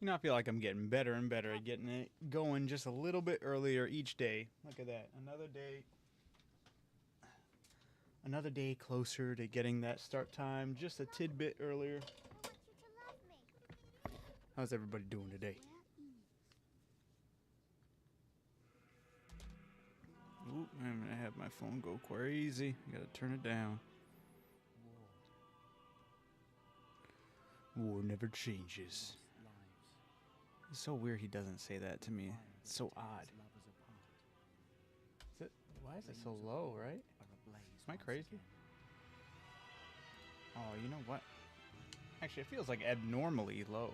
You know, I feel like I'm getting better and better at getting it going just a little bit earlier each day. Look at that. Another day closer to getting that start time just a tidbit earlier. How's everybody doing today? Ooh, I'm gonna have my phone go crazy. I gotta turn it down. War never changes. It's so weird he doesn't say that to me. It's so odd. Why is it so low, right? Am I crazy? Oh, you know what? Actually, it feels like abnormally low.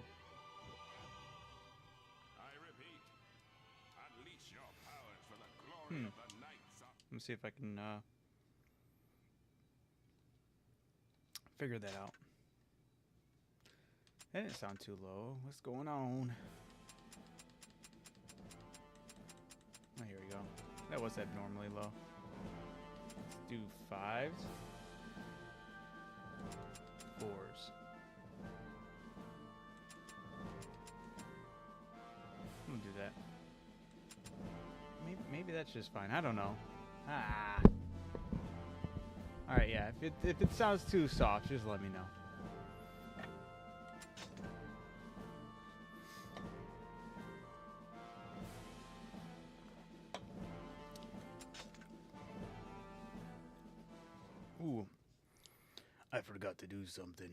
I repeat, unleash your powers for the glory of the night. Let me see if I can figure that out. That didn't sound too low. What's going on? Oh, here we go. That was abnormally low. Let's do 5s. 4s. I'm gonna do that. Maybe that's just fine. I don't know. Ah. All right, yeah. If it sounds too soft, just let me know. Ooh, I forgot to do something.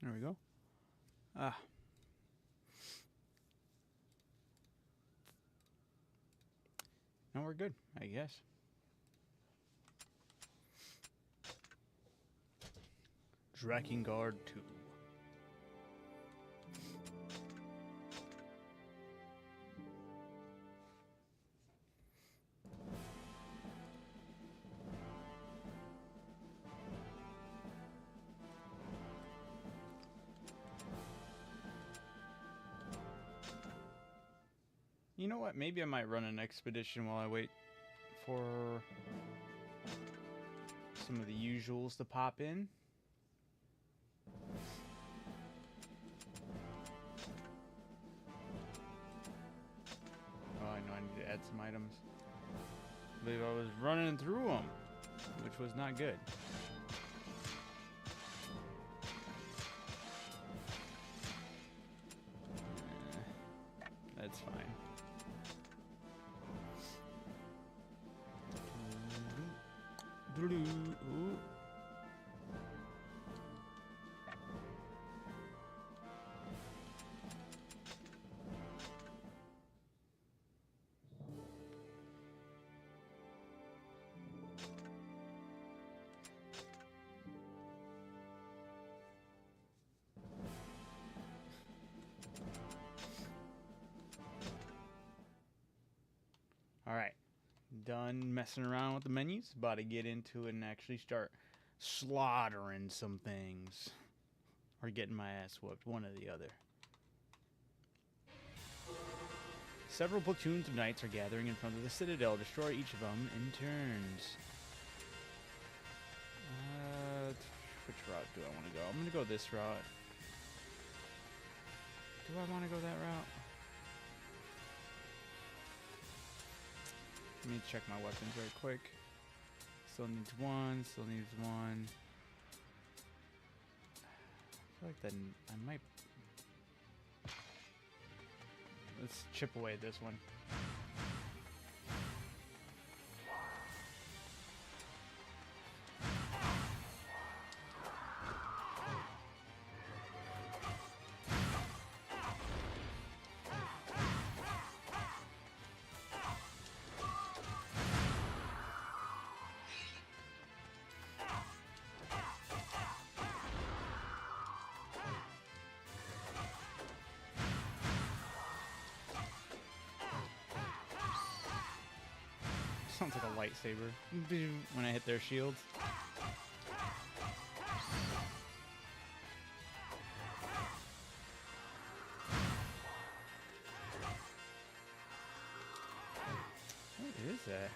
There we go. Ah. Now we're good, I guess. Drakengard 2. You know what? Maybe I might run an expedition while I wait for some of the usuals to pop in. Oh, I know I need to add some items. I believe I was running through them, which was not good. That's fine. Ooh. All right, done messing around with the menus. About to get into it and actually start slaughtering some things. Or getting my ass whooped, one or the other. Several platoons of knights are gathering in front of the citadel. Destroy each of them in turns. Which route do I want to go? I'm going to go this route. Do I want to go that route? Let me check my weapons right quick. Still needs one. Still needs one. I feel like then I might. Let's chip away at this one. Sounds like a lightsaber when I hit their shields. What is that?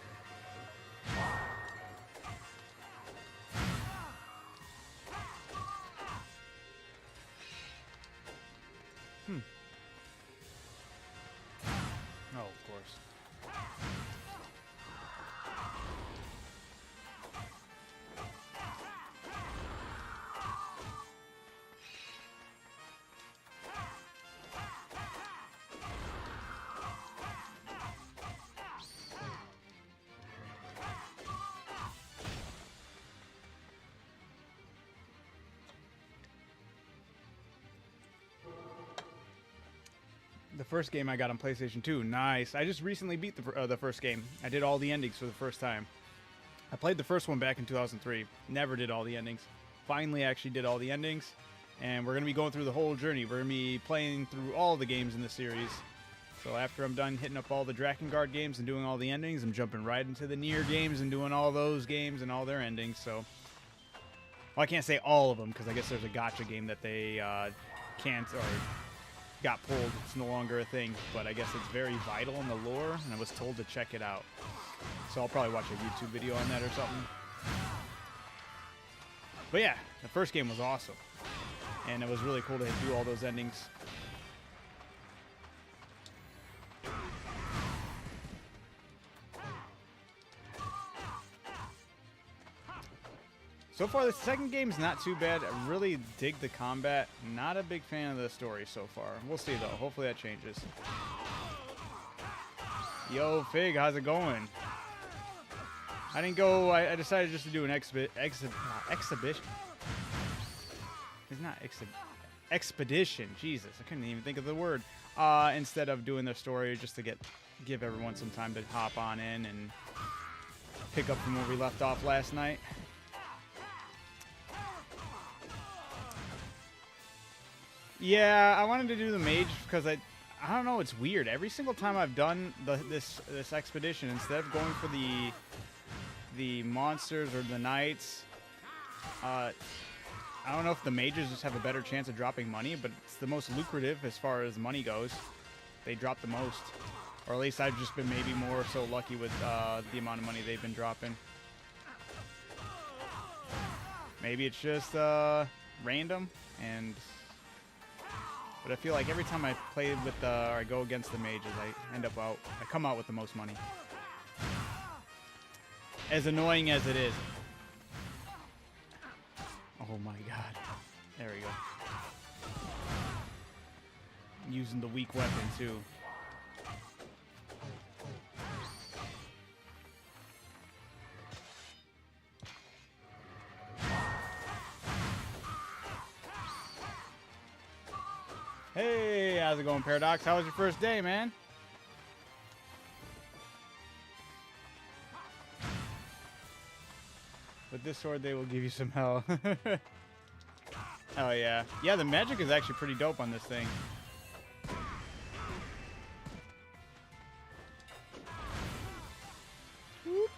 Oh, of course. The first game I got on PlayStation 2. Nice. I just recently beat the first game. I did all the endings for the first time. I played the first one back in 2003. Never did all the endings. Finally actually did all the endings. And we're going to be going through the whole journey. We're going to be playing through all the games in the series. So after I'm done hitting up all the Drakengard games and doing all the endings, I'm jumping right into the Nier games and doing all those games and all their endings. So, well, I can't say all of them because I guess there's a gacha game that they can't or got pulled. It's no longer a thing, but I guess it's very vital in the lore, and I was told to check it out. So I'll probably watch a YouTube video on that or something. But yeah, the first game was awesome, and it was really cool to do all those endings. So far, the second game's not too bad. I really dig the combat. Not a big fan of the story so far. We'll see, though. Hopefully that changes. Yo, Fig, how's it going? I didn't go... I decided just to do an exhibition. It's not expedition. Jesus, I couldn't even think of the word. Instead of doing the story, just to give everyone some time to hop on in and pick up from where we left off last night. Yeah, I wanted to do the mage because I don't know, it's weird. Every single time I've done this expedition, instead of going for the monsters or the knights, I don't know if the mages just have a better chance of dropping money, but it's the most lucrative as far as money goes. They drop the most, or at least I've just been maybe more so lucky with the amount of money they've been dropping. Maybe it's just random and. But I feel like every time I play with or I go against the mages, I come out with the most money. As annoying as it is. Oh my god. There we go. Using the weak weapon too. Hey, how's it going, Paradox? How was your first day, man? With this sword, they will give you some hell. Oh, yeah. Yeah, the magic is actually pretty dope on this thing. Whoop.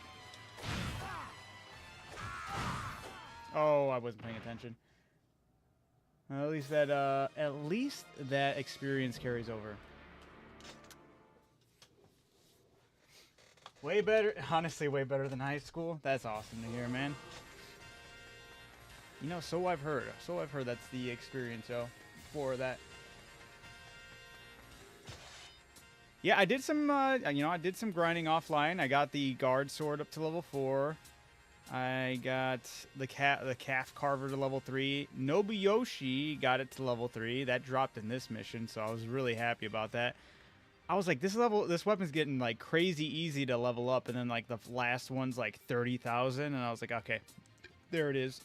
Oh, I wasn't paying attention. At least that experience carries over. Way better, honestly, way better than high school. That's awesome to hear, man. You know, so I've heard. So I've heard that's the experience, yo, for that. Yeah, I did some, I did some grinding offline. I got the guard sword up to level 4. I got the calf carver to level 3. Nobuyoshi got it to level 3. That dropped in this mission, so I was really happy about that. I was like, this weapon's getting like crazy easy to level up, and then like the last one's like 30,000, and I was like, okay, there it is.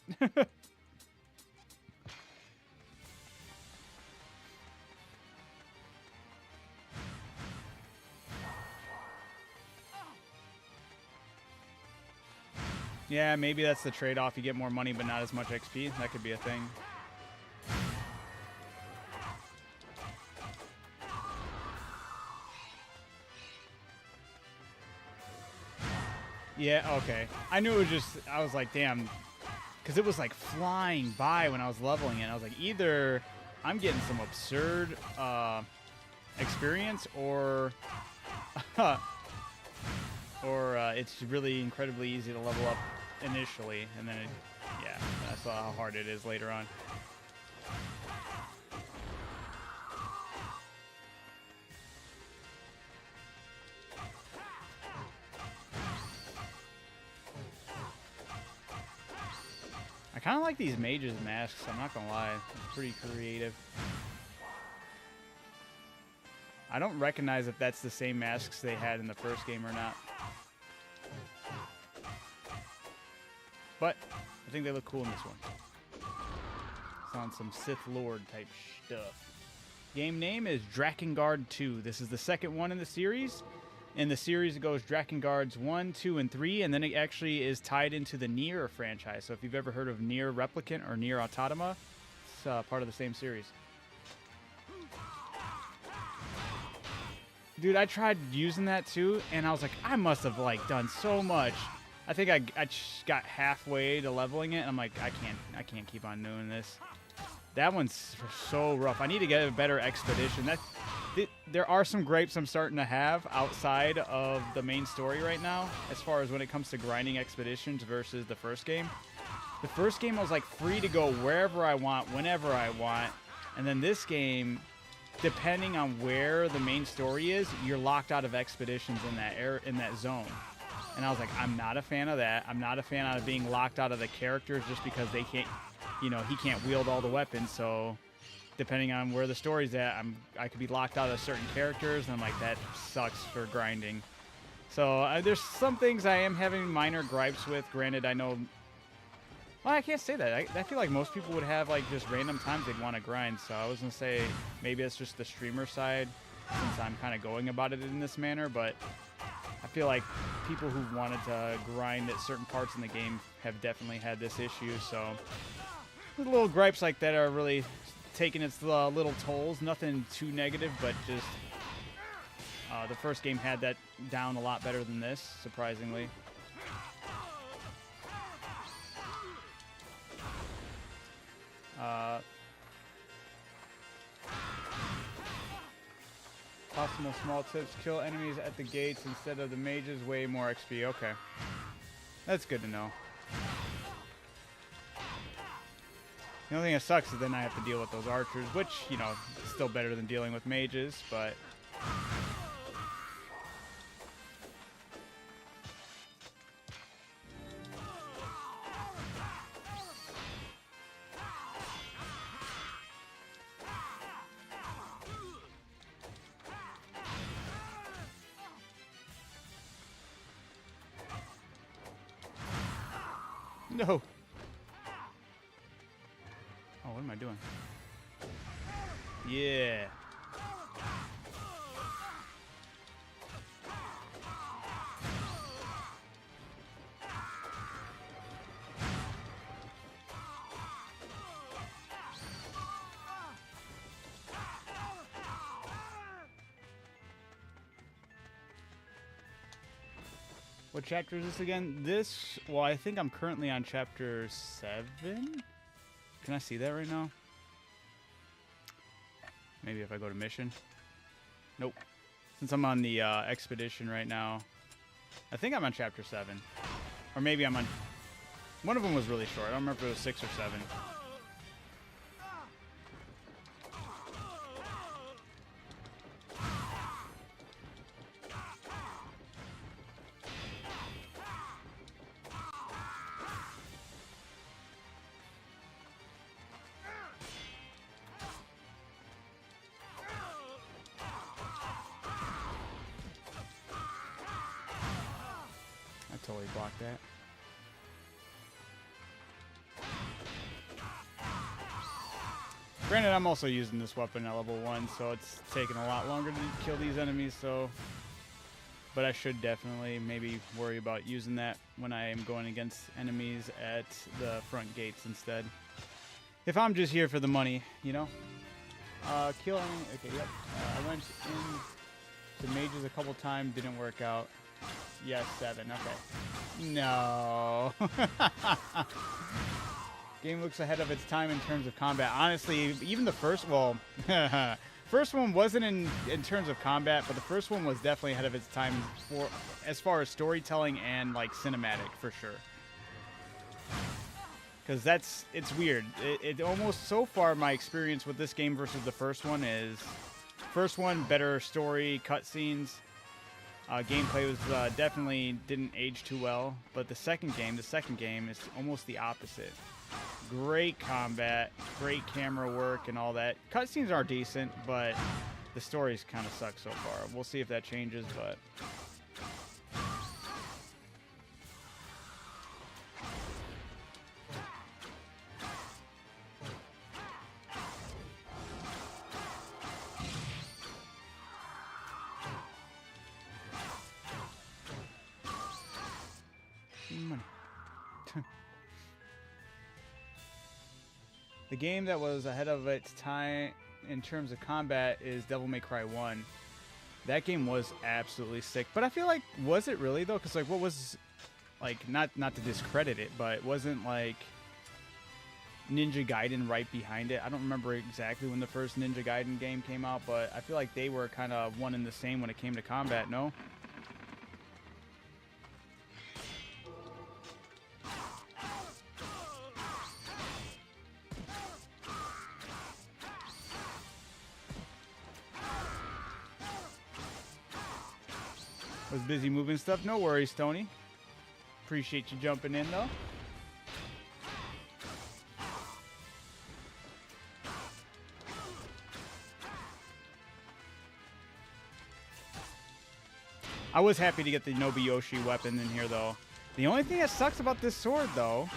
Yeah, maybe that's the trade-off. You get more money, but not as much XP. That could be a thing. Yeah, okay. I knew it was just, I was like, damn. Because it was like flying by when I was leveling it. I was like, either I'm getting some absurd experience or or it's really incredibly easy to level up initially, and then yeah, I saw how hard it is later on. I kind of like these mages masks, I'm not gonna lie. It's pretty creative. I don't recognize if that's the same masks they had in the first game or not. But I think they look cool in this one. Sounds some Sith Lord type stuff. Game name is Drakengard 2. This is the second one in the series. In the series, it goes Drakengards 1, 2, and 3, and then it actually is tied into the Nier franchise. So if you've ever heard of Nier Replicant or Nier Automata, it's part of the same series. Dude, I tried using that too, and I was like, I must have like done so much. I think I just got halfway to leveling it, and I'm like, I can't keep on doing this. That one's so rough. I need to get a better expedition. There are some gripes I'm starting to have outside of the main story right now, as far as when it comes to grinding expeditions versus the first game. The first game I was like free to go wherever I want, whenever I want, and then this game, depending on where the main story is, you're locked out of expeditions in that zone. And I was like, I'm not a fan of that. I'm not a fan of being locked out of the characters just because they can't, you know, he can't wield all the weapons. So depending on where the story's at, I could be locked out of certain characters, and I'm like, that sucks for grinding. So there's some things I am having minor gripes with. Granted, I know, well, I can't say that. I feel like most people would have like just random times they'd want to grind. So I was gonna say maybe it's just the streamer side, since I'm kind of going about it in this manner. But I feel like people who wanted to grind at certain parts in the game have definitely had this issue. So little gripes like that are really taking its little tolls. Nothing too negative, but just the first game had that down a lot better than this, surprisingly. Possible small tips: kill enemies at the gates instead of the mages, way more XP. Okay, that's good to know. The only thing that sucks is then I have to deal with those archers, which, you know, is still better than dealing with mages, but no. Oh, what am I doing? Yeah. What chapter is this again? Well, I think I'm currently on chapter 7. Can I see that right now? Maybe if I go to mission. Nope. Since I'm on the expedition right now, I think I'm on chapter 7. Or maybe I'm on... One of them was really short. I don't remember if it was 6 or 7. Totally blocked that. Granted, I'm also using this weapon at level 1, so it's taking a lot longer to kill these enemies, so... But I should definitely maybe worry about using that when I am going against enemies at the front gates instead. If I'm just here for the money, you know? Killing... Okay, yep. I went in to mages a couple times, didn't work out. Yes, 7. Okay. No. Game looks ahead of its time in terms of combat. Honestly, even the first... Well, First one wasn't in terms of combat, but the first one was definitely ahead of its time for as far as storytelling and like cinematic for sure. Because it's weird. It almost so far my experience with this game versus the first one is first one better story, cutscenes, gameplay was definitely didn't age too well. But the second game is almost the opposite. Great combat, great camera work, and all that. Cutscenes are decent, but the stories kind of suck so far. We'll see if that changes, but. Money. The game that was ahead of its time in terms of combat is Devil May Cry 1. That game was absolutely sick. But I feel like, was it really though? Because like, what was, like, not to discredit it, but it wasn't like Ninja Gaiden right behind it. I don't remember exactly when the first Ninja Gaiden game came out, but I feel like they were kind of one and the same when it came to combat, no? Was busy moving stuff. No worries, Tony. Appreciate you jumping in, though. I was happy to get the Nobuyoshi weapon in here, though. The only thing that sucks about this sword, though,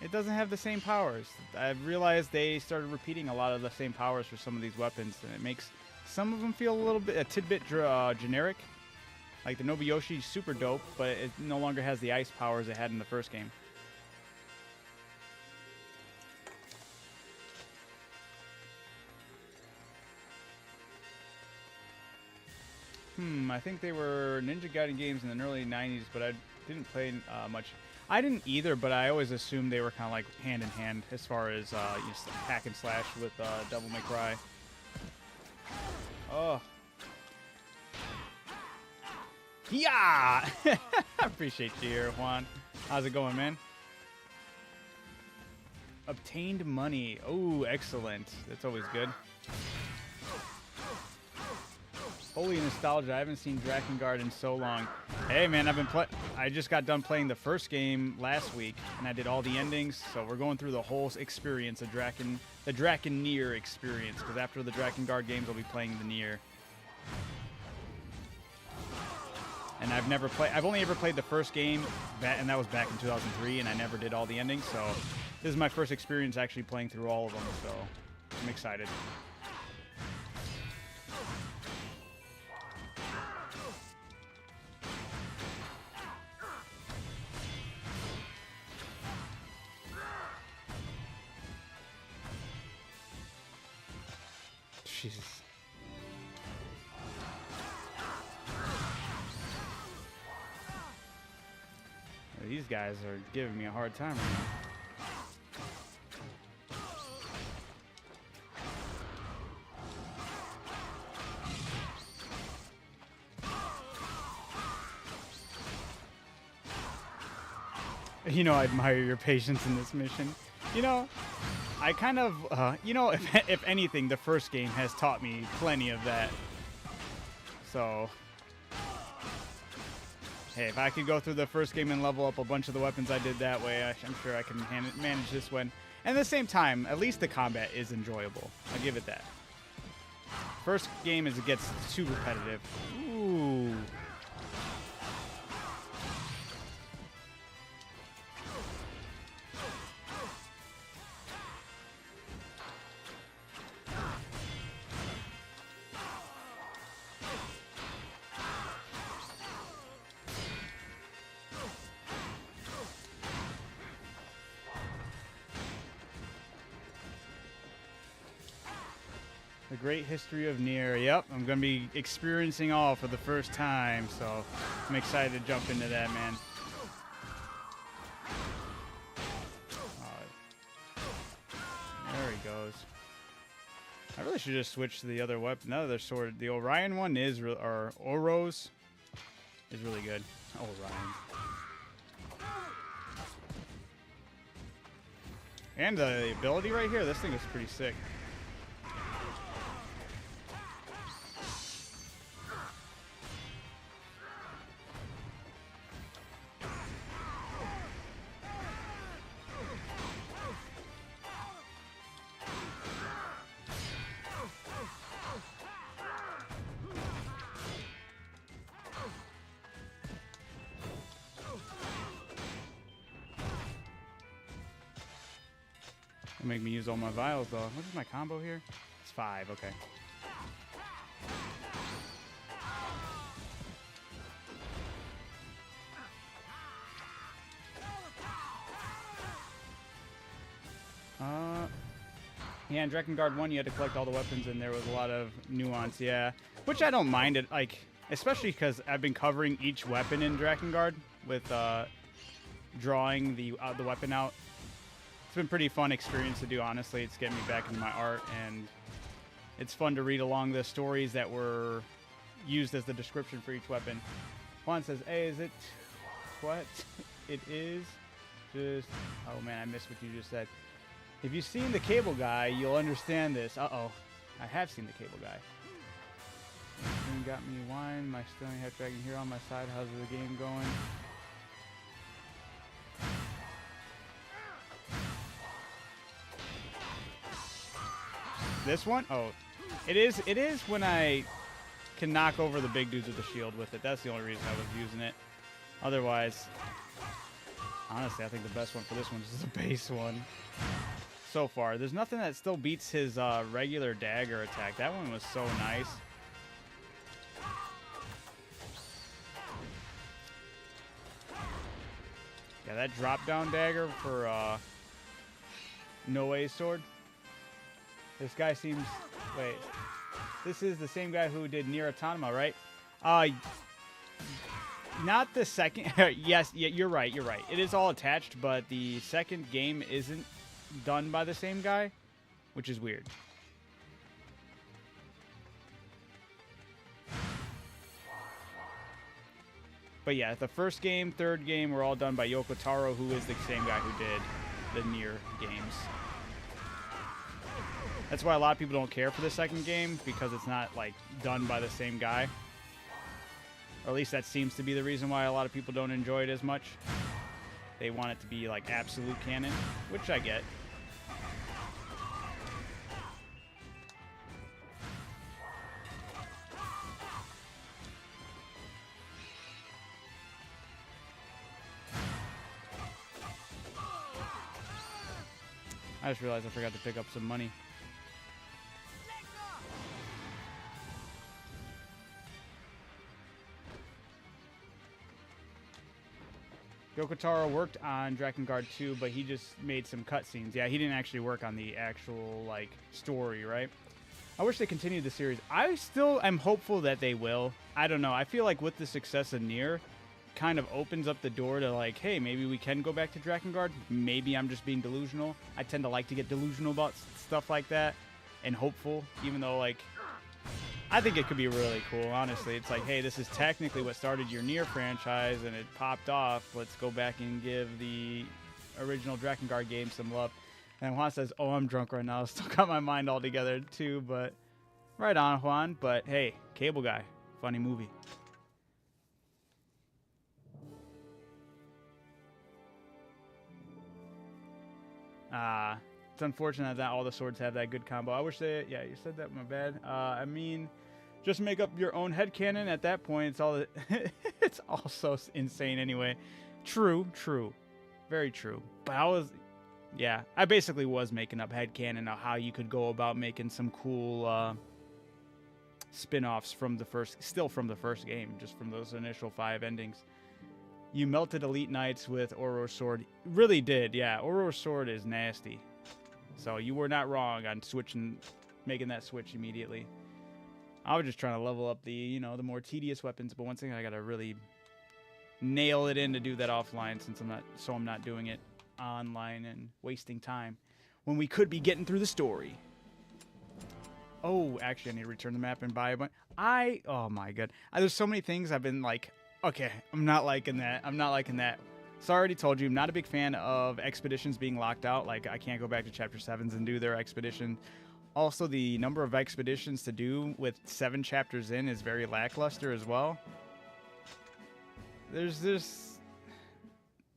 it doesn't have the same powers. I've realized they started repeating a lot of the same powers for some of these weapons, and it makes some of them feel a tidbit generic. Like the Nobuyoshi, super dope, but it no longer has the ice powers it had in the first game. I think they were Ninja Gaiden games in the early 90s, but I didn't play much. I didn't either, but I always assumed they were kind of like hand in hand as far as hack and slash with Devil May Cry. Oh. Yeah! I appreciate you here, Juan. How's it going, man? Obtained money. Oh, excellent. That's always good. Holy nostalgia. I haven't seen Drakengard in so long. Hey, man, I just got done playing the first game last week, and I did all the endings, so we're going through the whole experience of the Drakengard experience, because after the Drakengard games, I'll be playing the Nier. And I've only ever played the first game, and that was back in 2003, and I never did all the endings, so this is my first experience actually playing through all of them, so I'm excited. Jesus. These guys are giving me a hard time right now. You know, I admire your patience in this mission. You know, I kind of, you know, if anything, the first game has taught me plenty of that. So, hey, if I could go through the first game and level up a bunch of the weapons I did that way, I'm sure I can manage this one. And at the same time, at least the combat is enjoyable. I'll give it that. First game is it gets too repetitive. Ooh. The Great History of Nier. Yep, I'm going to be experiencing all for the first time, so I'm excited to jump into that, man. There he goes. I really should just switch to the other weapon. Another sword. The Orion one is real, or Oros is really good. Orion. And the ability right here, this thing is pretty sick. Make me use all my vials though. What is my combo here? It's 5, okay. Yeah, in Drakengard 1 you had to collect all the weapons and there was a lot of nuance, yeah. Which I don't mind it, like, especially because I've been covering each weapon in Drakengard with drawing the weapon out. It's been a pretty fun experience to do, honestly. It's getting me back into my art, and it's fun to read along the stories that were used as the description for each weapon. Juan says, hey, is it what it is? Just, oh man, I missed what you just said. If you've seen the Cable Guy, you'll understand this. Uh-oh, I have seen the Cable Guy. You got me wine, my Stony Hat Dragon here on my side. How's the game going? This one? Oh, it is when I can knock over the big dudes with the shield with it. That's the only reason I was using it. Otherwise, honestly, I think the best one for this one is the base one. So far, there's nothing that still beats his regular dagger attack. That one was so nice. Yeah, that drop down dagger for Noe's sword. This guy seems... Wait. This is the same guy who did Nier Automata, right? Not the second... Yes, yeah, you're right, you're right. It is all attached, but the second game isn't done by the same guy, which is weird. But yeah, the first game, third game were all done by Yoko Taro, who is the same guy who did the Nier games. That's why a lot of people don't care for the second game, because it's not, like, done by the same guy. Or at least that seems to be the reason why a lot of people don't enjoy it as much. They want it to be, like, absolute canon, which I get. I just realized I forgot to pick up some money. Yoko Taro worked on Drakengard 2, but he just made some cutscenes. Yeah, he didn't actually work on the actual, like, story, right? I wish they continued the series. I still am hopeful that they will. I don't know. I feel like with the success of Nier, kind of opens up the door to, like, hey, maybe we can go back to Drakengard. Maybe I'm just being delusional. I tend to like to get delusional about stuff like that and hopeful, even though, like, I think it could be really cool, honestly. It's like, hey, this is technically what started your Nier franchise, and it popped off. Let's go back and give the original Drakengard game some love. And Juan says, oh, I'm drunk right now. Still got my mind all together, too, but right on, Juan. But, hey, Cable Guy, funny movie. It's unfortunate that all the swords have that good combo. I wish they... Yeah, you said that, my bad. I mean, just make up your own headcanon. At that point, it's all... It's all so insane anyway. True, true. Very true. But I was... Yeah, I basically was making up headcanon of how you could go about making some cool spin-offs from the first... Still from the first game, just from those initial 5 endings. You melted Elite Knights with Oro's sword. Really did, yeah. Oro's sword is nasty. So you were not wrong on making that switch immediately. I was just trying to level up the, you know, the more tedious weapons, but once again, I gotta really nail it in to do that offline since I'm not doing it online and wasting time when we could be getting through the story. Oh, actually, I need to return the map and buy a bunch. Oh my god. There's so many things I've been like, okay, I'm not liking that. I'm not liking that. So I already told you, I'm not a big fan of expeditions being locked out. Like, I can't go back to Chapter 7s and do their expedition. Also, the number of expeditions to do with 7 chapters in is very lackluster as well. There's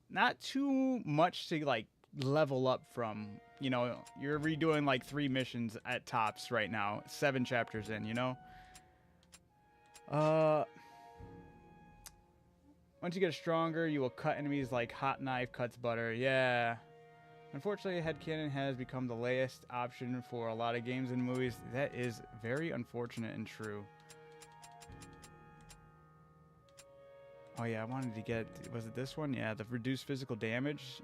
not too much to, like, level up from. You know, you're redoing, like, 3 missions at tops right now. 7 chapters in, you know? Once you get stronger, you will cut enemies like hot knife cuts butter. Yeah. Unfortunately, headcanon has become the latest option for a lot of games and movies. That is very unfortunate and true. Oh yeah, I wanted to get, was it this one? Yeah, the reduced physical damage.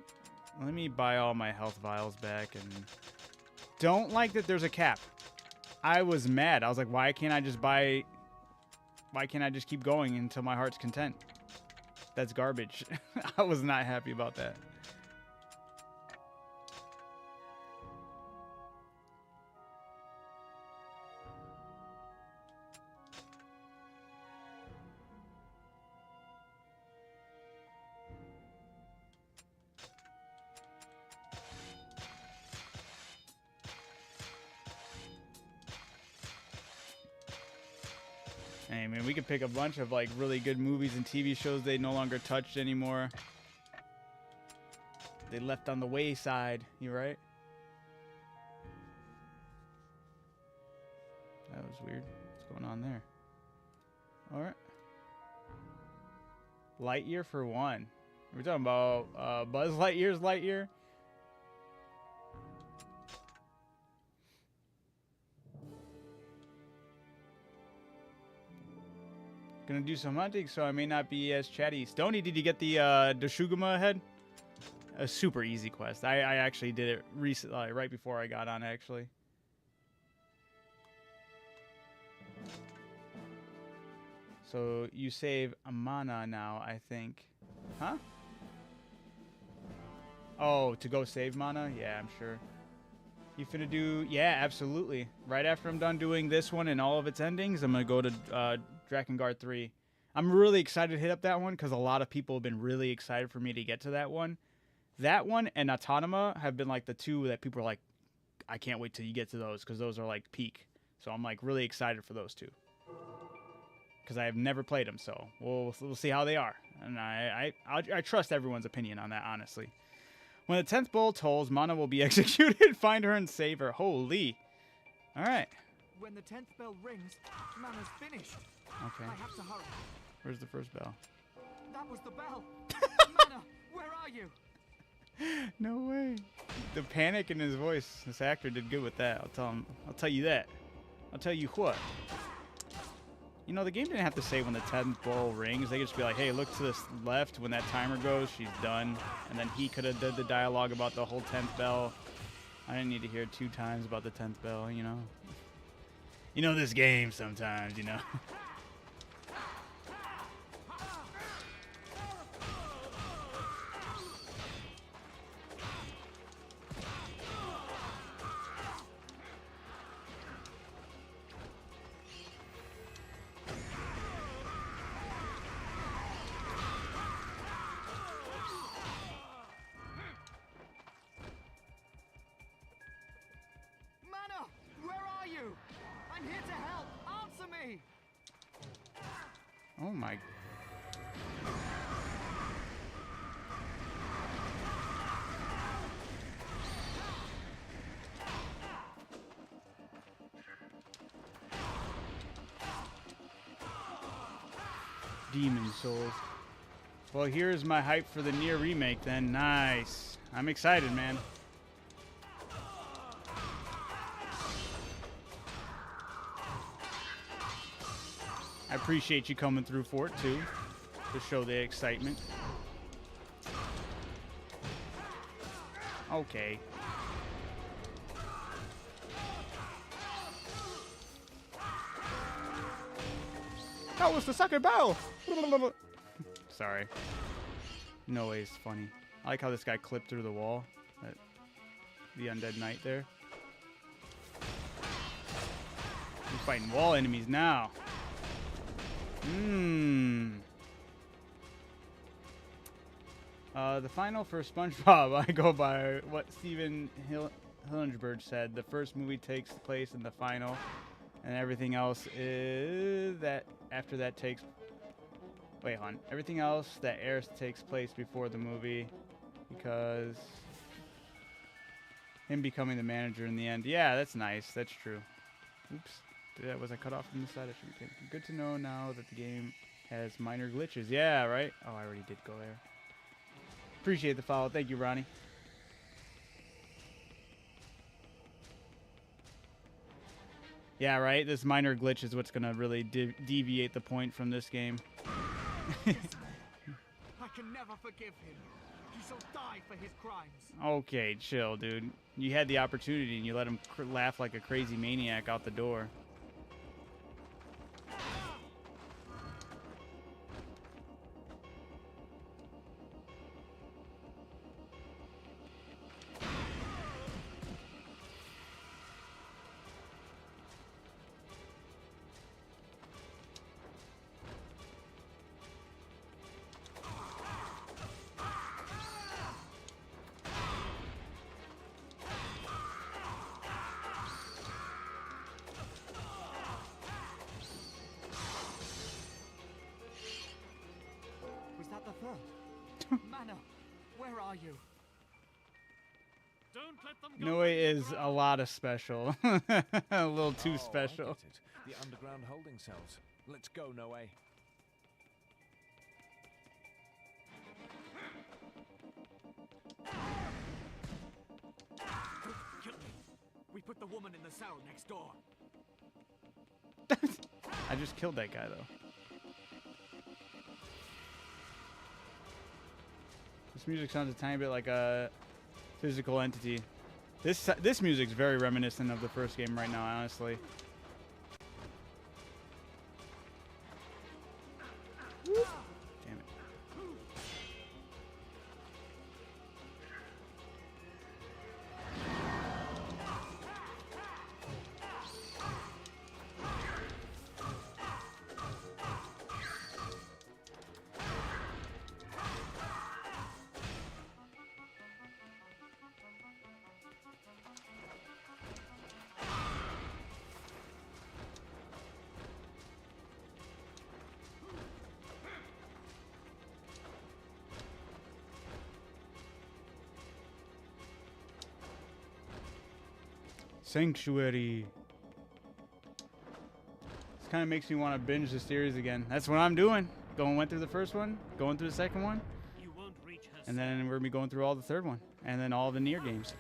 Let me buy all my health vials back. And don't like that there's a cap. I was mad. I was like, why can't I just keep going until my heart's content? That's garbage. I was not happy about that. Hey, man, we could pick a bunch of, like, really good movies and TV shows they no longer touched anymore. They left on the wayside. You right? That was weird. What's going on there? All right. Lightyear for 1. We're talking about Buzz Lightyear's Lightyear. Gonna do some hunting, so I may not be as chatty. Stony, did you get the Doshuguma head? A super easy quest. I actually did it recently, right before I got on, actually. So you save a mana now, I think. Huh? Oh, to go save mana? Yeah, I'm sure. You finna do... Yeah, absolutely. Right after I'm done doing this one and all of its endings, I'm gonna go to Drakengard 3. I'm really excited to hit up that one because a lot of people have been really excited for me to get to that one. That one and Autonoma have been like the 2 that people are like, I can't wait till you get to those because those are like peak. So I'm like really excited for those 2. Because I have never played them, so we'll see how they are. And I trust everyone's opinion on that, honestly. When the 10th bowl tolls, Mana will be executed. Find her and save her. Holy. All right. When the 10th bell rings, Mana's finished. Okay. I have to hurry. Where's the first bell? That was the bell. Mana, where are you? No way. The panic in his voice. This actor did good with that. I'll tell you that. I'll tell you what. You know, the game didn't have to say when the 10th bell rings. They could just be like, hey, look to the left. When that timer goes, she's done. And then he could have did the dialogue about the whole 10th bell. I didn't need to hear 2 times about the 10th bell, you know. You know this game sometimes, you know. Mana, where are you? I'm here to help. Answer me. Oh my. Demon Souls. Well, here's my hype for the Nier remake then. Nice. I'm excited, man. I appreciate you coming through for it, too, to show the excitement. Okay. That was the second bell! Sorry. No way it's funny. I like how this guy clipped through the wall. The undead knight there. fighting wall enemies now. The final for SpongeBob, I go by what Steven Hillenberg said. The first movie takes place in the final, and everything else is that after that takes. Wait, hon. Everything else that airs takes place before the movie, because him becoming the manager in the end. Yeah, that's nice. That's true. Oops. Was I cut off from the side? I should be thinking. Good to know now that the game has minor glitches. Yeah, right? Oh, I already did go there. Appreciate the follow. Thank you, Ronnie. Yeah, right? This minor glitch is what's going to really deviate the point from this game. I can never forgive him. He shall die for his crimes. Okay, chill, dude. You had the opportunity and you let him laugh like a crazy maniac out the door. Mana, where are you? Don't let them go. Noe is a lot of special. A little too special. I get it. The underground holding cells. Let's go, Noe. Kill me. We put the woman in the cell next door. I just killed that guy, though. This music sounds a tiny bit like a physical entity. This music's very reminiscent of the first game right now, honestly. Damn it. Sanctuary. This kind of makes me want to binge the series again. That's what I'm doing. Went through the first one, going through the second one, You won't reach her. and then we're gonna be going through all the third one, and then all the Nier games.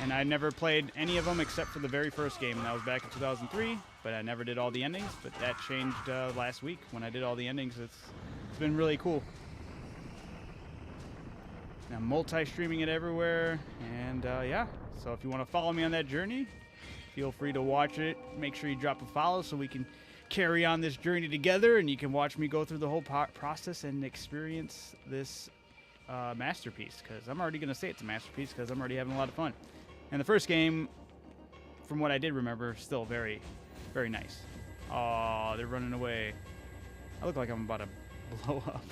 And I never played any of them except for the very first game, and that was back in 2003. But I never did all the endings. But that changed last week when I did all the endings. It's been really cool. I'm multi-streaming it everywhere, and yeah. So if you want to follow me on that journey, feel free to watch it. Make sure you drop a follow so we can carry on this journey together, and you can watch me go through the whole process and experience this masterpiece. Because I'm already going to say it's a masterpiece because I'm already having a lot of fun. And the first game, from what I did remember, still very, very nice. Oh, they're running away. I look like I'm about to blow up.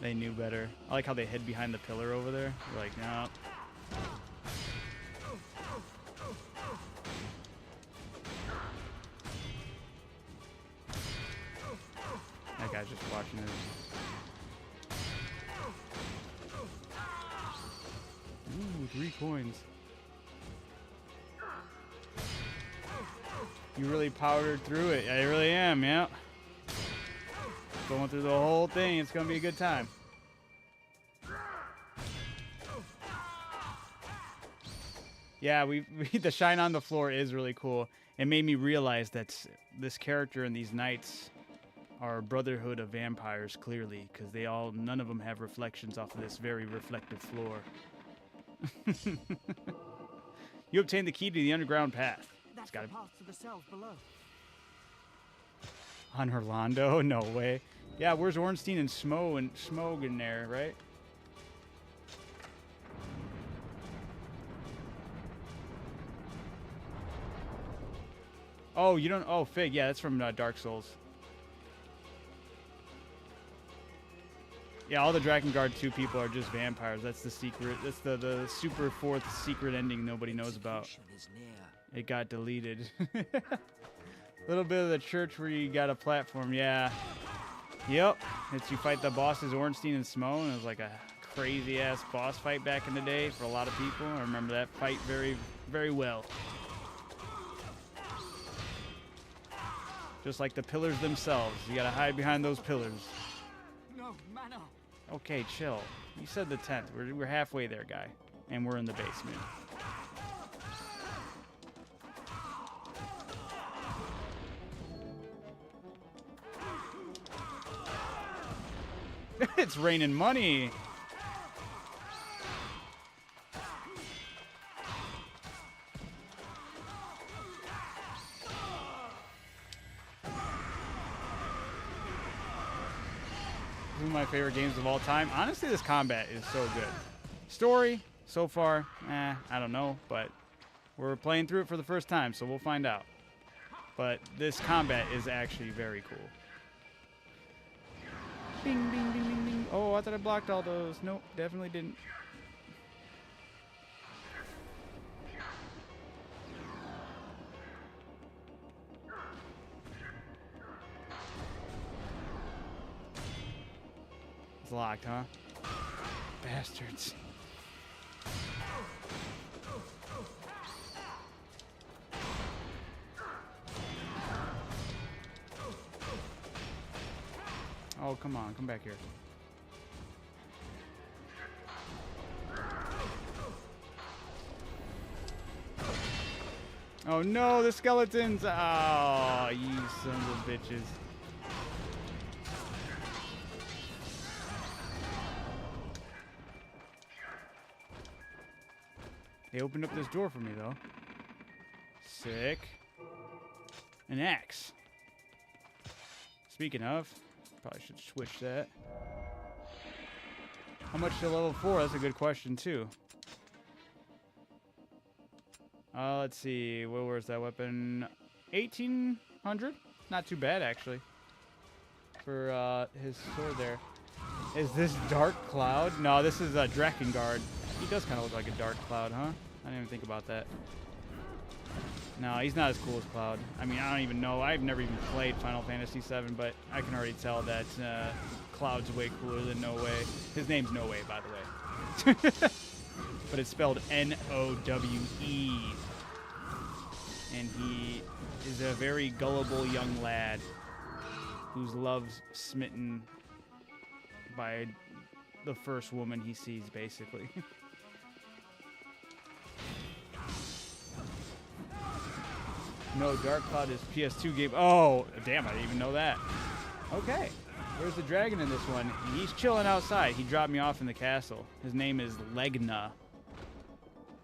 They knew better. I like how they hid behind the pillar over there. They're like, no. That guy's just watching it. Ooh, 3 coins. You really powdered through it. I really am, yeah. Going through the whole thing. It's going to be a good time. Yeah, the shine on the floor is really cool. It made me realize that this character and these knights are a brotherhood of vampires, clearly, because none of them have reflections off of this very reflective floor. You obtained the key to the underground path. That's the path to the cells below. On Orlando? No way. Yeah, where's Ornstein and Smog in there, right? Oh, you don't. Oh, Fig. Yeah, that's from Dark Souls. Yeah, all the Drakengard 2 people are just vampires. That's the secret. That's the super fourth secret ending nobody knows about. It got deleted. Little bit of the church where you got a platform. Yeah. Yep. It's you fight the bosses Ornstein and Smo, and it was like a crazy ass boss fight back in the day for a lot of people. I remember that fight very, very well. Just like the pillars themselves. You gotta hide behind those pillars. No, mana. Okay, chill. You said the 10th. We're halfway there, guy. And we're in the basement. It's raining money. This is one of my favorite games of all time. Honestly, this combat is so good. Story, so far, I don't know, but we're playing through it for the first time, so we'll find out. But this combat is actually very cool. Bing, bing, bing, bing, bing. Oh, I thought I blocked all those. Nope, definitely didn't. It's locked, huh? Bastards. Oh, come on. Come back here. Oh, no. The skeletons. Oh, you sons of bitches. They opened up this door for me, though. Sick. An axe. Speaking of, probably should switch that. How much to level 4? That's a good question, too. Let's see. Where's that weapon? 1800? Not too bad, actually. For his sword there. Is this Dark Cloud? No, this is Drakengard. He does kind of look like a Dark Cloud, huh? I didn't even think about that. No, he's not as cool as Cloud. I mean, I don't even know. I've never even played Final Fantasy VII, but I can already tell that Cloud's way cooler than No Way. His name's No Way, by the way. But it's spelled N-O-W-E. And he is a very gullible young lad whose love's smitten by the first woman he sees, basically. No, Dark Cloud is PS2 game. Oh, damn, I didn't even know that. Okay. Where's the dragon in this one? He's chilling outside. He dropped me off in the castle. His name is Legna.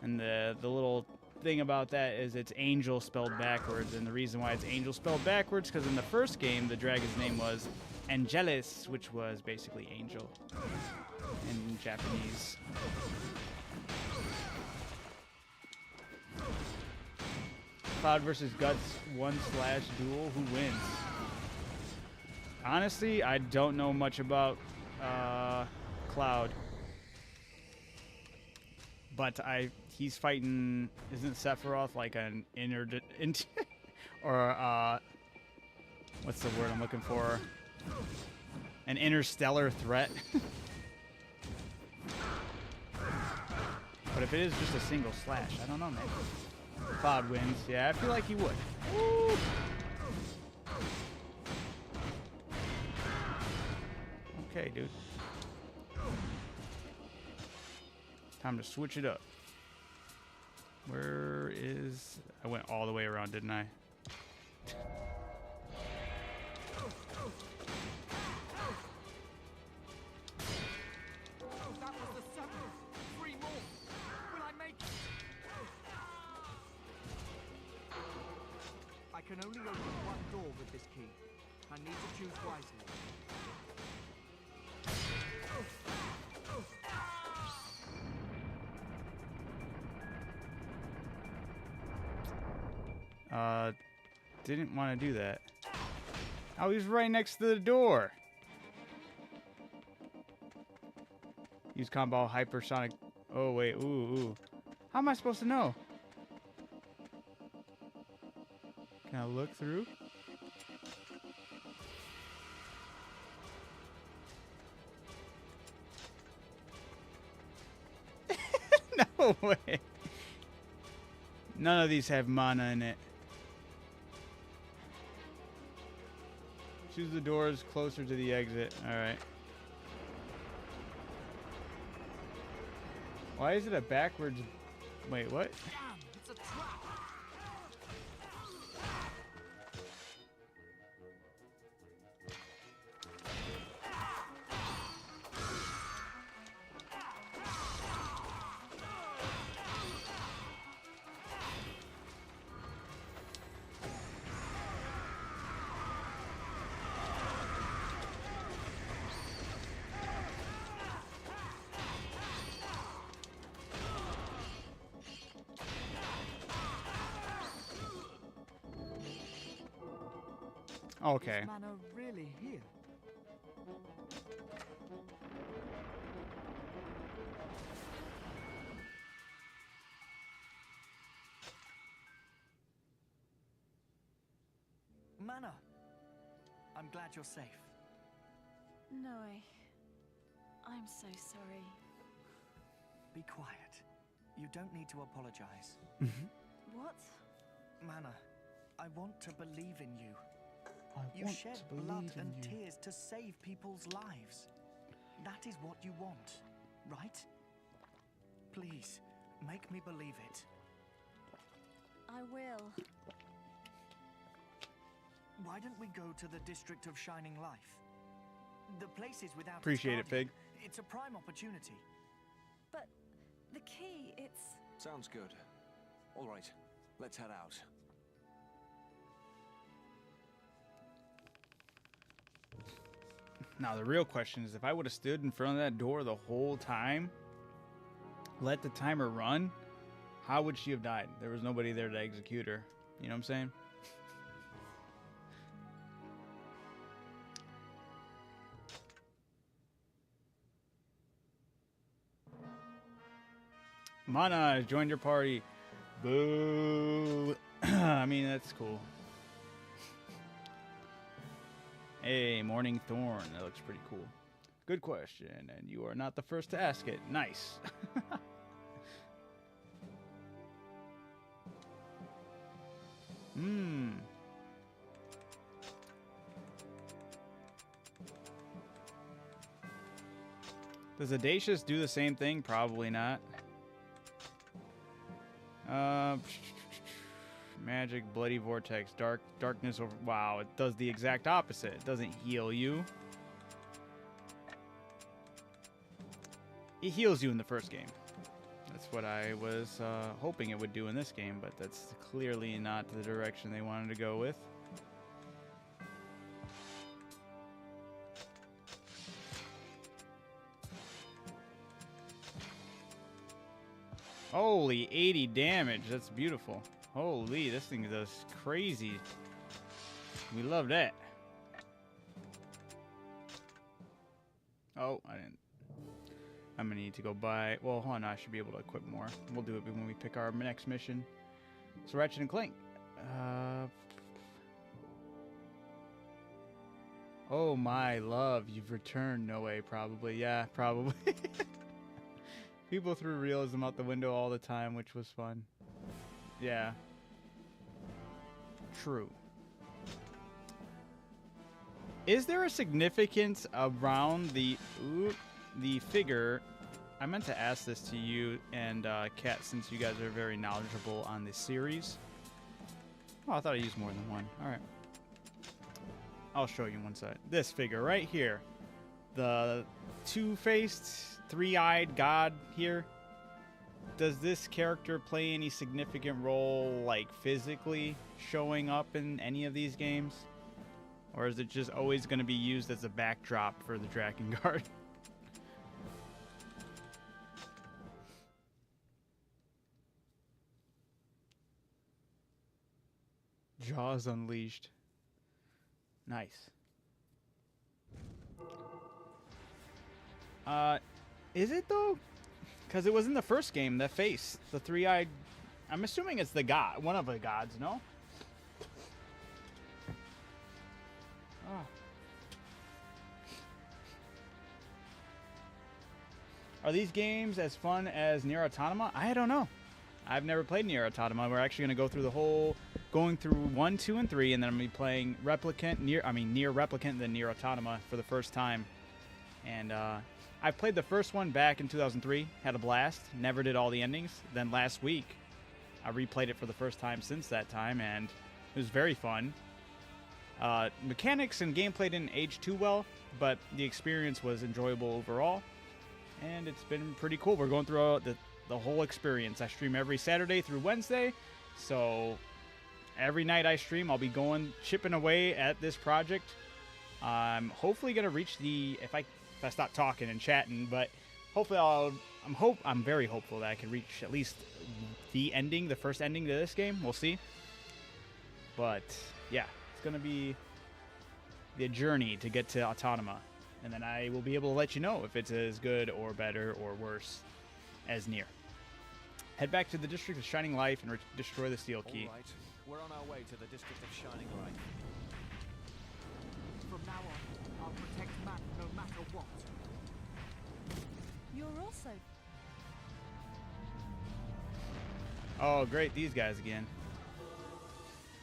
And the little thing about that is it's angel spelled backwards. And the reason why it's angel spelled backwards, because in the first game, the dragon's name was Angelus, which was basically angel in Japanese. Cloud versus Guts 1/duel. Who wins? Honestly, I don't know much about Cloud. But he's fighting, isn't Sephiroth like an or what's the word I'm looking for? An interstellar threat. But if it is just a single slash, I don't know, man. Cloud wins. Yeah, I feel like he would. Woo! Okay, dude. Time to switch it up. Where is... I went all the way around, didn't I? That was the seventh. 3 more. Will I make it? I can only open one door with this key. I need to choose wisely. didn't want to do that. Oh, he's right next to the door. Use combo hypersonic. Oh, wait. Ooh. How am I supposed to know? Can I look through? No way. None of these have mana in it. Choose the doors closer to the exit. Alright. Why is it a backwards... Wait, what? Damn, it's a trap. Okay. Is mana really here? Mana, I'm glad you're safe. No, I'm so sorry. Be quiet. You don't need to apologize. What? Mana, I want to believe in you. I You want shed to blood believe in and you. tears to save people's lives. That is what you want, right? Please, make me believe it. I will. Why don't we go to the District of Shining Life? The place is without its Appreciate it, guardian. Fig. It's a prime opportunity. But the key, it's... Sounds good. All right, let's head out. Now the real question is, if I would have stood in front of that door the whole time, let the timer run, how would she have died? There was nobody there to execute her. You know what I'm saying? Mana has joined your party. Boo. I mean, that's cool. Hey, Morning Thorn. That looks pretty cool. Good question, and you are not the first to ask it. Nice. Does Audacious do the same thing? Probably not. Magic, Bloody Vortex, Darkness over... Wow, it does the exact opposite. It doesn't heal you. It heals you in the first game. That's what I was hoping it would do in this game, but that's clearly not the direction they wanted to go with. Holy 80 damage. That's beautiful. Holy, this thing does crazy. We love that. Oh, I didn't. I'm gonna need to go buy... Well, hold on, I should be able to equip more. We'll do it when we pick our next mission. So Ratchet and Clank. Oh my love, you've returned. No way, probably. Yeah, probably. People threw realism out the window all the time, which was fun. Yeah. True. Is there a significance around the figure? I meant to ask this to you and Kat, since you guys are very knowledgeable on this series. Oh, I thought I used more than one. All right. I'll show you one side. This figure right here. The two-faced, three-eyed god here. Does this character play any significant role, like, physically showing up in any of these games? Or is it just always going to be used as a backdrop for the Drakengard? Jaws unleashed. Nice. Is it though? Because it was in the first game, that face. The three-eyed... I'm assuming it's the god. One of the gods, no? Oh. Are these games as fun as Nier Automata? I don't know. I've never played Nier Automata. We're actually going to go through the whole... Going through 1, 2, and 3, and then I'm going to be playing Nier Replicant, then Nier Automata for the first time. And, I played the first one back in 2003, had a blast, never did all the endings. Then last week, I replayed it for the first time since that time, and it was very fun. Mechanics and gameplay didn't age too well, but the experience was enjoyable overall, and it's been pretty cool. We're going through the whole experience. I stream every Saturday through Wednesday, so every night I stream, I'll be chipping away at this project. I'm hopefully going to reach if I stop talking and chatting, but hopefully I'm very hopeful that I can reach at least the first ending to this game. We'll see. But yeah, it's going to be the journey to get to Autonoma, and then I will be able to let you know if it's as good or better or worse as Nier. Head back to the District of Shining Light and destroy the Steel Key. All right, we're on our way to the District of Shining Light. From now on, I'll protect man no matter what. You're also... Oh, great, these guys again.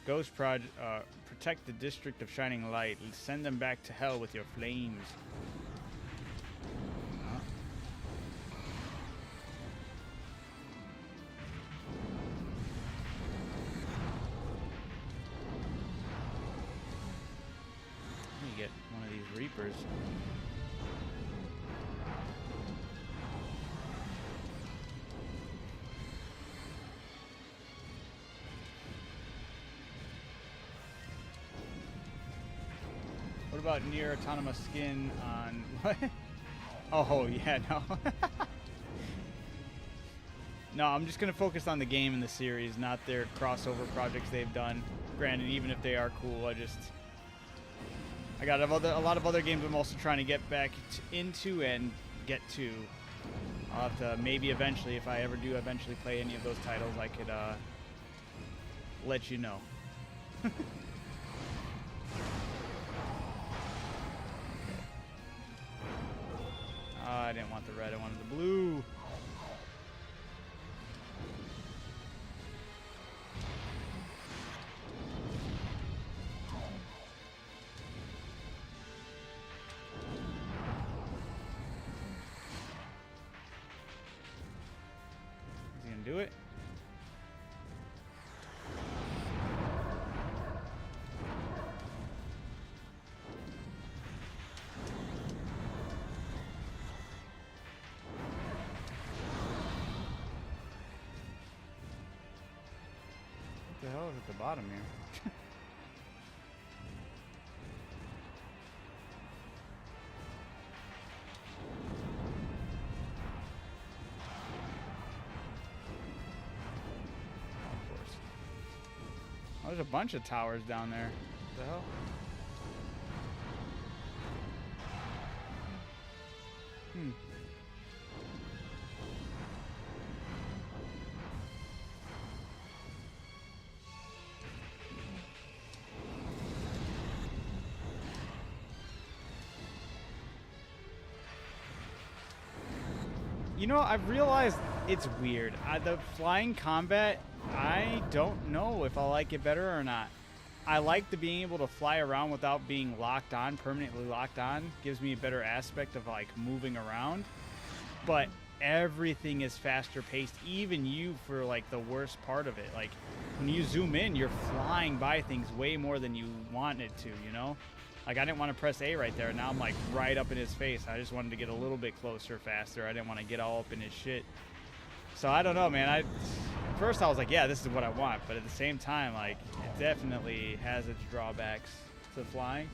Ghost Project, protect the District of Shining Light. Send them back to hell with your flames. Let me get one of these Reapers. What about Nier Automata skin on what? Oh yeah, no. No, I'm just gonna focus on the game and the series, not their crossover projects they've done. Granted, even if they are cool, I got a lot of other games I'm also trying to get back into and get to. I'll have to maybe eventually, if I ever do eventually play any of those titles, I could let you know. I didn't want the red, I wanted the blue. Is he gonna do it? What the hell is at the bottom here? Of course. Oh, there's a bunch of towers down there. What the hell? You know, I've realized it's weird. The flying combat, I don't know if I like it better or not. I like the being able to fly around without being locked on, permanently locked on. Gives me a better aspect of like moving around. But everything is faster paced, even you for like the worst part of it. Like when you zoom in, you're flying by things way more than you want it to, you know? Like, I didn't want to press A right there. Now I'm, like, right up in his face. I just wanted to get a little bit closer faster. I didn't want to get all up in his shit. So, I don't know, man. At first, I was like, yeah, this is what I want. But at the same time, like, it definitely has its drawbacks to flying.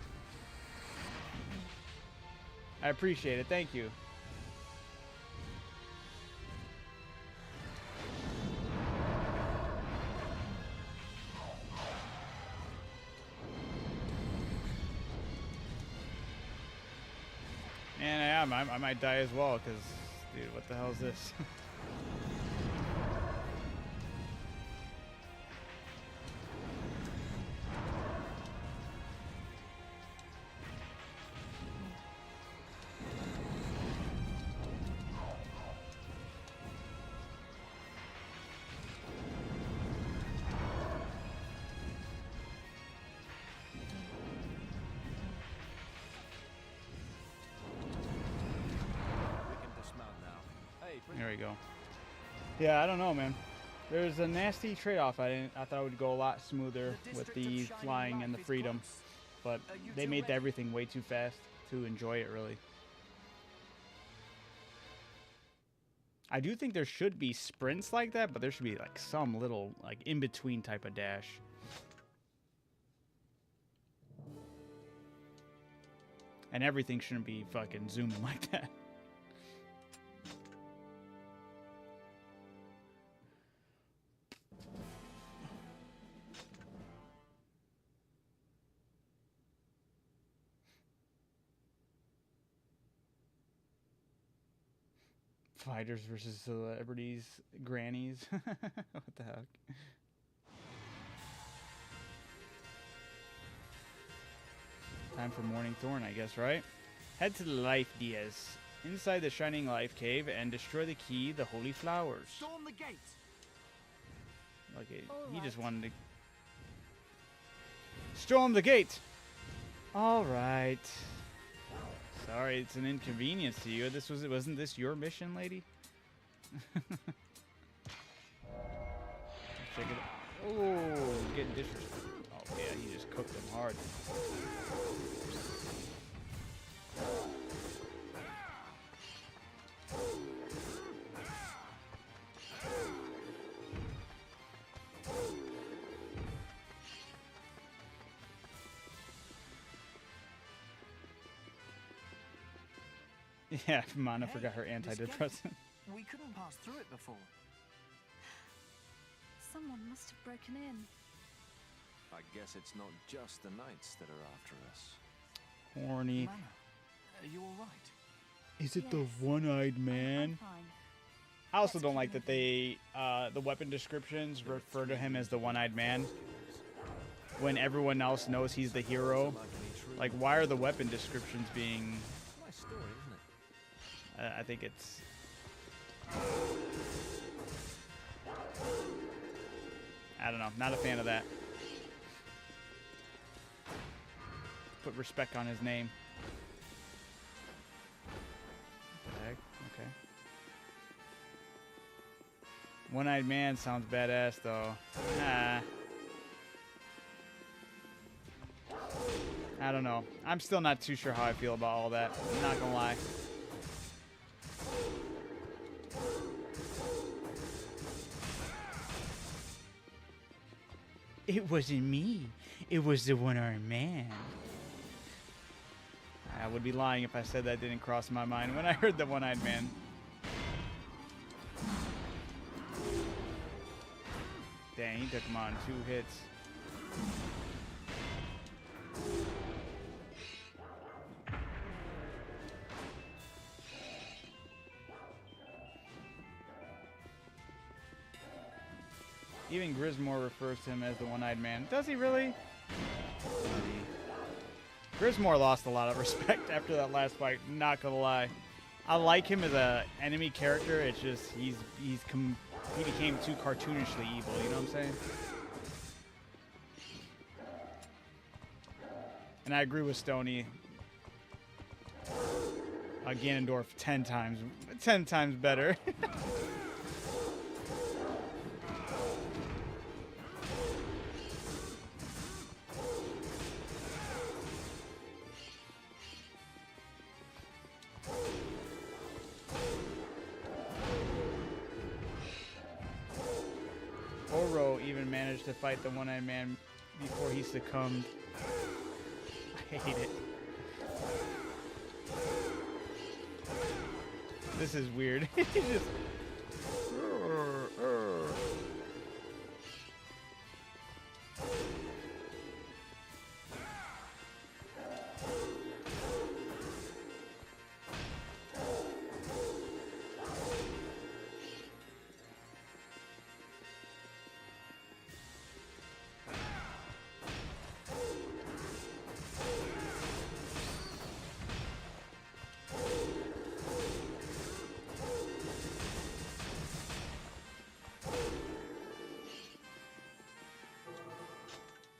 I appreciate it. Thank you. And I might die as well, because, dude, what the hell is this? We can dismount now. Hey, There we go. Yeah, I don't know, man. There's a nasty trade-off. I thought it would go a lot smoother with the flying and the freedom, but they made everything way too fast to enjoy it, really. I do think there should be sprints like that, but there should be like some little like in-between type of dash. And everything shouldn't be fucking zooming like that. Fighters versus celebrities, grannies. What the heck? Time for Morning Thorn, I guess, right? Head to the Life Diaz, inside the Shining Life Cave, and destroy the key, the Holy Flowers. Storm the gate. Okay, All he just right. wanted to storm the gate. All right. Sorry, it's an inconvenience to you. Wasn't this your mission, lady? Check it. Oh, getting disrespectful. Oh yeah, he just cooked them hard. Yeah, Mana forgot her Hey, this gate. antidepressant. We couldn't pass through it before. Someone must have broken in. I guess it's not just the knights that are after us. Horny. Mana, are you all right? Is it the Yes. one-eyed I'm man? fine. I also Let's don't keep like that they, the weapon descriptions refer to him as the one-eyed man when everyone else knows he's the hero. Like, why are the weapon descriptions being... Nice story, isn't it? I think it's... I don't know. Not a fan of that. Put respect on his name. Okay. Okay. One-eyed man sounds badass, though. Ah. I don't know. I'm still not too sure how I feel about all that. I'm not gonna lie. It wasn't me. It was the one-armed man. I would be lying if I said that didn't cross my mind when I heard the one-eyed man. Dang, he took him on 2 hits. Even Grismore refers to him as the one-eyed man. Does he really? Grismore lost a lot of respect after that last fight, not gonna lie. I like him as a enemy character, it's just he became too cartoonishly evil, you know what I'm saying? And I agree with Stoney. Ganondorf 10 times better. Oro even managed to fight the one-eyed man before he succumbed. I hate it. This is weird. He just...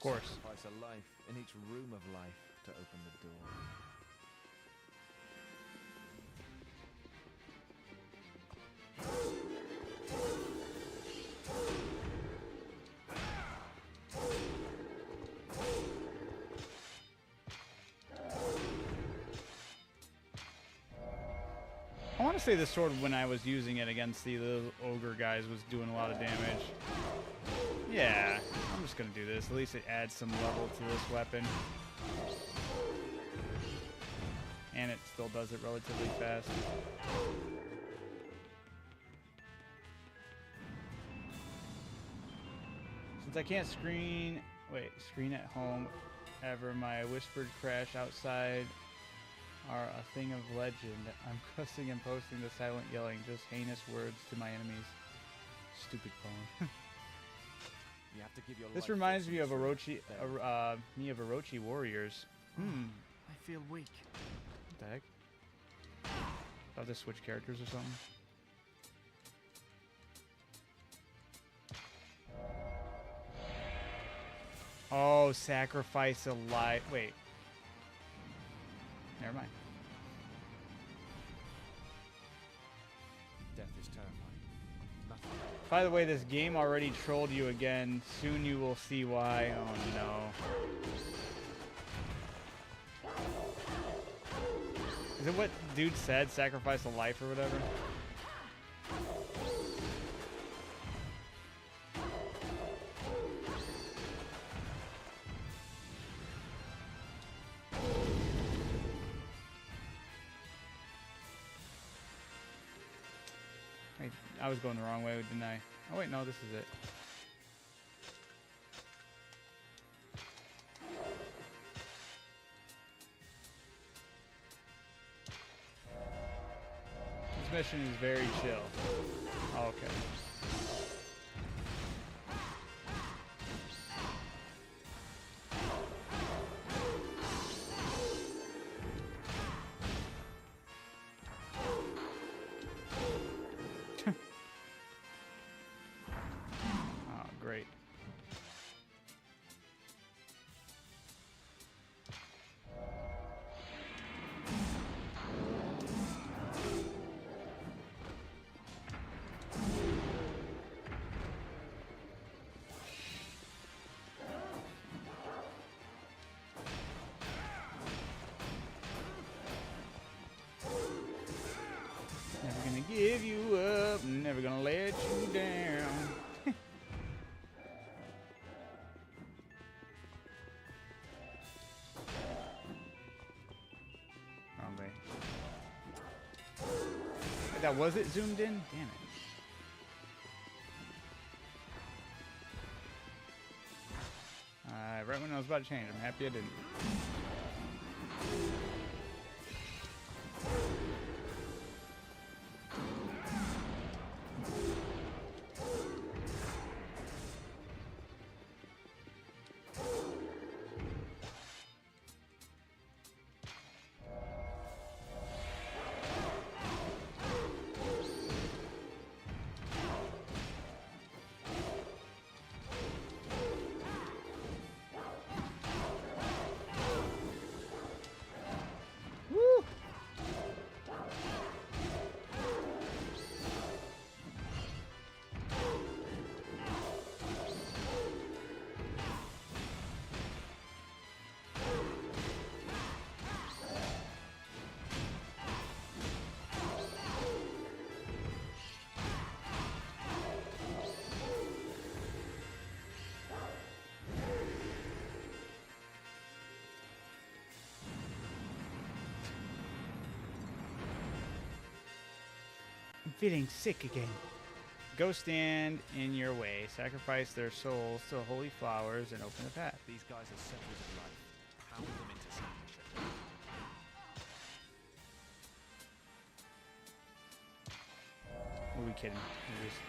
course. Sacrifice a life in each room of life to open the door. I want to say this sword, when I was using it against the little ogre guys, was doing a lot of damage. Yeah, I'm just going to do this. At least it adds some level to this weapon. And it still does it relatively fast. Since I can't screen at home ever, my whispered crash outside are a thing of legend. I'm cussing and posting the silent yelling, just heinous words to my enemies. Stupid phone. You have to give your This life reminds for me of some Orochi, truth. me of Orochi Warriors. I feel weak. What the heck? I'll just switch characters or something. Oh, sacrifice a life. Wait. Never mind. Death is terrifying. Nothing. By the way, this game already trolled you again. Soon you will see why. Oh no. Is it what dude said? Sacrifice a life or whatever? Wait, I was going the wrong way, didn't I? Oh wait, no, this is it. This mission is very chill. Okay. Oh, great. Never gonna give you up, never gonna let you down. Wrong way. That was it zoomed in? Damn it. Right when I was about to change, I'm happy I didn't. Woo! I'm feeling sick again. Go stand in your way, sacrifice their souls to holy flowers, and open the path. These guys are settlers of life. Pound them into submission. What are we kidding? We're just-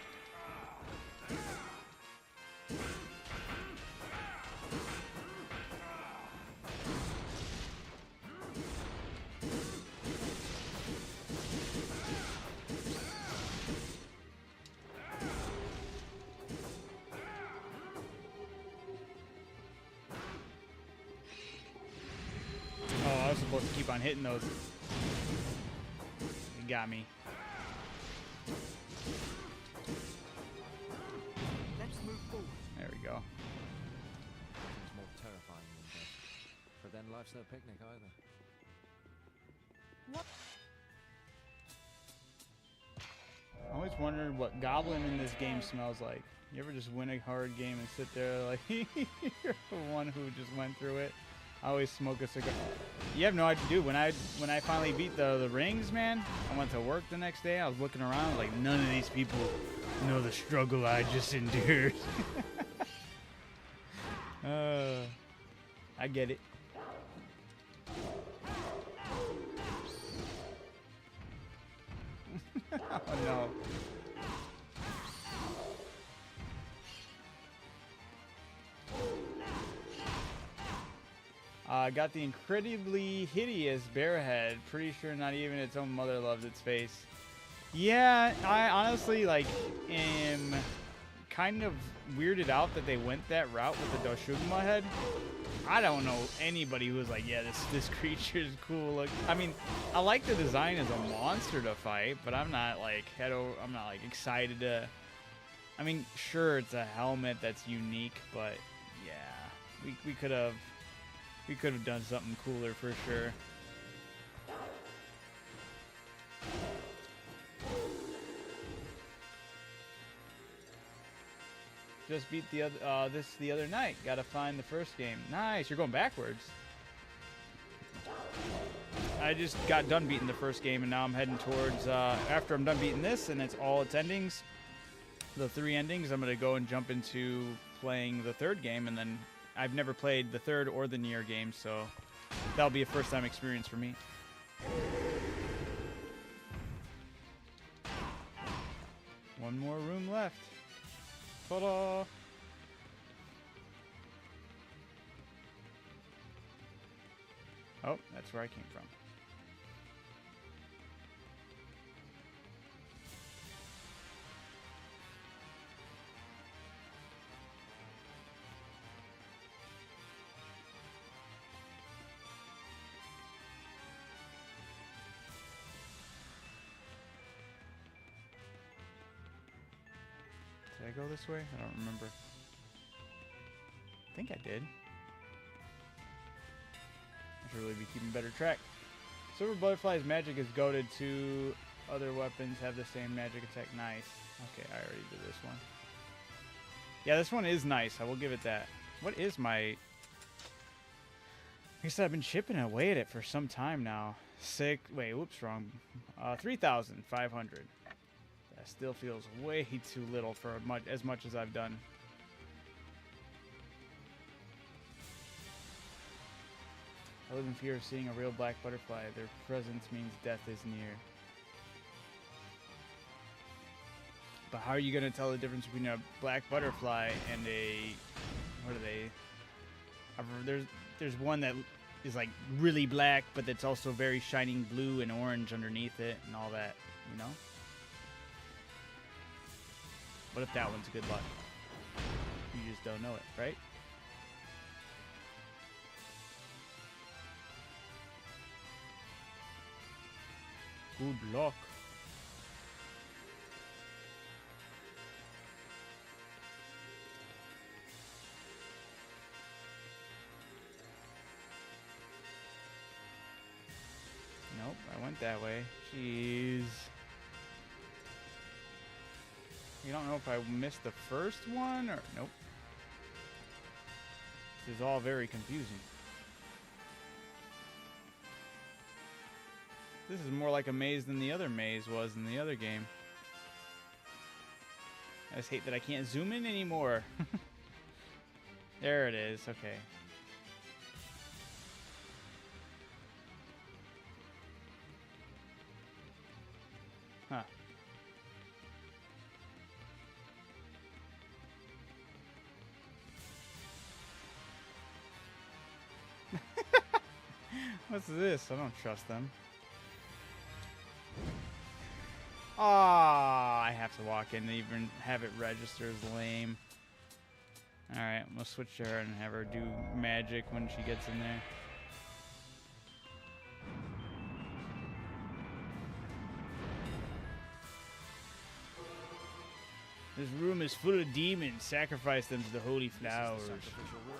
supposed to keep on hitting those. It got me. Let's move forward. There we go. Nothing's more terrifying than death. But then life's no picnic either. I always wondered what goblin in this game smells like. You ever just win a hard game and sit there like you're the one who just went through it? I always smoke a cigar. You have no idea, dude. When I finally beat the rings, man, I went to work the next day. I was looking around like none of these people know the struggle I just endured. I get it. Oh no. Got the incredibly hideous bear head. Pretty sure not even its own mother loves its face. Yeah, I honestly like am kind of weirded out that they went that route with the Doshugma head. I don't know anybody who was like, yeah, this creature is cool. Look, I mean, I like the design as a monster to fight, but I'm not like I'm not like excited to. I mean, sure, it's a helmet that's unique, but yeah, we could have done something cooler for sure. Just beat the other night. Gotta find the first game. Nice, you're going backwards. I just got done beating the first game, and now I'm heading towards after I'm done beating this, and it's all its endings, the 3 endings. I'm gonna go and jump into playing the third game, and then I've never played the third or the Nier game, so that'll be a first-time experience for me. One more room left. Ta-da! Oh, that's where I came from. Did I go this way? I don't remember. I think I did. I should really be keeping better track. Silver Butterfly's magic is goated to other weapons have the same magic attack. Nice. Okay, I already did this one. Yeah, this one is nice. I will give it that. What is my... I guess I've been chipping away at it for some time now. Wait, whoops, wrong. 3,500. That still feels way too little for as much as I've done. I live in fear of seeing a real black butterfly. Their presence means death is near. But how are you going to tell the difference between a black butterfly and a... What are they? There's one that is like really black, but that's also very shining blue and orange underneath it and all that, you know? What if that one's good luck? You just don't know it, right? Good luck. Nope, I went that way. Jeez. You don't know if I missed the first one or... Nope. This is all very confusing. This is more like a maze than the other maze was in the other game. I just hate that I can't zoom in anymore. There it is. Okay. Huh. What's this? I don't trust them. Ah, I have to walk in and even have it register as lame. Alright, I'm gonna switch to her and have her do magic when she gets in there. This room is full of demons. Sacrifice them to the holy flowers. This is the sacrificial room.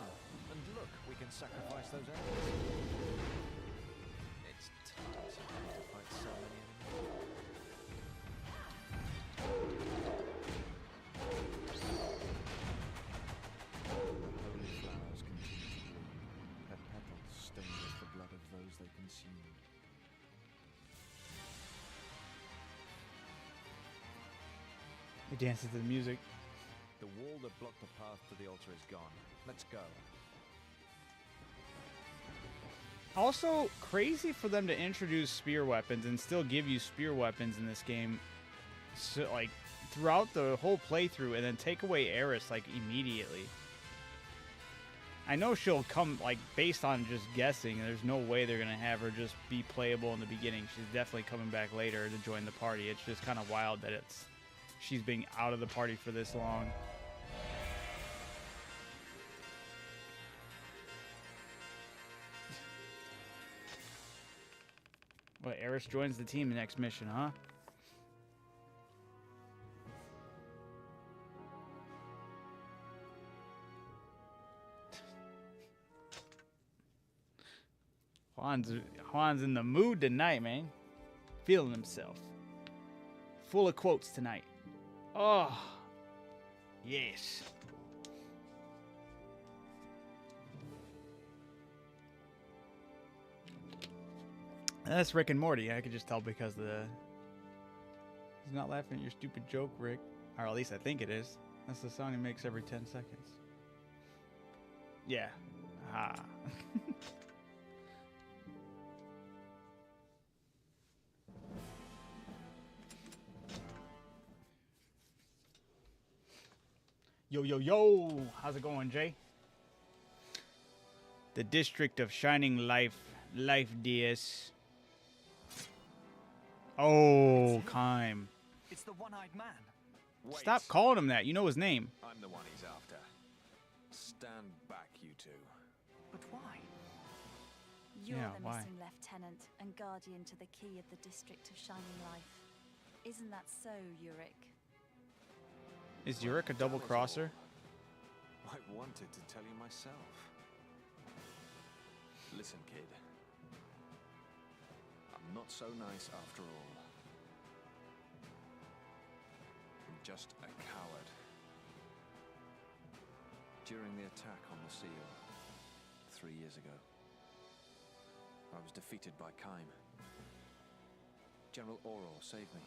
And look, we can sacrifice those enemies. It's tiresome having to fight so many enemies. The holy flowers continue to bloom, their petals stained with the blood of those they consumed. He dances to the music. The wall that blocked the path to the altar is gone. Let's go. Also, crazy for them to introduce spear weapons and still give you spear weapons in this game, so, like, throughout the whole playthrough, and then take away Eris, like, immediately. I know she'll come, like, based on just guessing. There's no way they're going to have her just be playable in the beginning. She's definitely coming back later to join the party. It's just kind of wild that she's being out of the party for this long. What, Eris joins the team next mission, huh? Juan's in the mood tonight, man. Feeling himself. Full of quotes tonight. Oh, yes. That's Rick and Morty. I could just tell because he's not laughing at your stupid joke, Rick. Or at least I think it is. That's the sound he makes every 10 seconds. Yeah. Ha. Yo, yo, yo! How's it going, Jay? The District of Shining Life. Life DS. Oh, Kime. It's the one-eyed man. Wait. Stop calling him that. You know his name. I'm the one he's after. Stand back, you two. But why? You're Yeah, the why? missing lieutenant and guardian to the key of the District of Shining Life. Isn't that so, Yurik? Is Yurik a double crosser? I wanted to tell you myself. Listen, kid. I'm not so nice after all. I'm just a coward. During the attack on the seal 3 years ago, I was defeated by Kime. General Auror saved me.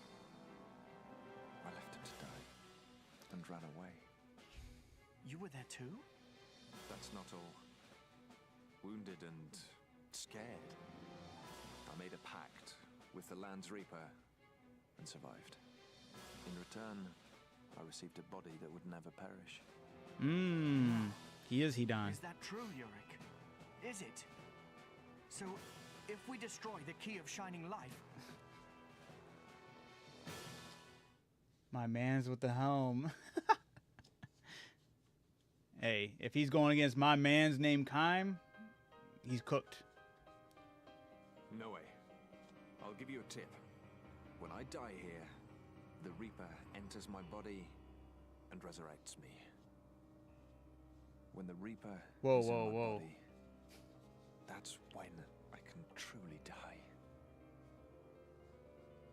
I left him to die and ran away. You were there too? That's not all. Wounded and scared, I made a pact with the Land's Reaper and survived. In return, I received a body that would never perish. He is Hidan. Is that true, Yurik? Is it? So, if we destroy the key of Shining Life, My man's with the helm. Hey, if he's going against my man's named Kime, he's cooked. No way. I'll give you a tip. When I die here, the Reaper enters my body and resurrects me. When the Reaper Whoa, is in whoa, my whoa. body, that's when I can truly die.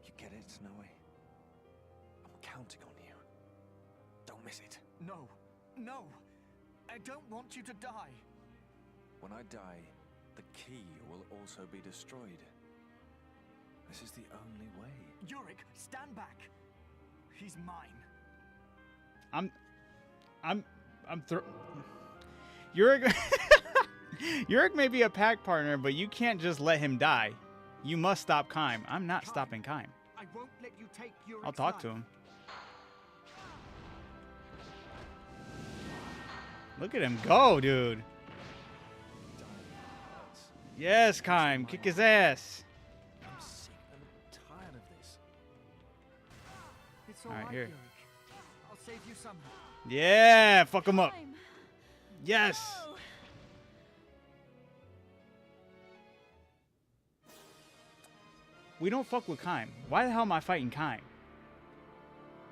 You get it, Snowy? I'm counting on you. Don't miss it. no, no, I don't want you to die. When I die, the key will also be destroyed. This is the only way. Yurik, stand back. He's mine. Yurik Yurik may be a pack partner, but you can't just let him die. You must stop Kime. I'm not stopping Kime. I won't let you take Yurik's I'll talk to him. Look at him go, dude. Yes, Kime. Kick his ass. I'm sick and tired of this. It's All right, alright, here. Yurik. I'll save you somehow. Yeah, fuck him up. Time. Yes. No! We don't fuck with Kime. Why the hell am I fighting Kime?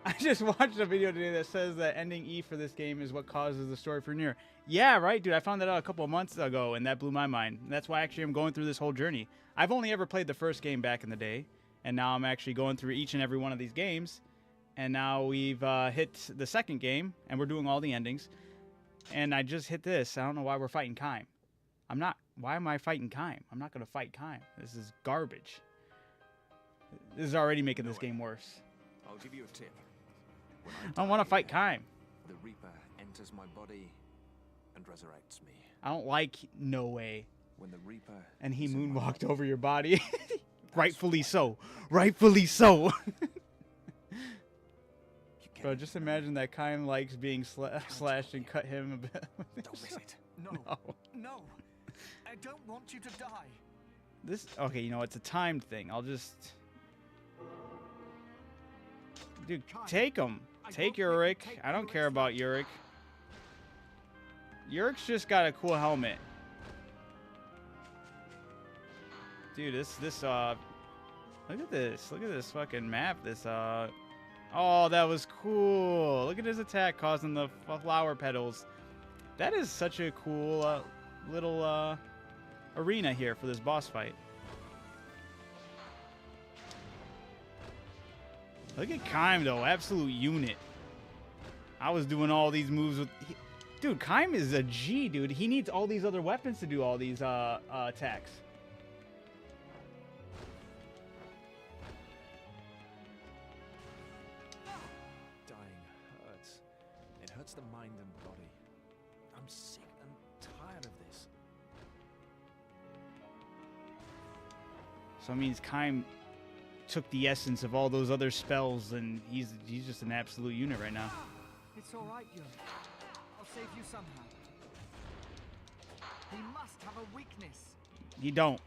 I just watched a video today that says that ending E for this game is what causes the story for Nier. Yeah, right, dude. I found that out a couple of months ago, and that blew my mind. And that's why actually I'm going through this whole journey. I've only ever played the first game back in the day, and now I'm actually going through each and every one of these games. And now we've hit the second game, and we're doing all the endings. And I just hit this. I don't know why we're fighting Kaim. I'm not. Why am I fighting Kaim? I'm not going to fight Kaim. This is garbage. This is already making this game worse. I'll give you a tip. When I don't want to fight Kaim. The Reaper enters my body and resurrects me. I don't like No Way. When the Reaper And he is in my moonwalked body, over your body. Rightfully what I so. Rightfully so. you Bro, can't just deny imagine that Kaim likes being slashed and cut him a bit. Don't miss it. No. No. No. I don't want you to die. This, okay, you know, it's a timed thing. I'll just... Dude, take him. Take Yurik. I don't care about Yurik. Yurik's just got a cool helmet. Dude, look at this. Look at this fucking map. Oh, that was cool. Look at his attack causing the flower petals. That is such a cool little arena here for this boss fight. Look at Kaim, though. Absolute unit. I was doing all these moves with... Dude, Kaim is a G, dude. He needs all these other weapons to do all these attacks. Dying hurts. It hurts the mind and body. I'm sick and tired of this. So it means Kaim took the essence of all those other spells, and he's just an absolute unit right now. It's all right, Yurik. I'll save you somehow. He must have a weakness. He don't.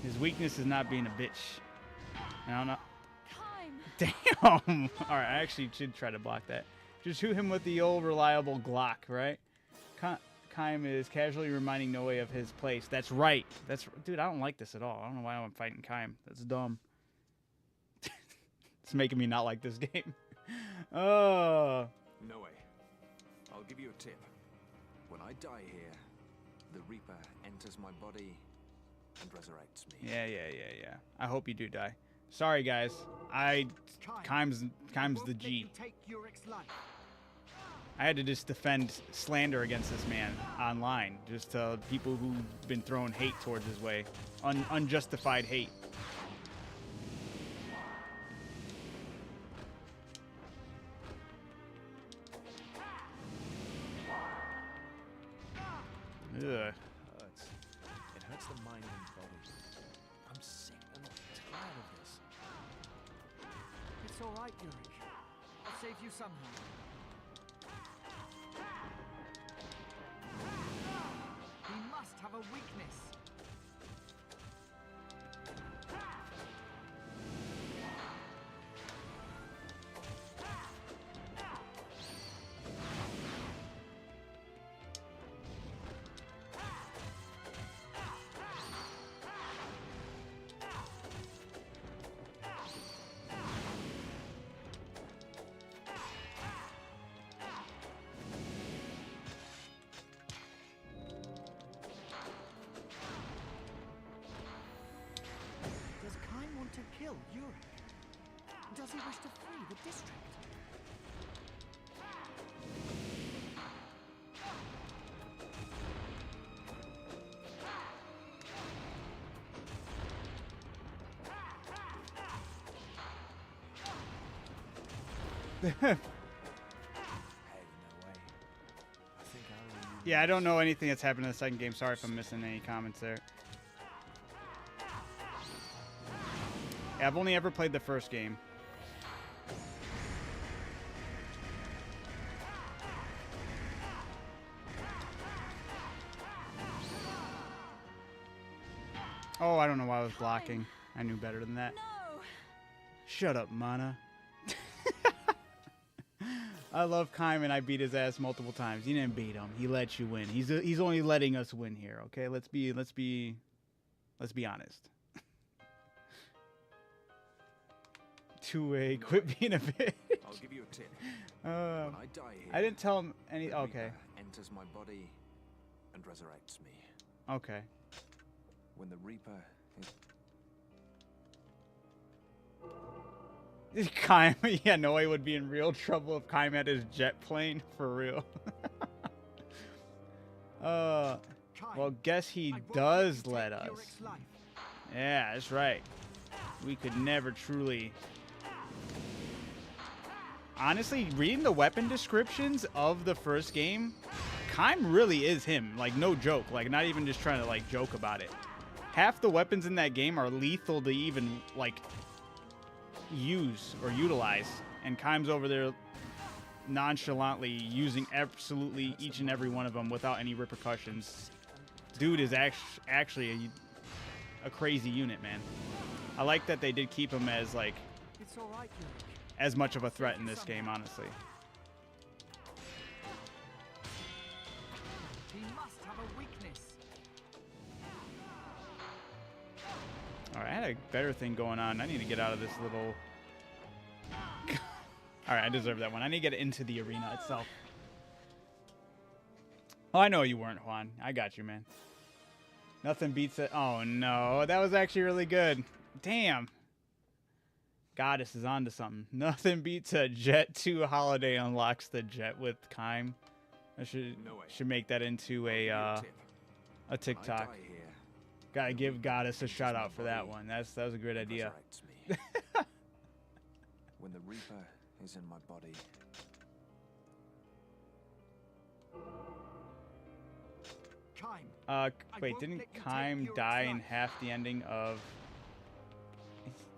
His weakness is not being a bitch. I don't know. Kaim! Damn! Alright, I actually should try to block that. Just shoot him with the old reliable Glock, right? Kaim is casually reminding Noe of his place. That's right. Dude, I don't like this at all. I don't know why I'm fighting Kaim. That's dumb. It's making me not like this game. Oh. No way. I'll give you a tip. When I die here, the Reaper enters my body and resurrects me. Yeah. I hope you do die. Sorry, guys. Kaim's the G. You take Yurik's life. I had to just defend slander against this man online. Just people who've been throwing hate towards his way. Unjustified hate. Ugh. Hurts. It hurts the mind and body. I'm sick and tired of this. It's all right, Yurik. I'll save you somehow. He must have a weakness. Does Kaim want to kill Yurik? Does he wish to free the district? Hey, no way. I think I'll... Yeah, I don't know anything that's happened in the second game. Sorry if I'm missing any comments there. Yeah, I've only ever played the first game. Oh, I don't know why I was blocking. I knew better than that. No! Shut up, Mana. I love Kaim, and I beat his ass multiple times. You didn't beat him. He let you win. He's only letting us win here. Okay, let's be honest. two-way. Quit being a bitch. I'll give you a tip. Uh, When I die here, I didn't tell him any. the Okay. Reaper enters my body and resurrects me. Okay. When the Reaper is Kaim, yeah, Noe would be in real trouble if Kaim had his jet plane for real. Well, guess he does let us. Yeah, that's right. We could never truly. Honestly, reading the weapon descriptions of the first game, Kaim really is him. Like, no joke. Like, not even just trying to, like, joke about it. Half the weapons in that game are lethal to even, like, use or utilize. And Kaim's over there nonchalantly using absolutely each and every one of them without any repercussions. Dude is actually a crazy unit, man. I like that they did keep him as, like, It's all right, Ulrich. as much of a threat in this game, honestly. He must have a weakness. All right, I had a better thing going on. I need to get out of this little... All right, I deserve that one. I need to get into the arena itself. Oh, I know you weren't, Juan. I got you, man. Nothing beats it. Oh, no. That was actually really good. Damn. Goddess is onto something. Nothing beats a Jet 2 holiday unlocks the Jet with Kaim. I should make that into a TikTok. I die here, Gotta give Goddess a shout out for that one. That was a great idea. resurrects me. When the Reaper is in my body, Kaim, Wait, won't didn't let you take Kaim Ulrich's die in life. half the ending of...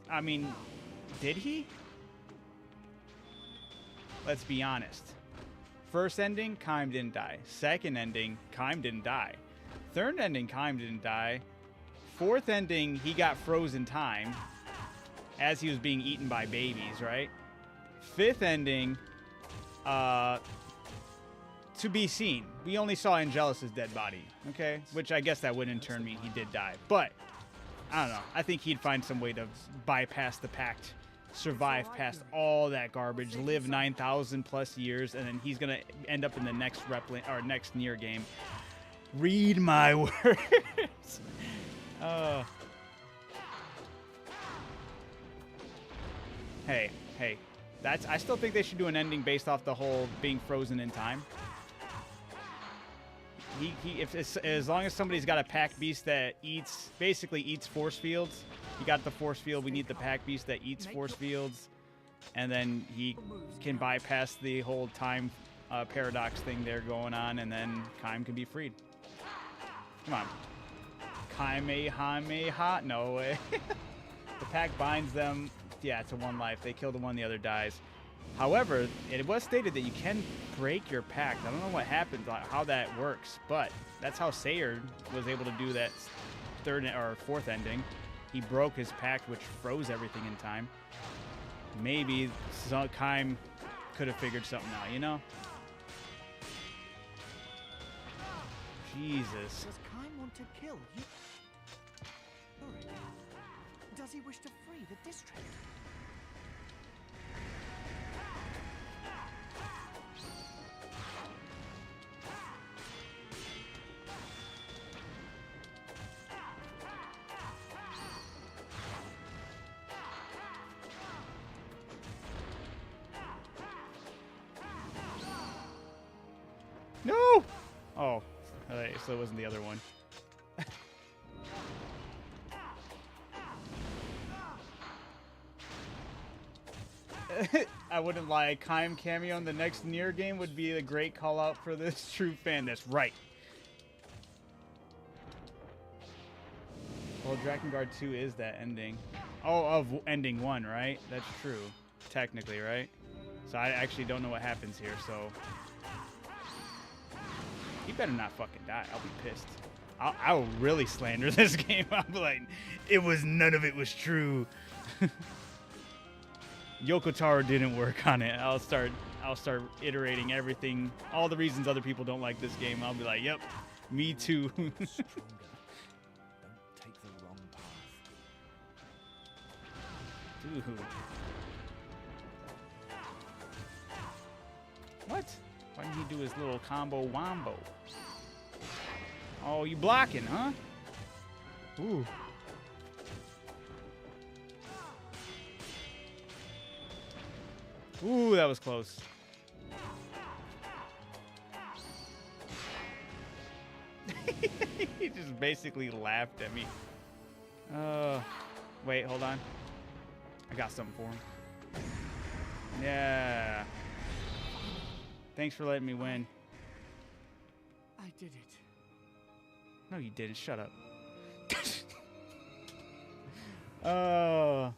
I mean, did he? Let's be honest. First ending, Kaim didn't die. Second ending, Kaim didn't die. Third ending, Kaim didn't die. Fourth ending, he got frozen time as he was being eaten by babies, right? Fifth ending, to be seen. We only saw Angelus's dead body, okay? Which I guess that would in turn mean he did die. But, I don't know. I think he'd find some way to bypass the pact, survive past all that garbage, live 9,000 plus years, and then he's going to end up in the next next near game. Read my words. Hey. I still think they should do an ending based off the whole being frozen in time. As long as somebody's got a pack beast that basically eats force fields, he got the force field. We need the pack beast that eats force fields, and then he can bypass the whole time paradox thing there going on, and then Kaim can be freed. Come on, Kamehameha? No way. The pack binds them. Yeah, to one life. They kill the one, the other dies. However, it was stated that you can break your pact. I don't know what happened, how that works, but that's how Sayard was able to do that third or fourth ending. He broke his pact, which froze everything in time. Maybe Kaim could have figured something out, you know? Jesus. Does Kaim want to kill you? Ulrich, does he wish to free the district? No! Oh, okay, so it wasn't the other one. I wouldn't lie. Kaim cameo in the next Nier game would be a great call out for this true fan. That's right. Well, Drakengard 2 is that ending. Oh, of ending 1, right? That's true. Technically, right? So I actually don't know what happens here, so... He better not fucking die. I'll be pissed. I'll really slander this game. I'll be like, none of it was true. Yoko Taro didn't work on it. I'll start iterating everything, all the reasons other people don't like this game. I'll be like, yep, me too. stronger. Don't take the wrong path. Dude. What? Why didn't he do his little combo wombo? Oh, you blocking, huh? Ooh. Ooh, that was close. He just basically laughed at me. Wait, hold on. I got something for him. Yeah. Thanks for letting me win. I did it. No, you didn't. Shut up. Oh.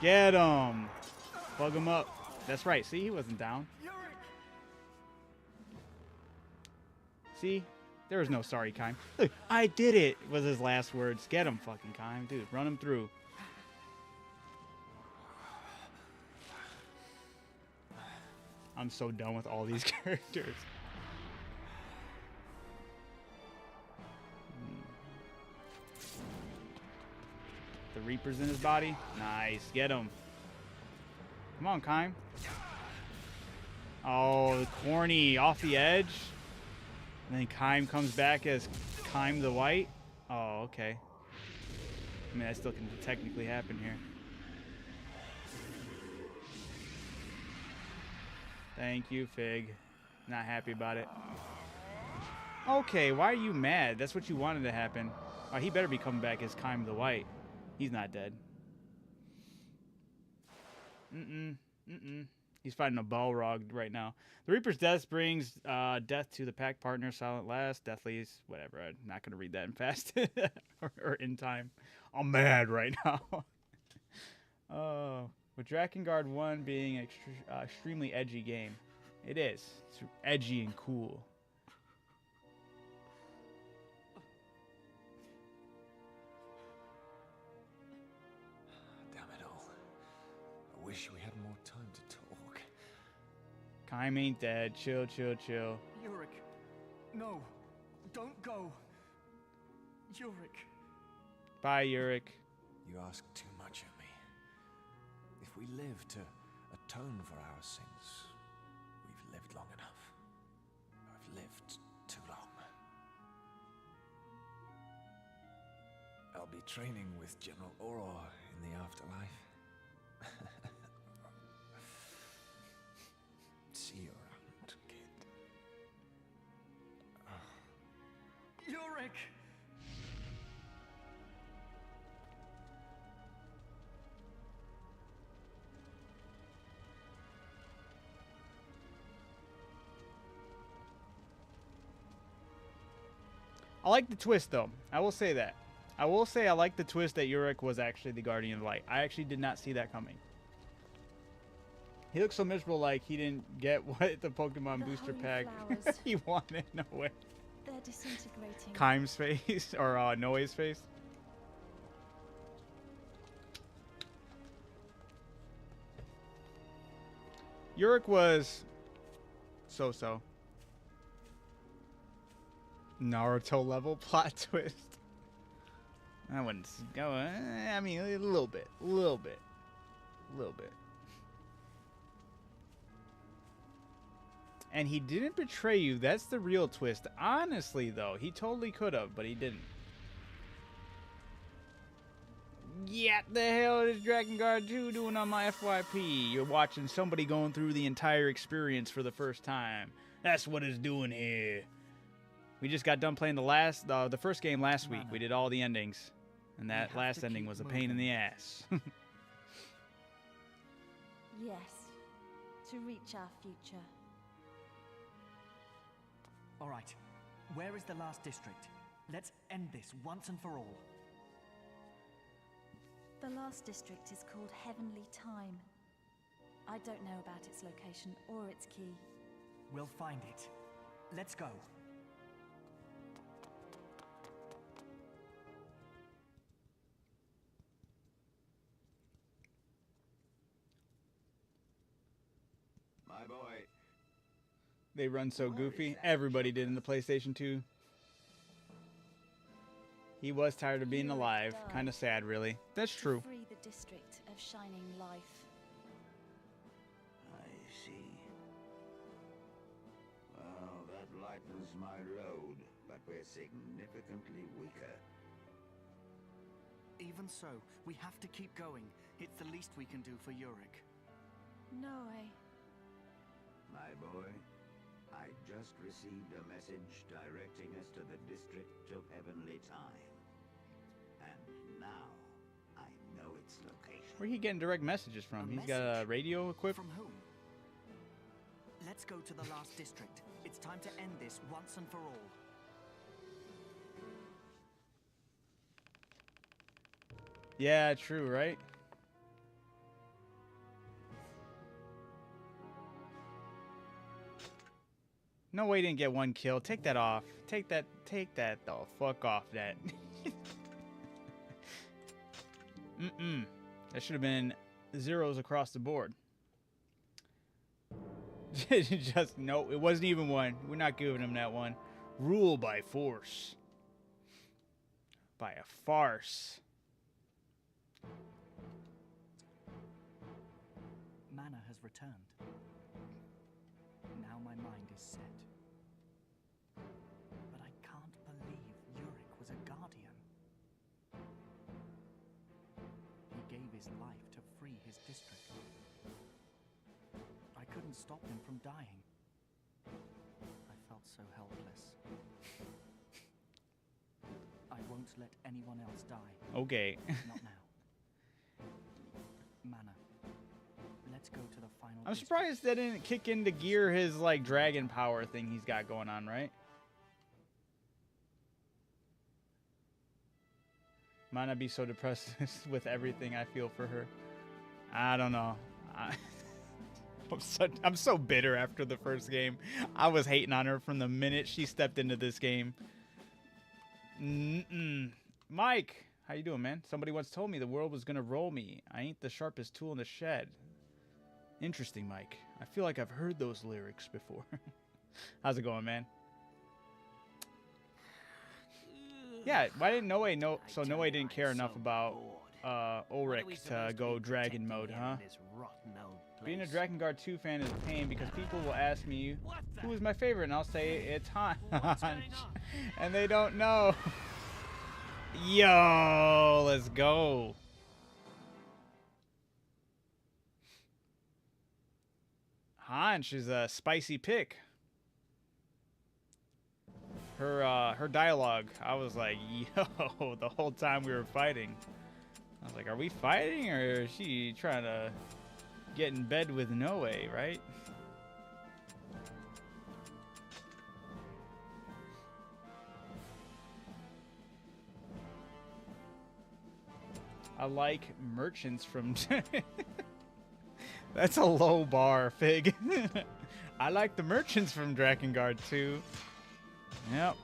Get him. Bug him up. That's right. See, he wasn't down. See? There was no sorry, Kime. Look, I did it, was his last words. Get him, fucking Kime. Dude, run him through. I'm so done with all these characters. The Reaper's in his body. Nice. Get him. Come on, Kime. Oh, corny. Off the edge. And then Kime comes back as Kime the White. Oh, okay. I mean, that still can technically happen here. Thank you, Fig. Not happy about it. Okay, why are you mad? That's what you wanted to happen. Oh, he better be coming back as Kime the White. He's not dead. He's fighting a Balrog right now. The Reaper's death brings death to the pack partner. Silent last. Deathly's whatever. I'm not going to read that in fast or in time. I'm mad right now. Oh, with Drakengard 1 being an extremely edgy game. It is. It's edgy and cool. Damn it all. I wish we had more time to talk. Kime ain't dead. Chill, chill, chill. Yurik, no, don't go. Yurik. Bye, Yurik. You ask too much of me. If we live to atone for our sins, we've lived long enough. I've lived too long. I'll be training with General Auror in the afterlife. See you around, kid. Yurik! I like the twist, though. I will say that. I will say I like the twist that Yurik was actually the Guardian of Light. I actually did not see that coming. He looks so miserable, like he didn't get what the Pokemon The booster holy pack flowers. he wanted. No way. They're disintegrating. Kime's face, or Noe's face. Yurik was so-so. Naruto level plot twist. I wouldn't go. I mean, a little bit. And he didn't betray you. That's the real twist. Honestly, though, he totally could have, but he didn't. Yeah, the hell is Drakengard 2 doing on my FYP? You're watching somebody going through the entire experience for the first time. That's what it's doing here. We just got done playing the first game last week. We did all the endings. And that have last to ending keep was a pain in the ass. Yes. To reach our future. All right, where is the last district? Let's end this once and for all. The last district is called Heavenly Time. I don't know about its location or its key. We'll find it. Let's go. My boy. They run so goofy. Everybody did in the PlayStation 2. He was tired of being Yorick alive. died Kind of sad, really. That's to true. free the district of shining life. I see. Well, that lightens my load, but we're significantly weaker. Even so, we have to keep going. It's the least we can do for Yorick. No. My boy, I just received a message directing us to the district of Heavenly Time. And now I know its location. Where he getting direct messages from? A He's got a message? radio equipped. From whom? Let's go to the last district. It's time to end this once and for all. Yeah, true, right? No way he didn't get one kill. Take that off. Take that the fuck off that. That should have been zeros across the board. Just, no, it wasn't even one. We're not giving him that one. Rule by force. By a farce. Mana has returned. Now my mind is set. But I can't believe Yorick was a guardian. He gave his life to free his district. I couldn't stop him from dying. I felt so helpless. I won't let anyone else die. Okay. Not now. Mana. Let's go to the final I'm district. surprised that didn't kick into gear his like dragon power thing he's got going on, right? Might not be so depressed with everything I feel for her. I don't know. I'm so bitter after the first game. I was hating on her from the minute she stepped into this game. Mike, how you doing, man? Somebody once told me the world was gonna roll me. I ain't the sharpest tool in the shed. Interesting, Mike. I feel like I've heard those lyrics before. How's it going, man? Yeah, why didn't Noe know? So Noe didn't care enough about Ulrich to go dragon mode, huh? Being a Drakengard 2 fan is a pain because people will ask me who is my favorite, and I'll say it's Hanch, and they don't know. Yo, let's go. Hanch is a spicy pick. Her dialogue, I was like, yo, the whole time we were fighting. I was like, are we fighting or is she trying to get in bed with Noe, right? I like merchants from... That's a low bar, Fig. I like the merchants from Drakengard 2. Yep.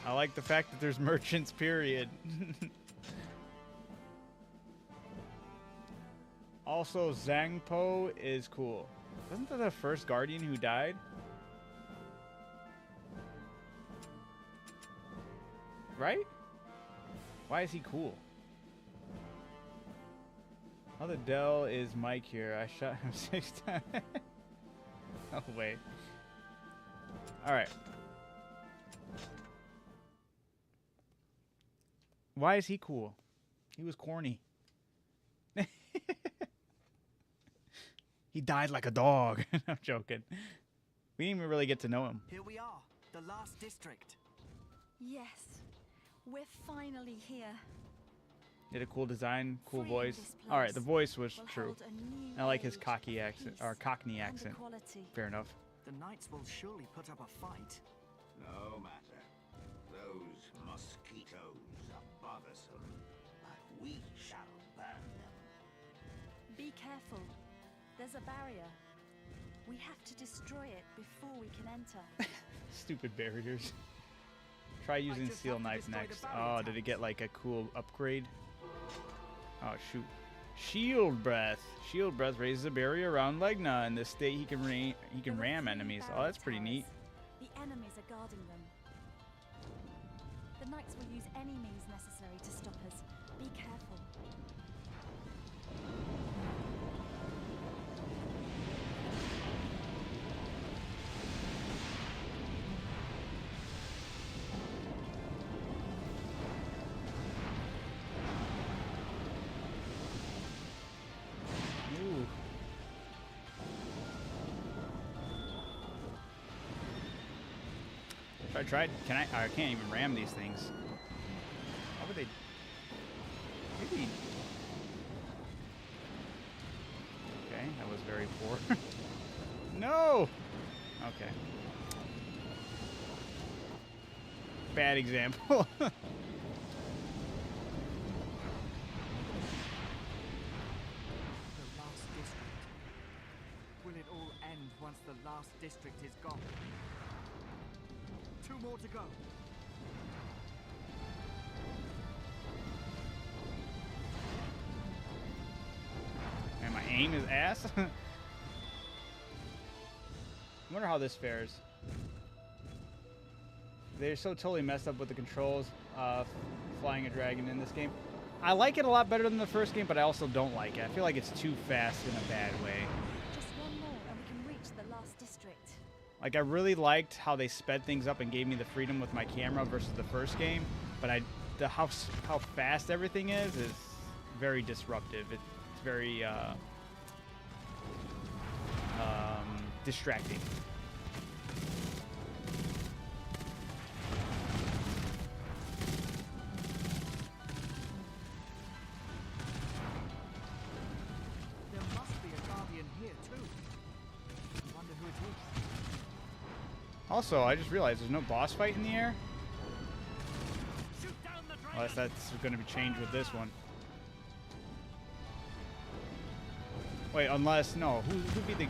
I like the fact that there's merchants, period. Also, Zangpo is cool. Wasn't that the first Guardian who died? Right? Why is he cool? How the Dell is Mike here? I shot him 6 times. Oh, wait. Alright. Why is he cool? He was corny. He died like a dog. I'm joking. We didn't even really get to know him. Here we are, the last district. Yes, we're finally here. Did a cool design, cool Freeing voice. this All right, place the voice was will true. hold a new I like his age cocky of accent, peace or Cockney and accent. equality. Fair enough. The knights will surely put up a fight. No matter. Those mosquitoes are bothersome, but we shall burn them. Be careful. There's a barrier. We have to destroy it before we can enter. Stupid barriers. Try using just steel have to knife destroy the next. barrier Oh, did it tanks. get like a cool upgrade? Oh shoot. Shield breath. Shield breath raises a barrier around Legna. In this state, he can There are ram 3 enemies. Oh, barrier that's pretty towers. neat. The enemies are guarding them. The knights will use any means necessary to stop us. Be careful. Ooh. If I tried, I can't even ram these things. How would they? Maybe. Okay, that was very poor. No! Okay. Bad example. The last district. Will it all end once the last district is gone? 2 more to go. And my aim is ass. I wonder how this fares. They're so totally messed up with the controls of flying a dragon in this game. I like it a lot better than the first game, but I also don't like it. I feel like it's too fast in a bad way. Just one more and we can reach the last district. Like, I really liked how they sped things up and gave me the freedom with my camera versus the first game, but how fast everything is very disruptive. It's very distracting. There must be a guardian here too. I wonder who it is. Also, I just realized there's no boss fight in the air. Shoot down the dragon. Unless that's going to be changed with this one. Wait, unless no, who'd be the?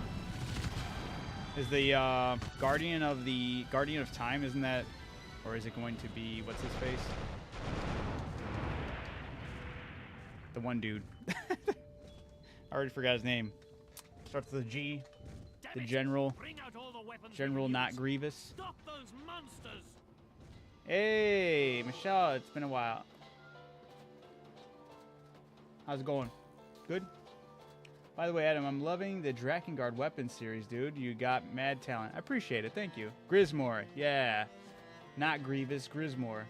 Is the Guardian of Time? Isn't that, or is it going to be what's his face? The one dude. I already forgot his name. Starts with a G. The General. Bring out all the weapons. General Not Grievous. Stop those monsters. Hey, Michelle, it's been a while. How's it going? Good? By the way, Adam, I'm loving the Drakengard weapons series, dude. You got mad talent. I appreciate it. Thank you. Grismore. Yeah. Not Grievous. Grismore.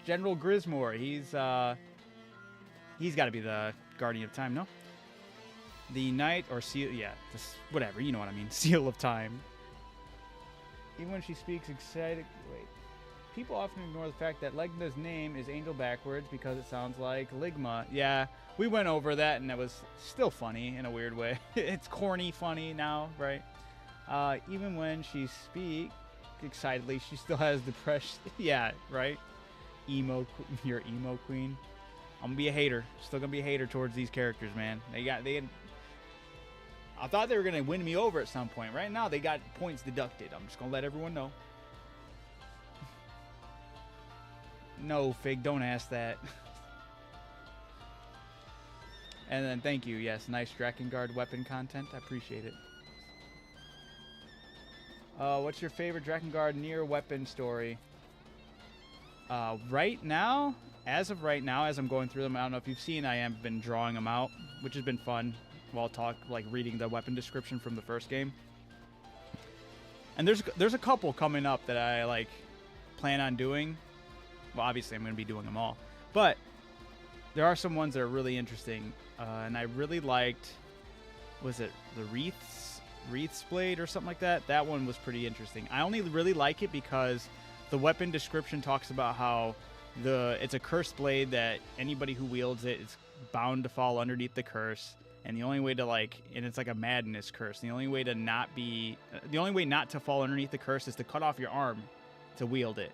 General Grismore. He's got to be the Guardian of Time, no? The Knight or Seal. Yeah. Whatever. You know what I mean. Seal of Time. Even when she speaks excited. Wait. People often ignore the fact that Legna's name is Angel backwards because it sounds like Ligma. Yeah, we went over that, and that was still funny in a weird way. It's corny funny now, right? Even when she speaks excitedly, she still has depression. Yeah, right? You're emo queen. I'm gonna be a hater. Still gonna be a hater towards these characters, man. I thought they were gonna win me over at some point. Right now, they got points deducted. I'm just gonna let everyone know. No, Fig, don't ask that. And then thank you. Yes, nice Drakengard weapon content. I appreciate it. What's your favorite Drakengard near weapon story? Right now, as of right now, as I'm going through them, I don't know if you've seen, I have been drawing them out, which has been fun while reading the weapon description from the first game. And there's a couple coming up that I plan on doing. Well, obviously, I'm going to be doing them all. But there are some ones that are really interesting. And I really liked, was it the Wreath's Blade or something like that? That one was pretty interesting. I only really like it because the weapon description talks about how it's a cursed blade that anybody who wields it is bound to fall underneath the curse. And the only way to and it's like a madness curse. The only way not to fall underneath the curse is to cut off your arm to wield it.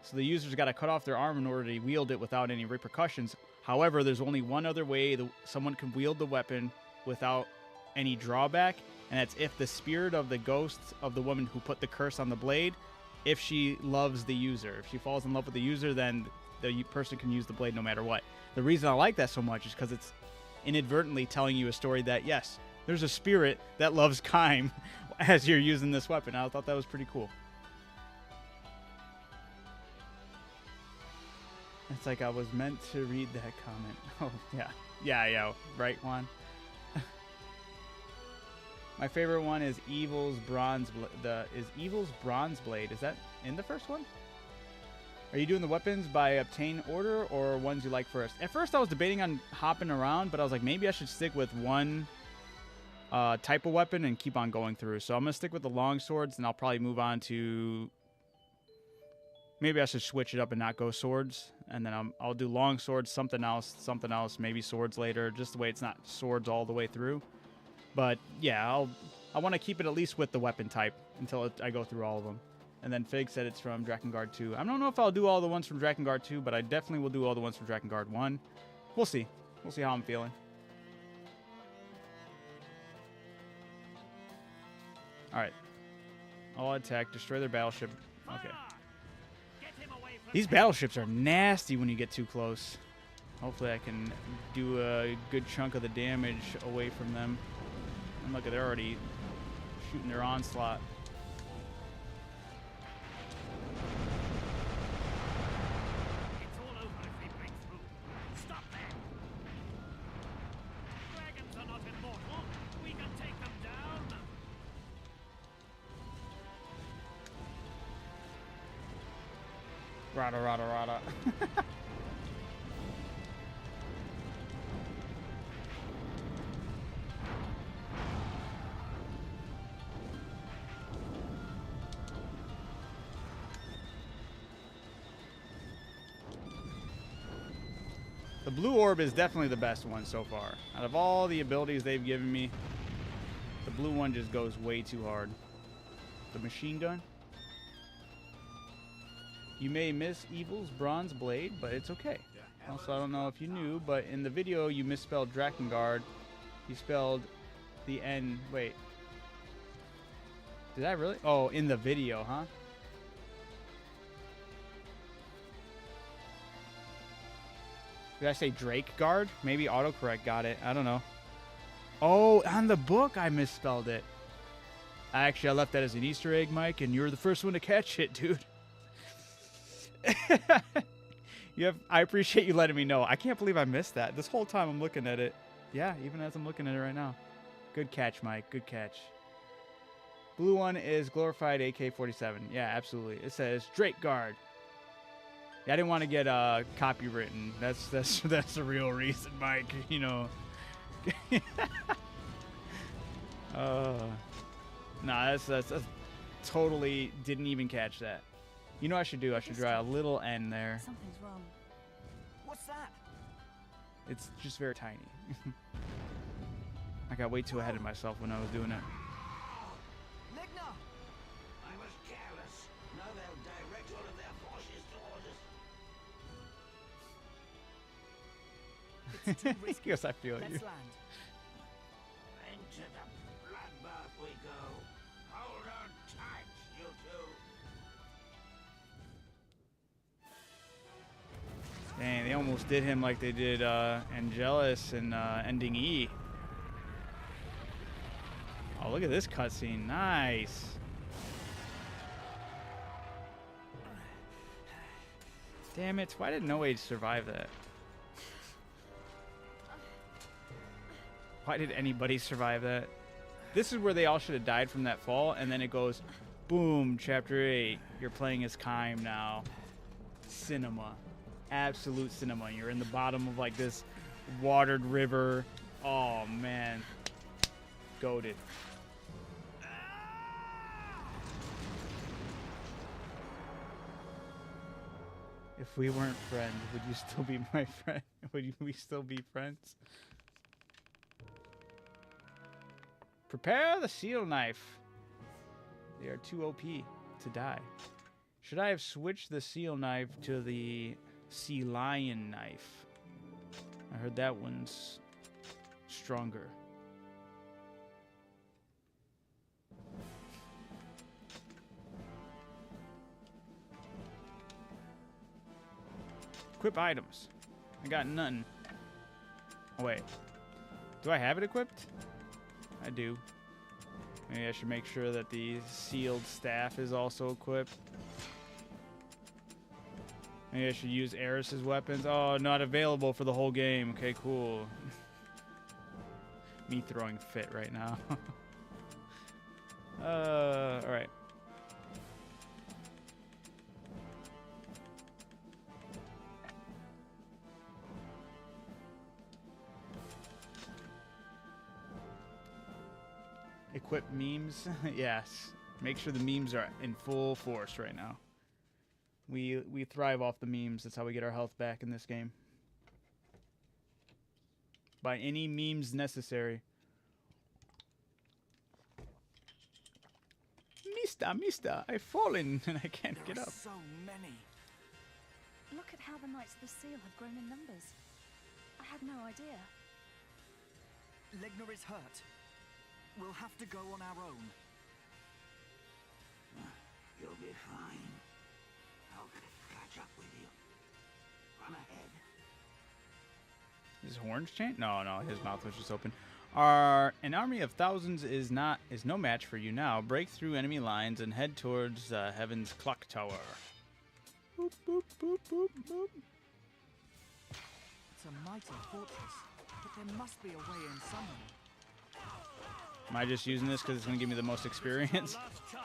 So the user's got to cut off their arm in order to wield it without any repercussions. However, there's only one other way someone can wield the weapon without any drawback, and that's if the spirit of the ghost of the woman who put the curse on the blade, if she loves the user. If she falls in love with the user, then the person can use the blade no matter what. The reason I like that so much is because it's inadvertently telling you a story that, yes, there's a spirit that loves Kime as you're using this weapon. I thought that was pretty cool. It's like I was meant to read that comment. Oh, yeah. Yeah, right, Juan? My favorite one is Evil's Bronze Blade. Is that in the first one? Are you doing the weapons by obtain order or ones you like first? At first I was debating on hopping around, but I was like, maybe I should stick with one type of weapon and keep on going through. So I'm going to stick with the long swords, and I'll probably move on to... Maybe I should switch it up and not go swords. And then I'll do long swords, something else, maybe swords later. Just the way it's not swords all the way through. But yeah, I want to keep it at least with the weapon type until I go through all of them. And then Fig said it's from Drakengard 2. I don't know if I'll do all the ones from Drakengard 2, but I definitely will do all the ones from Drakengard 1. We'll see. We'll see how I'm feeling. Alright. All attack. Destroy their battleship. Okay. These battleships are nasty when you get too close. Hopefully I can do a good chunk of the damage away from them. And look, they're already shooting their onslaught. It's all over if we break through. Stop there! Dragons are not immortal. We can take them down. Rada, rada, rada. The blue orb is definitely the best one so far. Out of all the abilities they've given me, the blue one just goes way too hard. The machine gun. You may miss Evil's Bronze Blade, but it's okay. Also, I don't know if you knew, but in the video you misspelled Drakengard. You spelled the N. Wait. Did I really? Oh, in the video, huh? Did I say Drakengard? Maybe autocorrect got it. I don't know. Oh, on the book I misspelled it. Actually, I left that as an Easter egg, Mike, and you're the first one to catch it, dude. I appreciate you letting me know. I can't believe I missed that. This whole time I'm looking at it. Yeah, even as I'm looking at it right now. Good catch, Mike. Good catch. Blue one is glorified AK-47. Yeah, absolutely. It says Drakengard. Yeah, I didn't want to get copywritten. That's the real reason, Mike. You know. Nah, that's totally didn't even catch that. You know what I should do? I should draw a little N there. Something's wrong. What's that? It's just very tiny. I got way too ahead of myself when I was doing it. Ligna! I was careless. Now they'll direct all of their forces towards us. It's too risky. Yes, I feel Let's you. land. Into the bloodbath we go. Hold on tight, you two. Dang, they almost did him like they did Angelus in Ending E. Oh, look at this cutscene. Nice. Damn it. Why did No Age survive that? Why did anybody survive that? This is where they all should have died from that fall, and then it goes, boom, chapter 8. You're playing as Kime now. Cinema. Absolute cinema. You're in the bottom of like this watered river. Oh, man. Goated. If we weren't friends, would you still be my friend? Would we still be friends? Prepare the seal knife. They are too OP to die. Should I have switched the seal knife to the sea lion knife? I heard that one's stronger. Equip items. I got nothing. Oh, wait. Do I have it equipped? I do. Maybe I should make sure that the sealed staff is also equipped. Maybe I should use Eris's weapons. Oh, not available for the whole game. Okay, cool. Me throwing fit right now. All right. Equip memes. Yes. Make sure the memes are in full force right now. We thrive off the memes. That's how we get our health back in this game. By any means necessary. Mister, I've fallen and I can't get up. So many. Look at how the Knights of the Seal have grown in numbers. I had no idea. Ligner is hurt. We'll have to go on our own. You'll be fine. I'll catch up with you. Run ahead. Is Horns chant? No, his mouth was just open. An army of thousands is no match for you now. Break through enemy lines and head towards Heaven's Clock Tower. Boop, boop, boop, boop, boop. It's a mighty fortress, but there must be a way in somewhere. Am I just using this because it's going to give me the most experience? Last chance.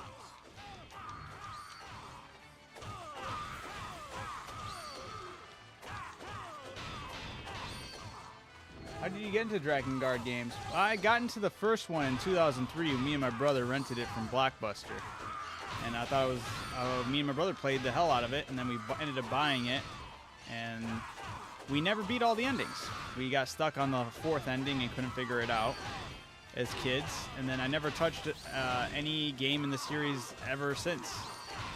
How did you get into Drakengard games? I got into the first one in 2003. Me and my brother rented it from Blockbuster. And I thought it was... me and my brother played the hell out of it, and then we ended up buying it. And we never beat all the endings. We got stuck on the 4th ending and couldn't figure it out as kids. And then I never touched any game in the series ever since.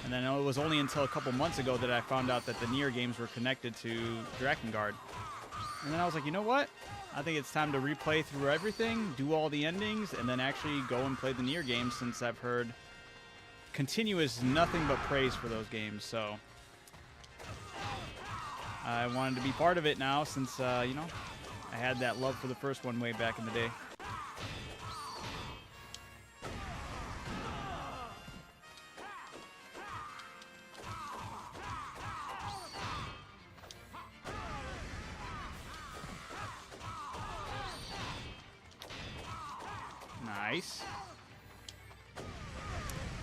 And then it was only until a couple months ago that I found out that the Nier games were connected to Drakengard. And then I was like, you know what? I think it's time to replay through everything, do all the endings, and then actually go and play the Nier games, since I've heard continuous nothing but praise for those games. So I wanted to be part of it now, since, you know, I had that love for the first one way back in the day. Nice.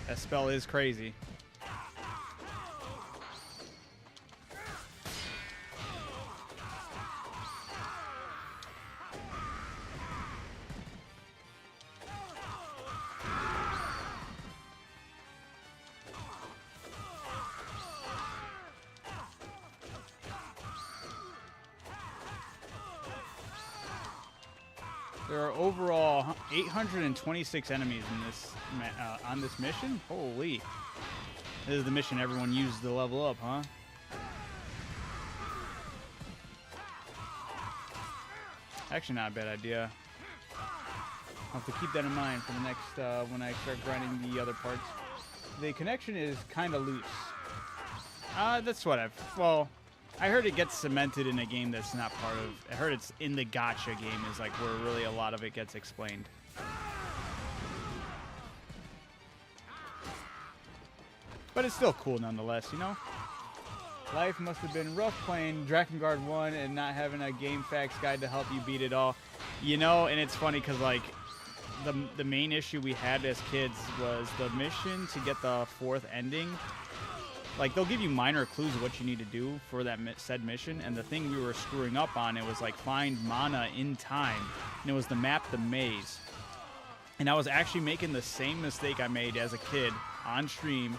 That spell is crazy. There are overall 826 enemies in this on this mission. Holy! This is the mission everyone uses to level up, huh? Actually, not a bad idea. I'll have to keep that in mind for the next when I start grinding the other parts. The connection is kind of loose. That's what well, I heard it gets cemented in a game that's not part of... I heard it's in the gacha game is like where really a lot of it gets explained. But it's still cool nonetheless, you know? Life must have been rough playing Drakengard 1 and not having a game facts guide to help you beat it all. You know, and it's funny because, like, the main issue we had as kids was the mission to get the 4th ending. Like, they'll give you minor clues of what you need to do for that said mission, and the thing we were screwing up on, it was like find mana in time, and it was the map, the maze. And I was actually making the same mistake I made as a kid on stream,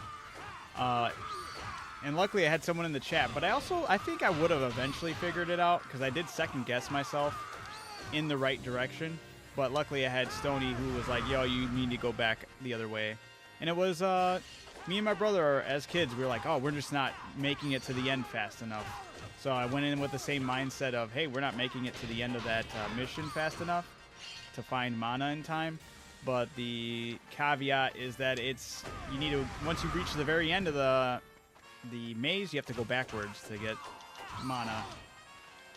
and luckily I had someone in the chat, but I think I would have eventually figured it out, because I did second guess myself in the right direction, but luckily I had Stony who was like, yo, you need to go back the other way. And it was, me and my brother, as kids, we were like, oh, we're just not making it to the end fast enough. So I went in with the same mindset of, hey, we're not making it to the end of that mission fast enough to find mana in time. But the caveat is that you need to, once you reach the very end of the maze, you have to go backwards to get mana.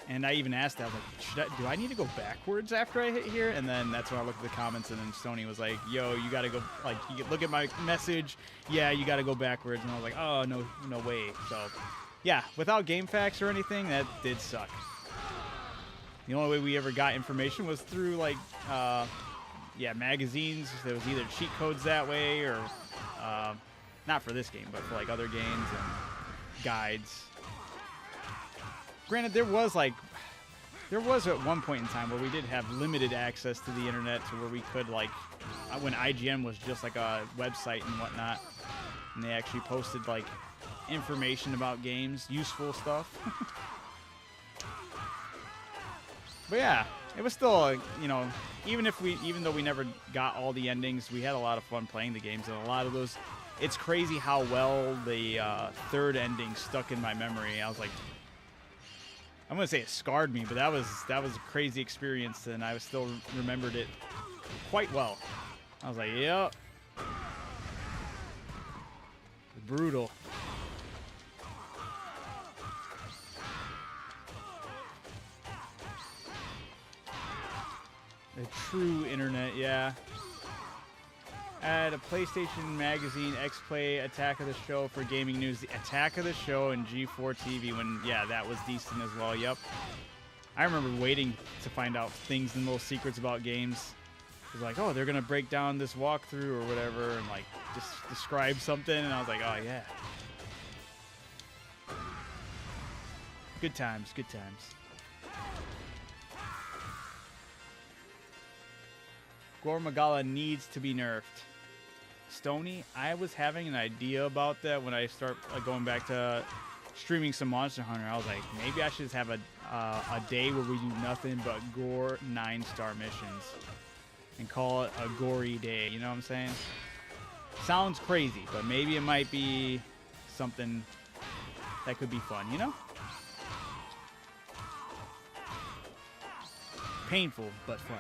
And I even asked that, I was like, do I need to go backwards after I hit here? And then that's when I looked at the comments, and then Stoney was like, yo, you got to go, like, you look at my message. Yeah, you got to go backwards. And I was like, oh, no way. So yeah, without game facts or anything, that did suck. The only way we ever got information was through, like, yeah, magazines. There was either cheat codes that way or, not for this game, but for, like, other games and guides. Granted, there was at one point in time where we did have limited access to the internet to where we could, like, when IGN was just like a website and whatnot, and they actually posted, like, information about games, useful stuff. But yeah, it was still, you know, even though we never got all the endings, we had a lot of fun playing the games, and a lot of those, it's crazy how well the third ending stuck in my memory. I was like, I'm gonna say it scarred me, but that was a crazy experience, and I still remembered it quite well. I was like, yep, brutal. The true internet, yeah. At a PlayStation Magazine, X-Play, Attack of the Show for Gaming News, the Attack of the Show, and G4 TV when, yeah, that was decent as well, yep. I remember waiting to find out things and little secrets about games. It was like, oh, they're going to break down this walkthrough or whatever and, like, just describe something, and I was like, oh, yeah. Good times, good times. Gormagala needs to be nerfed. Stony, I was having an idea about that when I start going back to streaming some Monster Hunter. I was like, maybe I should just have a day where we do nothing but gore 9-star missions and call it a gory day. You know what I'm saying? Sounds crazy, but maybe it might be something that could be fun, you know? Painful, but fun.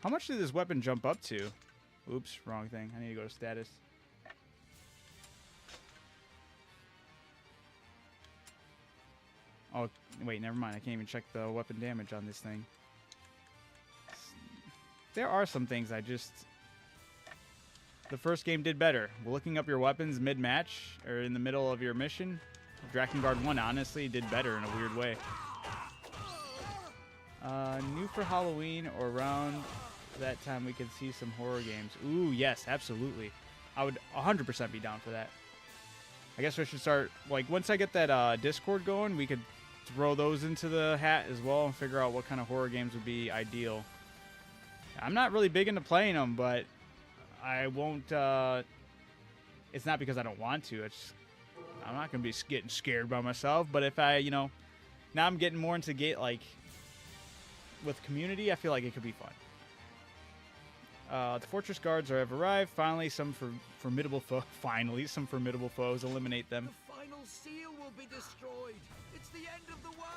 How much did this weapon jump up to? Oops, wrong thing. I need to go to status. Oh, wait, never mind. I can't even check the weapon damage on this thing. There are some things I just... The first game did better. Looking up your weapons mid-match, or in the middle of your mission, Drakengard 1 honestly did better in a weird way. New for Halloween or around that time we could see some horror games. Ooh, yes, absolutely. I would 100% be down for that. I guess I should start, like, once I get that Discord going, we could throw those into the hat as well and figure out what kind of horror games would be ideal. I'm not really big into playing them, but I won't, it's not because I don't want to. It's, I'm not going to be getting scared by myself, but if I, you know, now I'm getting more into with community, I feel like it could be fun. The fortress guards have arrived. Finally, some formidable foes. Finally, some formidable foes. Eliminate them. The final seal will be destroyed. It's the end of the world.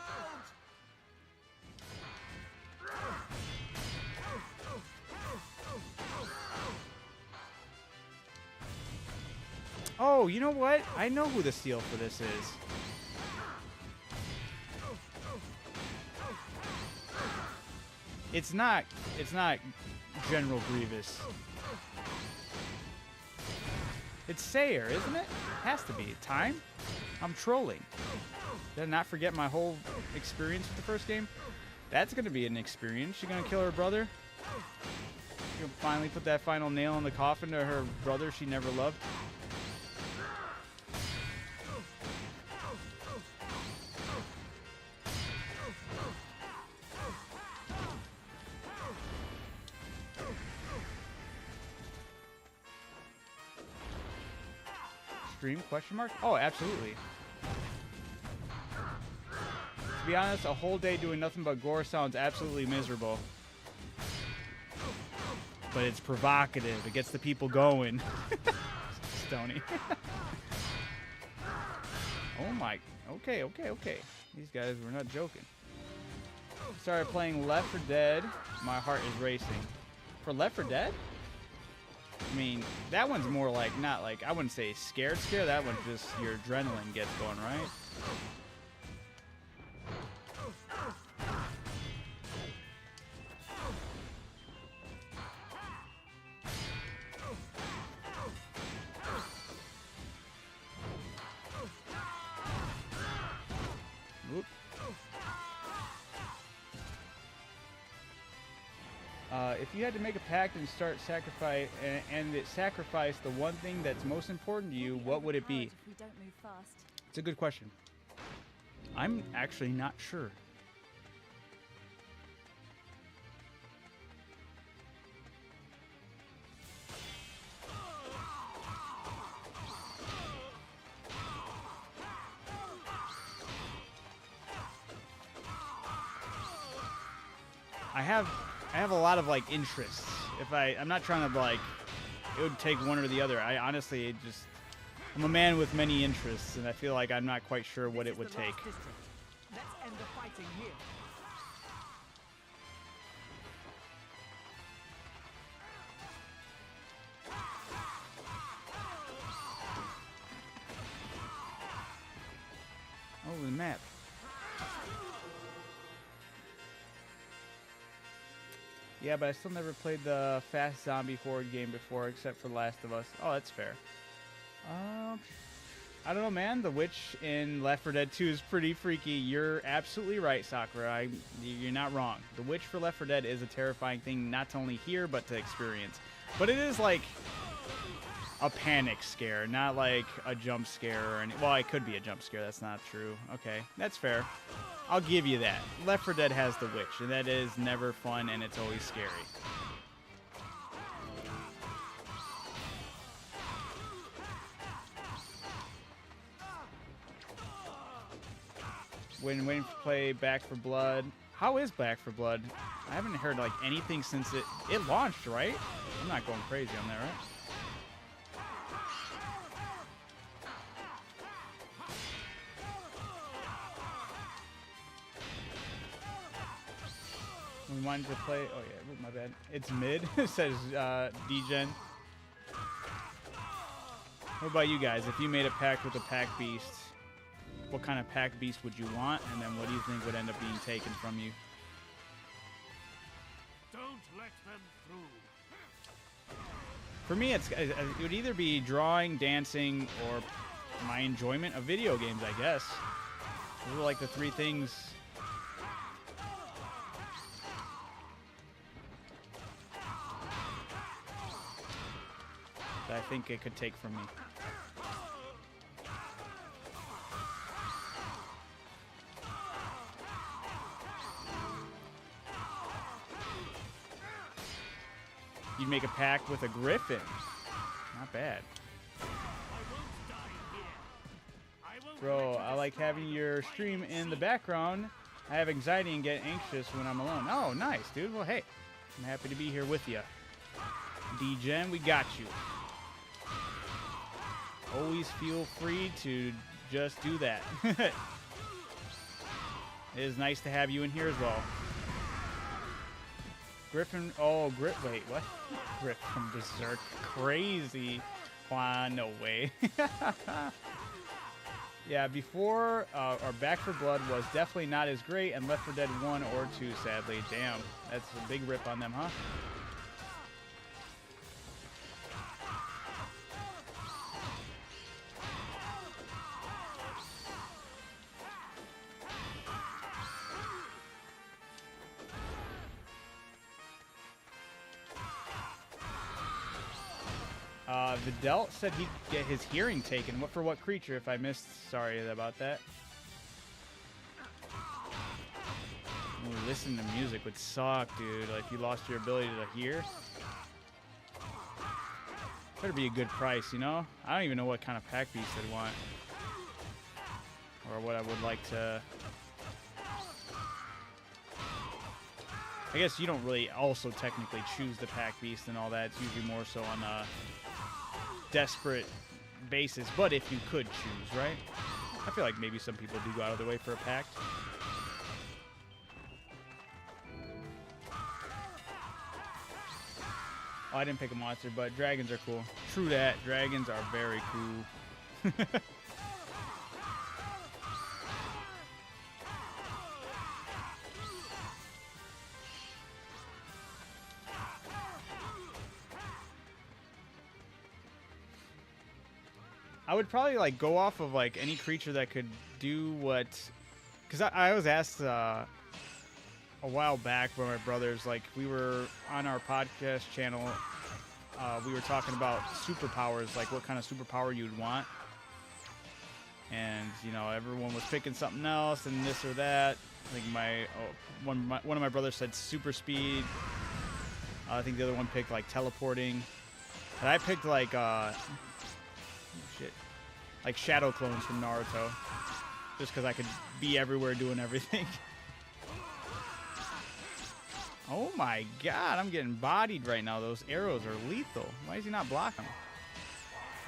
Oh, you know what? I know who the seal for this is. It's not General Grievous. It's Sayer, isn't it? Has to be. Time? I'm trolling. Did I not forget my whole experience with the first game? That's going to be an experience. She's going to kill her brother. She'll finally put that final nail in the coffin to her brother she never loved. Stream? Question mark? Oh, absolutely. To be honest, a whole day doing nothing but gore sounds absolutely miserable. But it's provocative. It gets the people going. Stony. Oh my. Okay. These guys were not joking. Started playing Left 4 Dead. My heart is racing. For Left 4 Dead? I mean, that one's more like, not like, I wouldn't say scared. That one's just your adrenaline gets going, right? you had to make a pact and start sacrifice, and it sacrificed the one thing that's most important to you, what would it be? If we don't move fast. It's a good question. I'm actually not sure. I have a lot of like interests. I'm not trying to like, it would take one or the other. I honestly I'm a man with many interests, and I feel like I'm not quite sure what it would take. Let's end the fighting here. Oh, the map. Yeah, but I still never played the fast zombie horde game before, except for Last of Us. Oh, that's fair. I don't know, man. The witch in Left 4 Dead 2 is pretty freaky. You're absolutely right, Sakura. You're not wrong. The witch for Left 4 Dead is a terrifying thing, not to only hear, but to experience. But it is like a panic scare, not like a jump scare or any. Well, it could be a jump scare. That's not true. Okay, that's fair. I'll give you that. Left 4 Dead has the witch, and that is never fun, and it's always scary. When waiting to play Back 4 Blood. How is Back 4 Blood? I haven't heard like anything since it launched, right? I'm not going crazy on that, right? We wanted to play. Oh yeah, my bad. It's mid. It says D-Gen. What about you guys? If you made a pact with a pack beast, what kind of pack beast would you want? And then what do you think would end up being taken from you? Don't let them through. For me, it would either be drawing, dancing, or my enjoyment of video games, I guess. Those are like the three things. That I think it could take from me. You'd make a pact with a griffin. Not bad. Bro, I like having your stream in the background. I have anxiety and get anxious when I'm alone. Oh, nice, dude. Well, hey, I'm happy to be here with you. D-Gen, we got you. Always feel free to just do that. It is nice to have you in here as well. Griffin, oh, wait, what? Griffin Berserk, crazy. Wow, no way. Yeah, before, or Back 4 Blood was definitely not as great, and Left 4 Dead 1 or 2, sadly. Damn, that's a big rip on them, huh? Vidal said he'd get his hearing taken. What for what creature? If I missed, sorry about that. Ooh, listening to music would suck, dude. Like, if you lost your ability to hear. Better be a good price, you know? I don't even know what kind of pack beast I'd want. Or what I would like to... I guess you don't really also technically choose the pack beast and all that. It's usually more so on a desperate basis. But if you could choose, right? I feel like maybe some people do go out of their way for a pact. Oh, I didn't pick a monster, but dragons are cool. True that. Dragons are very cool. I would probably like go off of like any creature that could do what, because I was asked a while back with my brothers, like we were on our podcast channel, we were talking about superpowers, like what kind of superpower you'd want. And, you know, everyone was picking something else and this or that. I think one of my brothers said super speed. I think the other one picked like teleporting. And I picked like like shadow clones from Naruto, just because I could be everywhere doing everything. Oh my god, I'm getting bodied right now. Those arrows are lethal. Why is he not blocking them?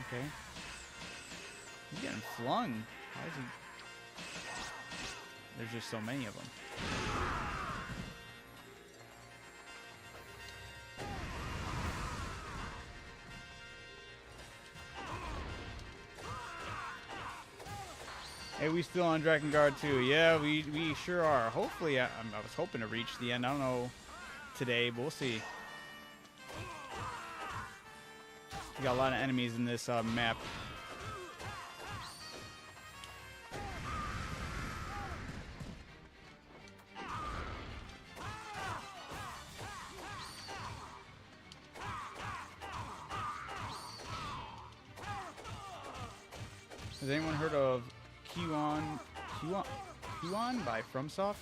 Okay. He's getting flung. Why is he... There's just so many of them. Hey, we still on Drakengard too. Yeah, we sure are. Hopefully, I was hoping to reach the end. I don't know today, but we'll see. We got a lot of enemies in this map. Has anyone heard of Q1 by FromSoft?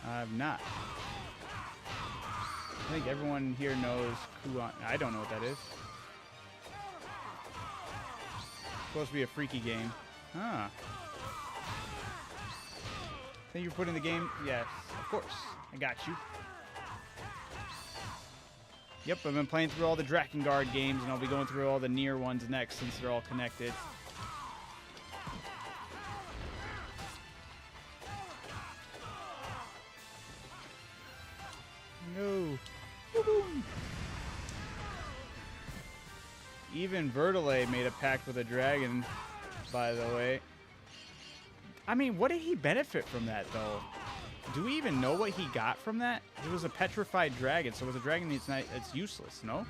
I have not. I think everyone here knows Q1. I don't know what that is. Supposed to be a freaky game. Huh. Thank you for putting the game. Yes, of course. I got you. Yep, I've been playing through all the Drakengard games, and I'll be going through all the Nier ones next since they're all connected. No. Even Vertile made a pact with a dragon, by the way. I mean, what did he benefit from that, though? Do we even know what he got from that? It was a petrified dragon, so it was a dragon that's useless, no?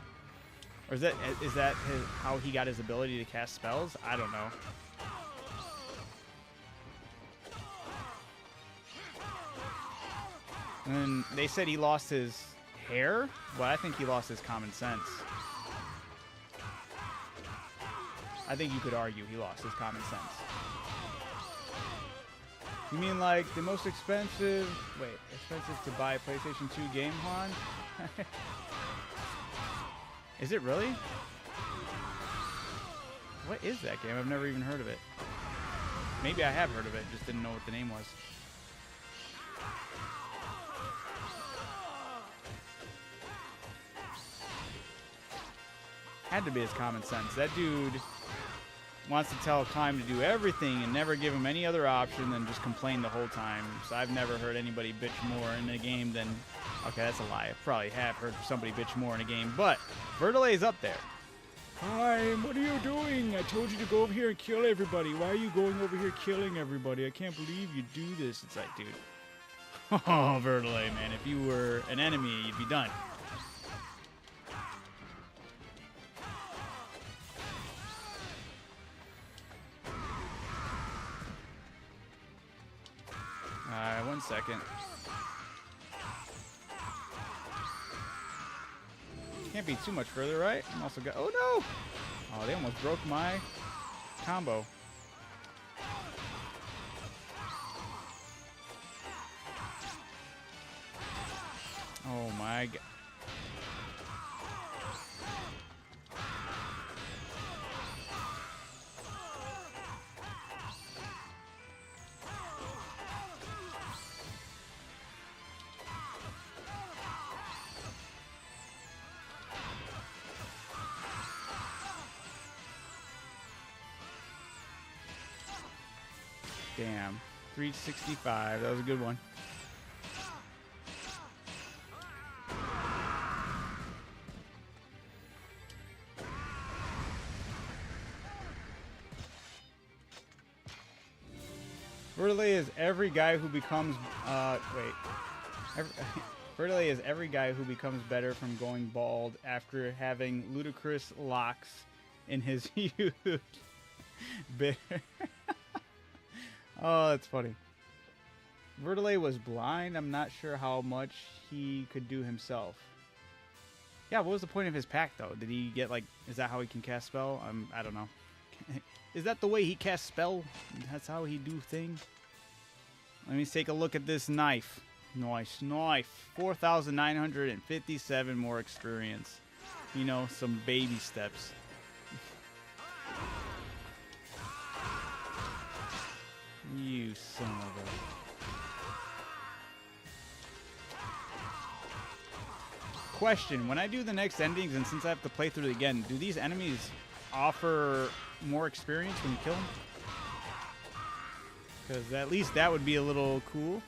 Or is that how he got his ability to cast spells? I don't know. And they said he lost his hair, but I think he lost his common sense. I think you could argue he lost his common sense. You mean like the most expensive... Wait, expensive to buy a PlayStation 2 game, Han? Is it really? What is that game? I've never even heard of it. Maybe I have heard of it, just didn't know what the name was. Had to be his common sense. That dude wants to tell Climb to do everything and never give him any other option than just complain the whole time. So I've never heard anybody bitch more in a game than... Okay, that's a lie. I probably have heard somebody bitch more in a game, but Vertile is up there. Climb, what are you doing? I told you to go over here and kill everybody. Why are you going over here killing everybody? I can't believe you do this. It's like, dude. Oh, Vertile, man. If you were an enemy, you'd be done. Alright, 1 second. Can't be too much further, right? I'm also got... Oh, no! Oh, they almost broke my combo. Oh, my God. Damn. 365. That was a good one. Vertile is every guy who becomes... Vertile is every guy who becomes better from going bald after having ludicrous locks in his youth. Bitter. Oh, that's funny. Verdelay was blind. I'm not sure how much he could do himself. Yeah, what was the point of his pack, though? Did he get, like... Is that how he can cast spell? I don't know. Is that the way he casts spell? That's how he do thing? Let me take a look at this knife. Nice knife. 4,957 more experience. You know, some baby steps. You son of a... Question, when I do the next endings, and since I have to play through it again, do these enemies offer more experience when you kill them? Because at least that would be a little cool.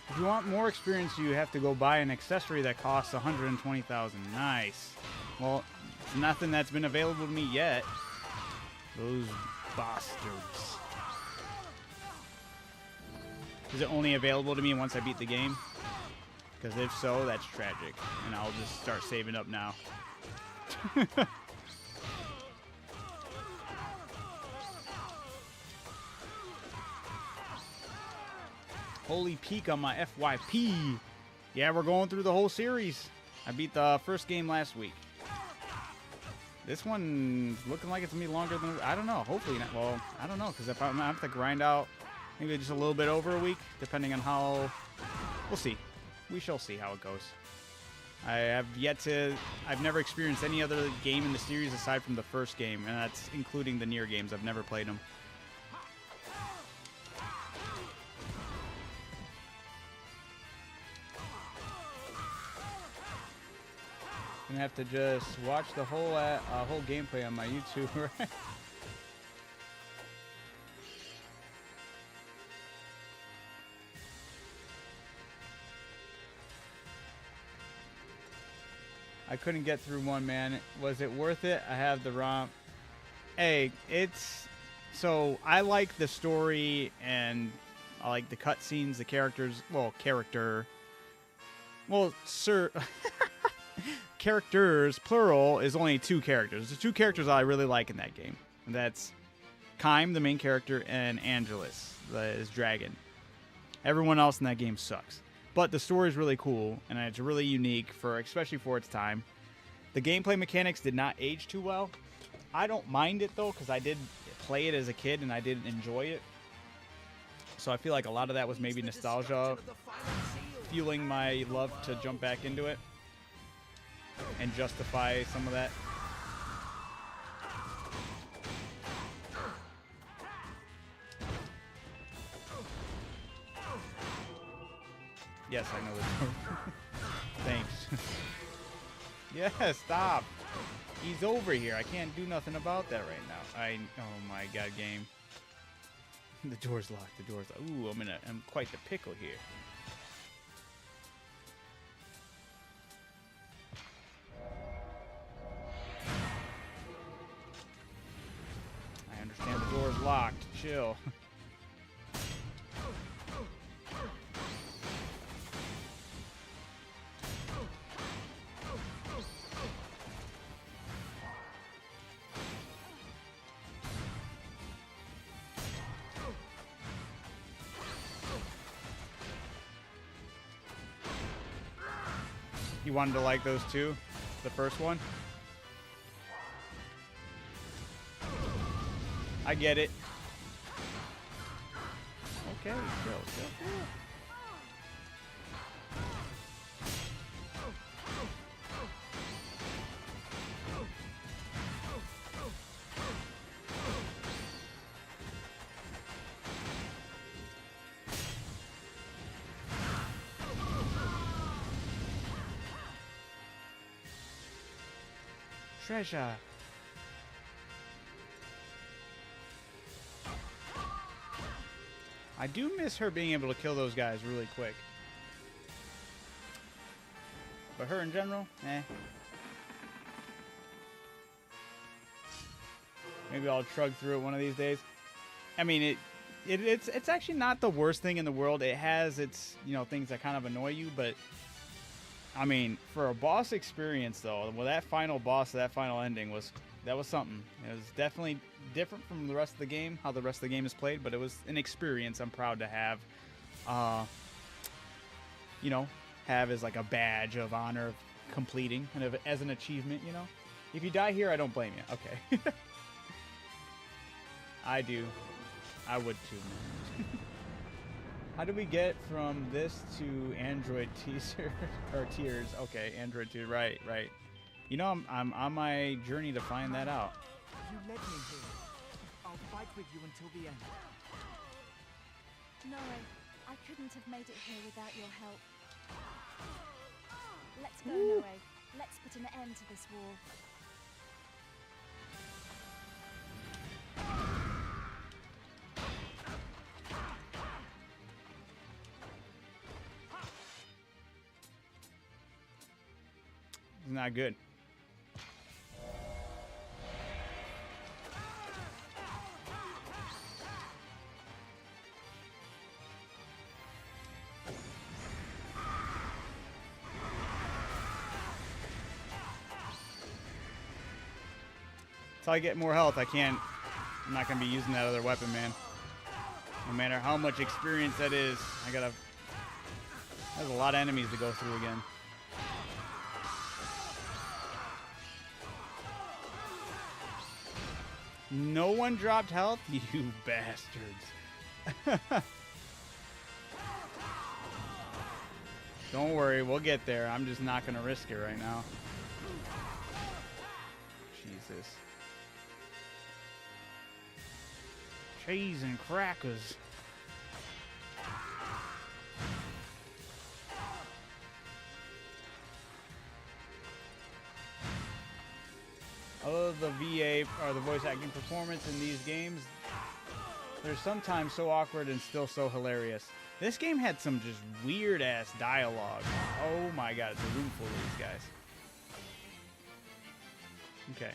If you want more experience, you have to go buy an accessory that costs 120,000. Nice. Well, it's nothing that's been available to me yet. Those bastards. Is it only available to me once I beat the game? Because if so, that's tragic. And I'll just start saving up now. Holy peak on my FYP. Yeah, we're going through the whole series. I beat the first game last week. This one's looking like it's going to be longer than... I don't know. Hopefully not. Well, I don't know. Because if I have to grind out maybe just a little bit over a week, depending on how... We'll see. We shall see how it goes. I have yet to... I've never experienced any other game in the series aside from the first game. And that's including the Nier games. I've never played them. Gonna have to just watch the whole gameplay on my YouTube, right? I couldn't get through one, man. Was it worth it? I have the ROM. Hey, it's... So, I like the story, and I like the cutscenes, the characters... Well, character... Well, sir... Characters, plural, is only 2 characters. The 2 characters I really like in that game. And that's Kaim, the main character, and Angelus, his dragon. Everyone else in that game sucks. But the story is really cool, and it's really unique, especially for its time. The gameplay mechanics did not age too well. I don't mind it, though, because I did play it as a kid, and I did enjoy it. So I feel like a lot of that was maybe nostalgia, fueling my love to jump back into it and justify some of that. Yes, I know this. Thanks. Yeah, stop. He's over here. I can't do nothing about that right now. Oh my god, game. The door's locked. The door's locked. Ooh, I'm quite the pickle here. I understand the door's locked. Chill. You wanted to like those two? The first one? I get it. Okay, chill. treasure. I do miss her being able to kill those guys really quick. But her in general, eh. Maybe I'll trug through it one of these days. I mean, it's actually not the worst thing in the world. It has its, you know, things that kind of annoy you, but I mean, for a boss experience though, well, that final boss, that final ending was something. It was definitely different from the rest of the game, how the rest of the game is played, but it was an experience I'm proud to have. You know, have as like a badge of honor of completing and as an achievement, you know. If you die here, I don't blame you. Okay. I do. I would too, man. How do we get from this to Android teaser or tiers? Okay, Android tier. Right. You know, I'm on my journey to find that out. You led me here. I'll fight with you until the end. No, I couldn't have made it here without your help. Let's go, Noe. Let's put an end to this war. It's not good. Until I get more health, I'm not gonna be using that other weapon, man. No matter how much experience that is, there's a lot of enemies to go through again. No one dropped health? You bastards. Don't worry, we'll get there. I'm just not gonna risk it right now. Jesus. Cheese and crackers. Although the VA or the voice acting performance in these games, they're sometimes so awkward and still so hilarious. This game had some just weird ass dialogue. Oh my god, it's a room full of these guys. Okay.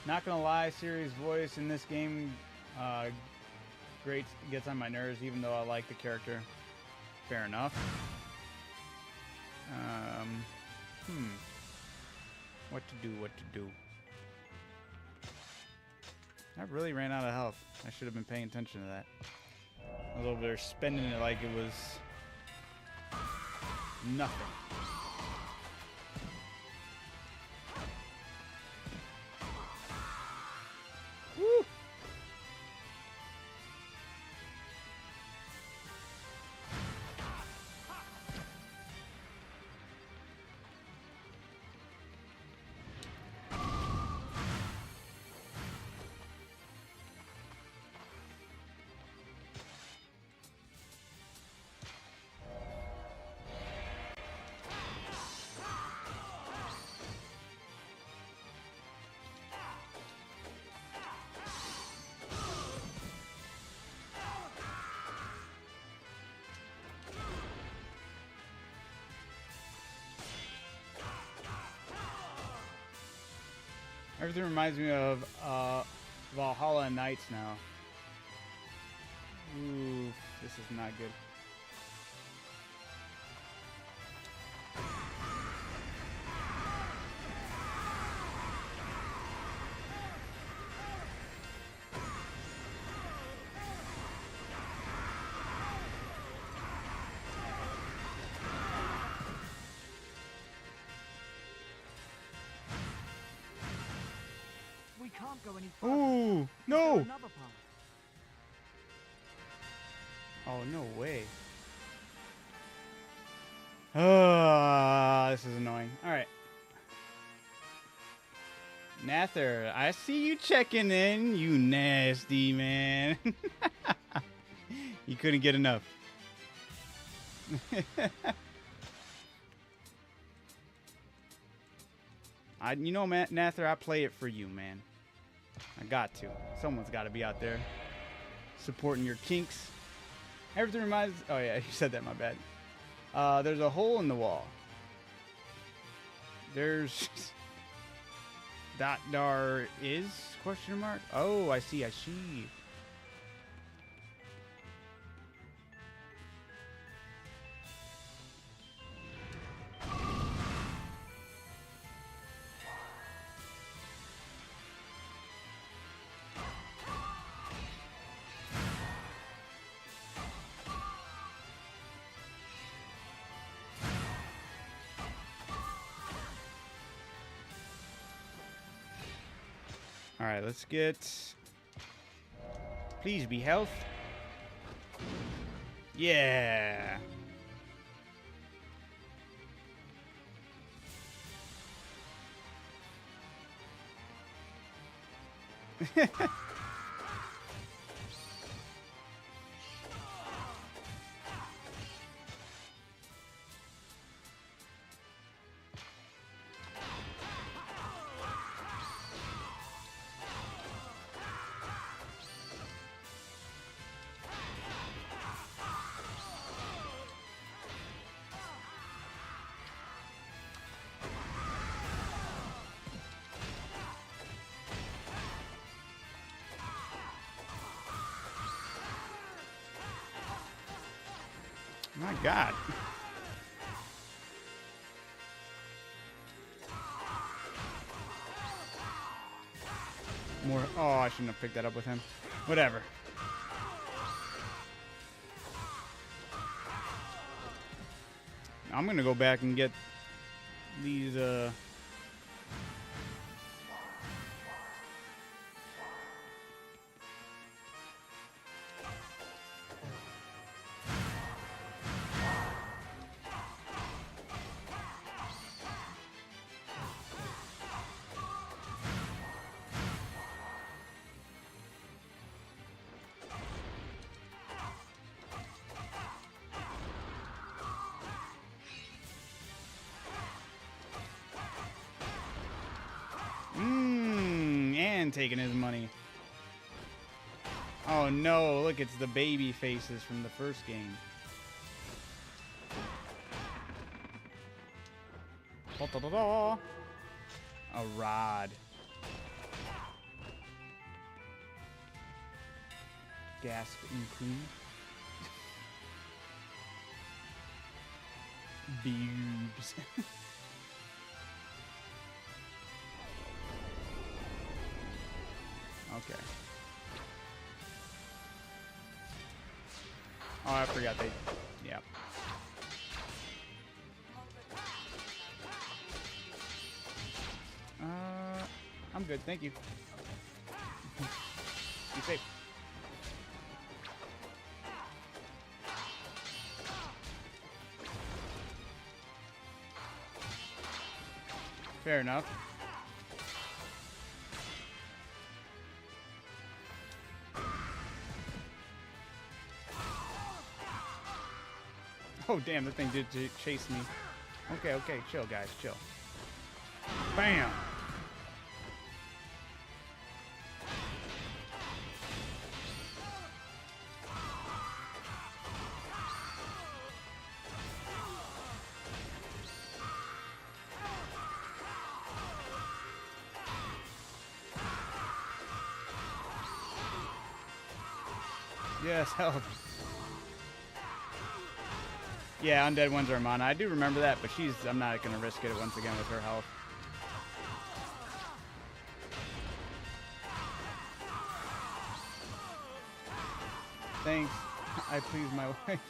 Not gonna lie, Siri's voice in this game gets on my nerves, even though I like the character. Fair enough. What to do? I really ran out of health. I should have been paying attention to that. I was over there spending it like it was nothing. Woo! Everything reminds me of Valhalla Nights now. Ooh, this is not good. We can't go any further. Ooh, Is no! there another path? Oh, no way. This is annoying. Alright. Nather, I see you checking in, you nasty man. You couldn't get enough. You know, Nather, I play it for you, man. I got to. Someone's got to be out there supporting your kinks. Everything reminds. Oh yeah, you said that. My bad. There's a hole in the wall. There's. Dar is question mark. Oh, I see. I see. All right, let's get. Please be health. Yeah. My God. More. Oh, I shouldn't have picked that up with him. Whatever. I'm gonna go back and get these. And taking his money. Oh no, look, it's the baby faces from the first game. Da-da-da-da. A rod. Gasp and clean. Boobs. Okay. Oh, I forgot they. Yeah. I'm good, thank you. Be safe. Fair enough. Oh damn, that thing did chase me. Okay, chill guys, chill. Bam! Yes, help. Yeah, undead ones are mana. I do remember that, but I'm not going to risk it once again with her health. Thanks. I please my wife.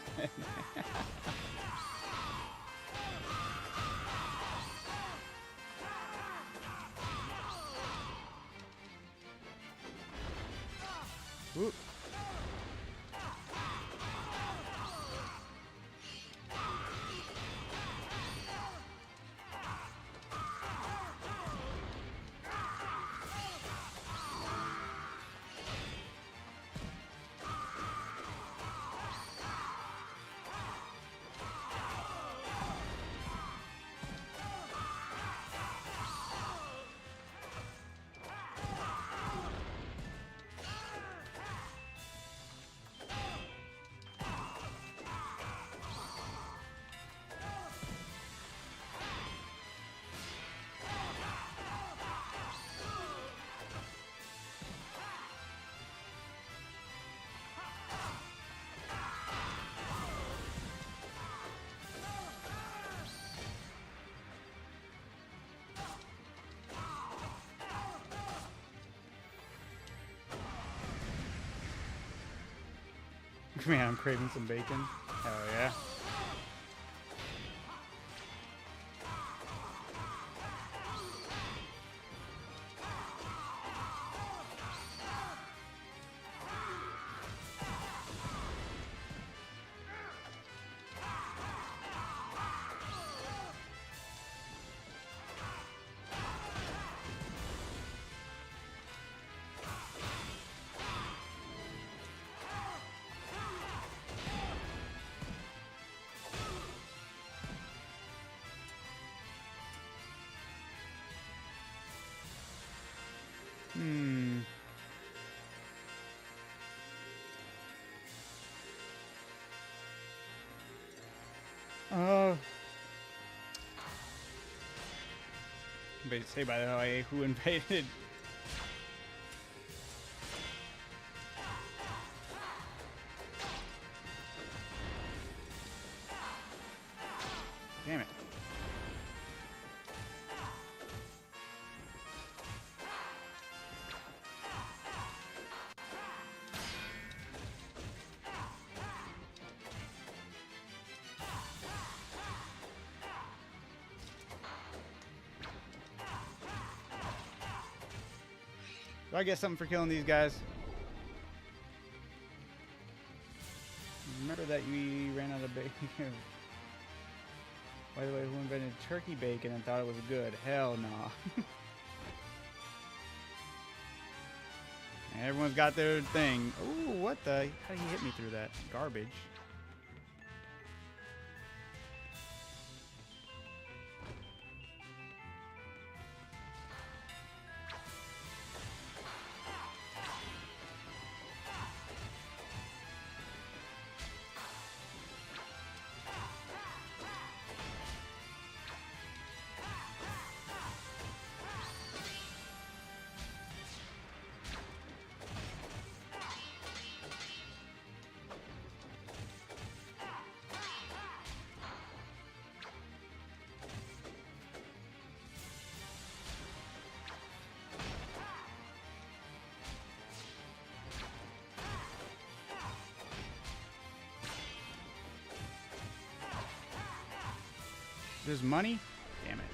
Whoop. Man, I'm craving some bacon. Hell yeah. Say by the way, who invaded? Damn it. Do I get something for killing these guys? Remember that we ran out of bacon. By the way, who invented turkey bacon and thought it was good? Hell no. Everyone's got their thing. Ooh, what the? How did he hit me through that? Garbage. There's money? Damn it.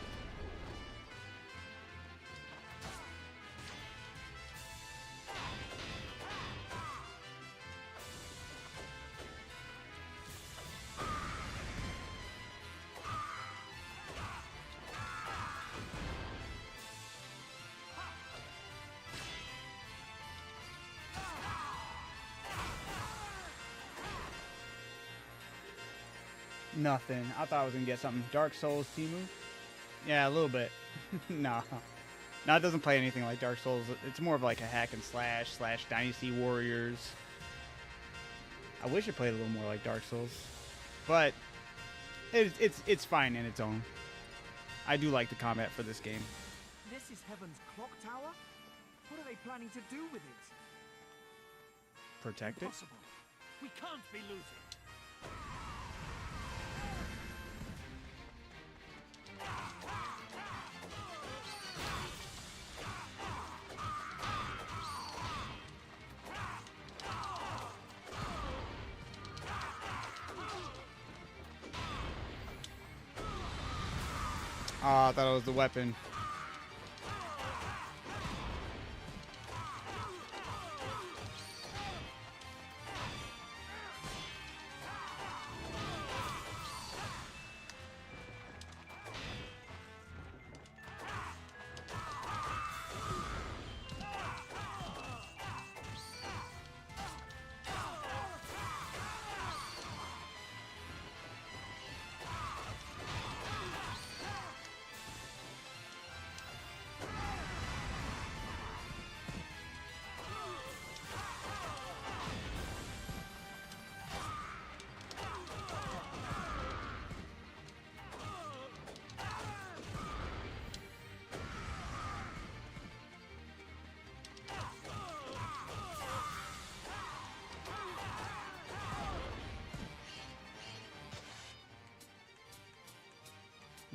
Nothing. I thought I was gonna get something. Dark Souls Timu? Yeah, a little bit. No. No, it doesn't play anything like Dark Souls. It's more of like a hack and slash Dynasty Warriors. I wish it played a little more like Dark Souls. But it's fine in its own. I do like the combat for this game. This is Heaven's clock tower? What are they planning to do with it? Protect it? Impossible. We can't be losing. Oh, I thought it was the weapon.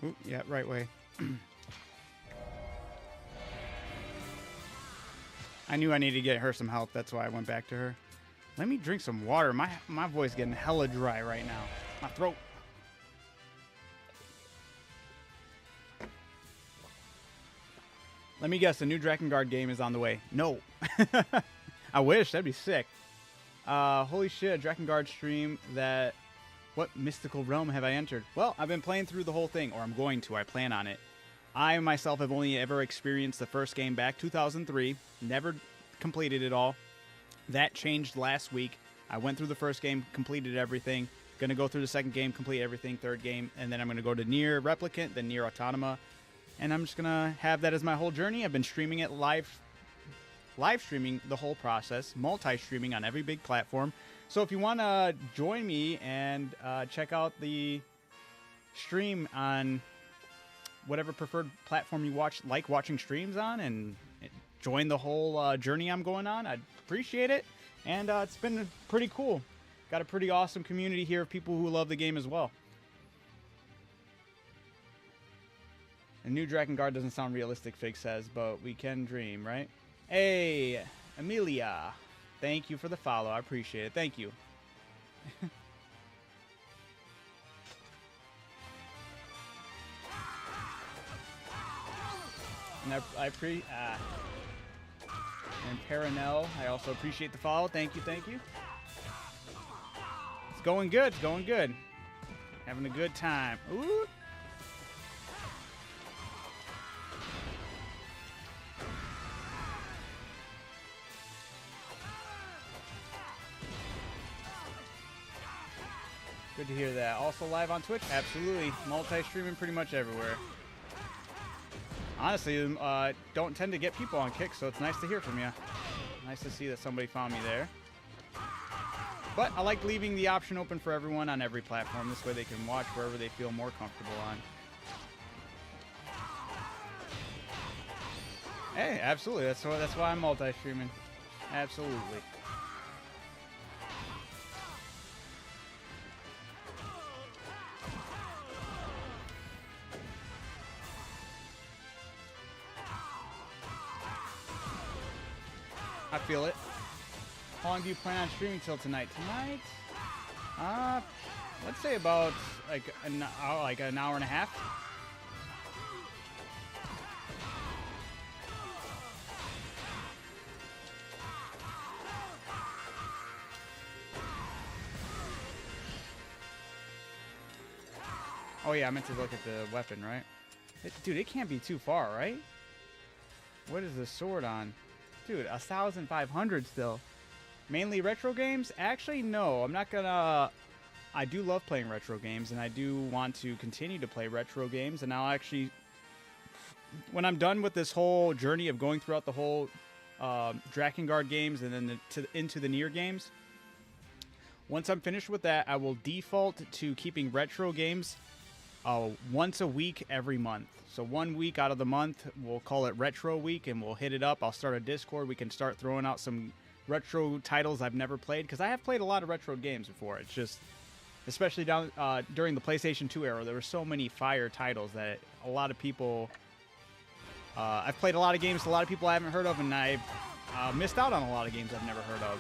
Ooh, yeah, right way. I knew I needed to get her some help. That's why I went back to her. Let me drink some water. My voice getting hella dry right now. My throat. Let me guess, the new Drakengard game is on the way. No. I wish. That'd be sick. Holy shit, Drakengard stream that... What mystical realm have I entered? Well, I've been playing through the whole thing, or I'm going to. I plan on it. I myself have only ever experienced the first game back 2003. Never completed it all. That changed last week. I went through the first game, completed everything. Gonna go through the second game, complete everything, third game, and then I'm gonna go to Nier Replicant, then Nier Autonoma, and I'm just gonna have that as my whole journey. I've been streaming it live streaming the whole process, multi-streaming on every big platform. So if you want to join me and check out the stream on whatever preferred platform you like watching streams on, and join the whole journey I'm going on, I'd appreciate it. And it's been pretty cool. Got a pretty awesome community here of people who love the game as well. A new Drakengard doesn't sound realistic, Fig says, but we can dream, right? Hey, Amelia. Thank you for the follow. I appreciate it. Thank you. And and Paranel, I also appreciate the follow. Thank you, thank you. It's going good. It's going good. Having a good time. Ooh. Good to hear that. Also live on Twitch? Absolutely. Multi-streaming pretty much everywhere. Honestly, don't tend to get people on Kick, so it's nice to hear from you. Nice to see that somebody found me there. But I like leaving the option open for everyone on every platform. This way they can watch wherever they feel more comfortable on. Hey, absolutely. That's why I'm multi-streaming. Absolutely. I feel it. How long do you plan on streaming till tonight? Tonight? Let's say about like an hour and a half. Oh yeah, I meant to look at the weapon, right? Dude, it can't be too far, right? What is the sword on? Dude, 1,500 still. Mainly retro games? Actually, no. I'm not gonna... I do love playing retro games, and I do want to continue to play retro games, and I'll actually... When I'm done with this whole journey of going throughout the whole Drakengard games and then into the Nier games, once I'm finished with that, I will default to keeping retro games once a week every month. So 1 week out of the month, we'll call it Retro Week, and we'll hit it up. I'll start a Discord. We can start throwing out some retro titles I've never played, because I have played a lot of retro games before. It's just, especially during the PlayStation 2 era, there were so many fire titles that a lot of people... I've played a lot of games a lot of people I haven't heard of, and I've missed out on a lot of games I've never heard of.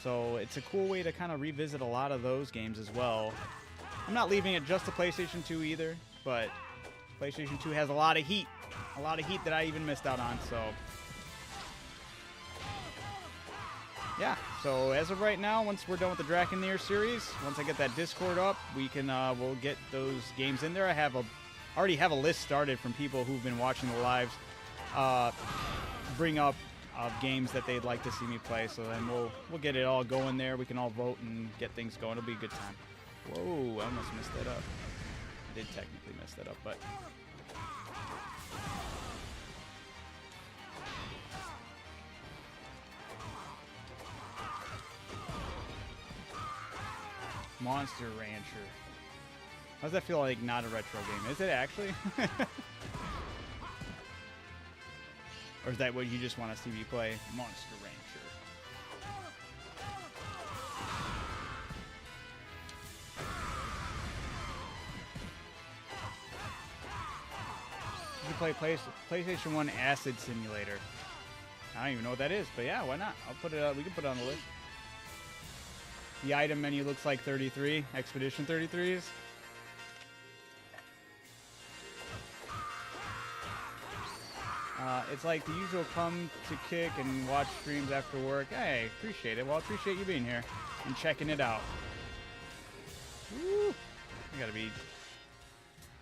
So it's a cool way to kind of revisit a lot of those games as well. I'm not leaving it just to PlayStation 2 either, but PlayStation 2 has a lot of heat that I even missed out on, so yeah. So as of right now, once we're done with the Drakengard series, once I get that Discord up, we can we'll get those games in there. I already have a list started from people who've been watching the lives, bring up games that they'd like to see me play, so then we'll get it all going there. We can all vote and get things going. It'll be a good time. Whoa, I almost messed that up. I did technically mess that up, but... Monster Rancher. How does that feel like not a retro game? Is it actually? Or is that what you just want to see me play? Monster Rancher. You can play PlayStation 1 Acid Simulator. I don't even know what that is, but yeah, why not? I'll put it. We can put it on the list. The item menu looks like 33, Expedition 33s. It's like the usual come to kick and watch streams after work. Hey, appreciate it. Well, I appreciate you being here and checking it out. Woo! I gotta be...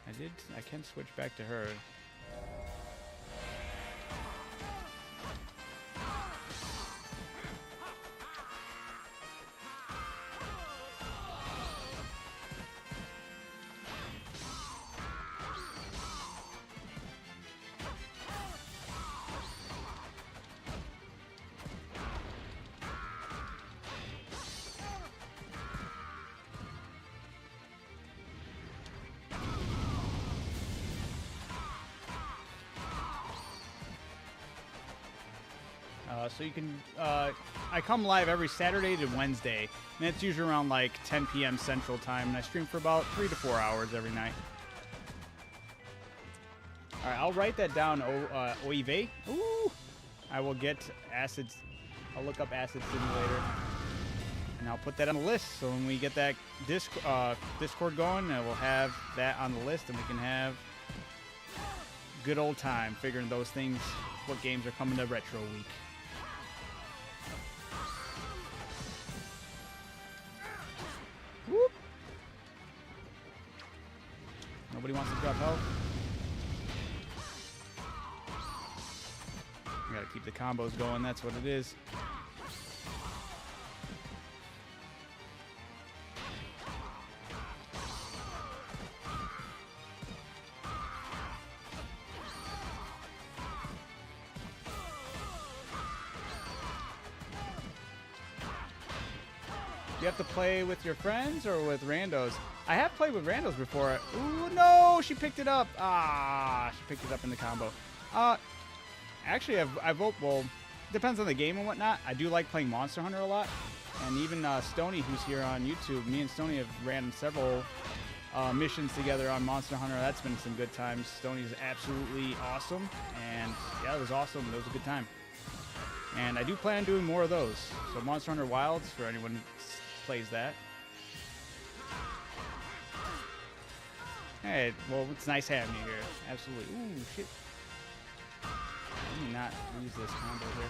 I can switch back to her. So you can, I come live every Saturday to Wednesday, and it's usually around like 10 p.m. Central Time, and I stream for about 3 to 4 hours every night. All right, I'll write that down, Oive. Ooh! I will get Acids, I'll look up Acid Simulator, and I'll put that on the list, so when we get that Discord going, we'll have that on the list, and we can have good old time figuring those things, what games are coming to Retro Week. Whoop. Nobody wants to drop health. We gotta keep the combos going, that's what it is. You have to play with your friends or with randos? I have played with randos before. Ooh, no, she picked it up. Ah, she picked it up in the combo. Actually, well, depends on the game and whatnot. I do like playing Monster Hunter a lot. And even Stony, who's here on YouTube, me and Stony have ran several missions together on Monster Hunter. That's been some good times. Stony's absolutely awesome. And yeah, it was awesome. It was a good time. And I do plan on doing more of those. So Monster Hunter Wilds, for anyone who plays that. Hey, well, it's nice having you here. Absolutely. Ooh, shit. Let me not lose this combo here.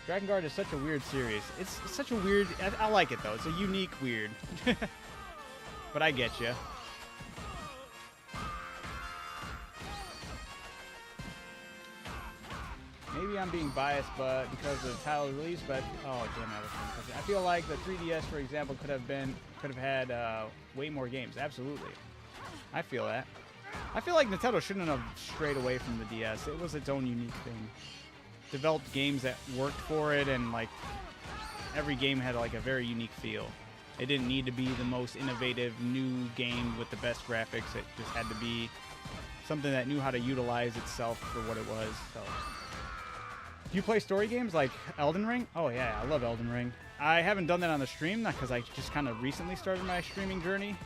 Drakengard is such a weird series. It's such a weird... I like it, though. It's a unique weird. But I get you. Maybe I'm being biased, but because of the title release, but oh damn it! I feel like the 3DS, for example, could have had way more games. Absolutely, I feel that. I feel like Nintendo shouldn't have strayed away from the DS. It was its own unique thing. Developed games that worked for it, and like every game had like a very unique feel. It didn't need to be the most innovative new game with the best graphics. It just had to be something that knew how to utilize itself for what it was. So. Do you play story games like Elden Ring? Oh yeah, I love Elden Ring. I haven't done that on the stream, not because I just kind of recently started my streaming journey.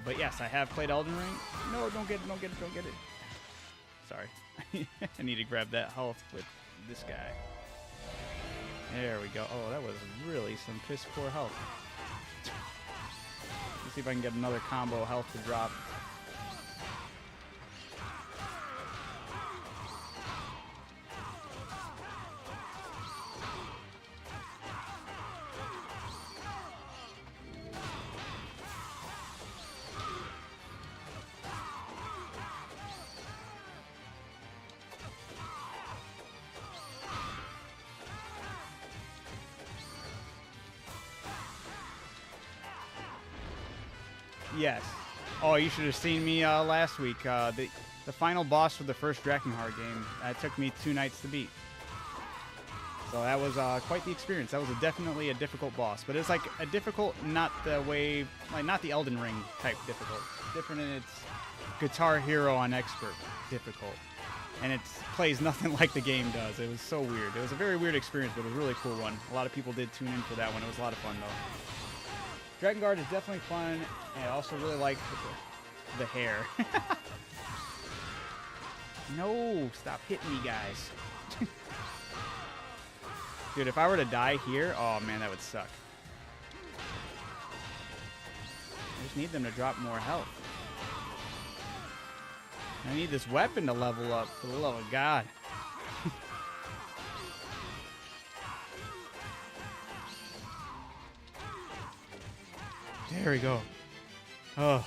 But yes, I have played Elden Ring. No, don't get it. Sorry. I need to grab that health with this guy. There we go. Oh, that was really some piss poor health. Let's see if I can get another combo health to drop. Yes. Oh, you should have seen me last week. The final boss for the first Drakengard game. It took me 2 nights to beat. So that was quite the experience. That was definitely a difficult boss, but it's like a difficult, not the way, like not the Elden Ring type difficult. Different in its Guitar Hero on Expert difficult, and it plays nothing like the game does. It was so weird. It was a very weird experience, but it was a really cool one. A lot of people did tune in for that one. It was a lot of fun though. Drakengard is definitely fun, and I also really like the hair. No, stop hitting me, guys. Dude, if I were to die here, oh man, that would suck. need them to drop more health. I need this weapon to level up, for the love of God. There we go. Oh,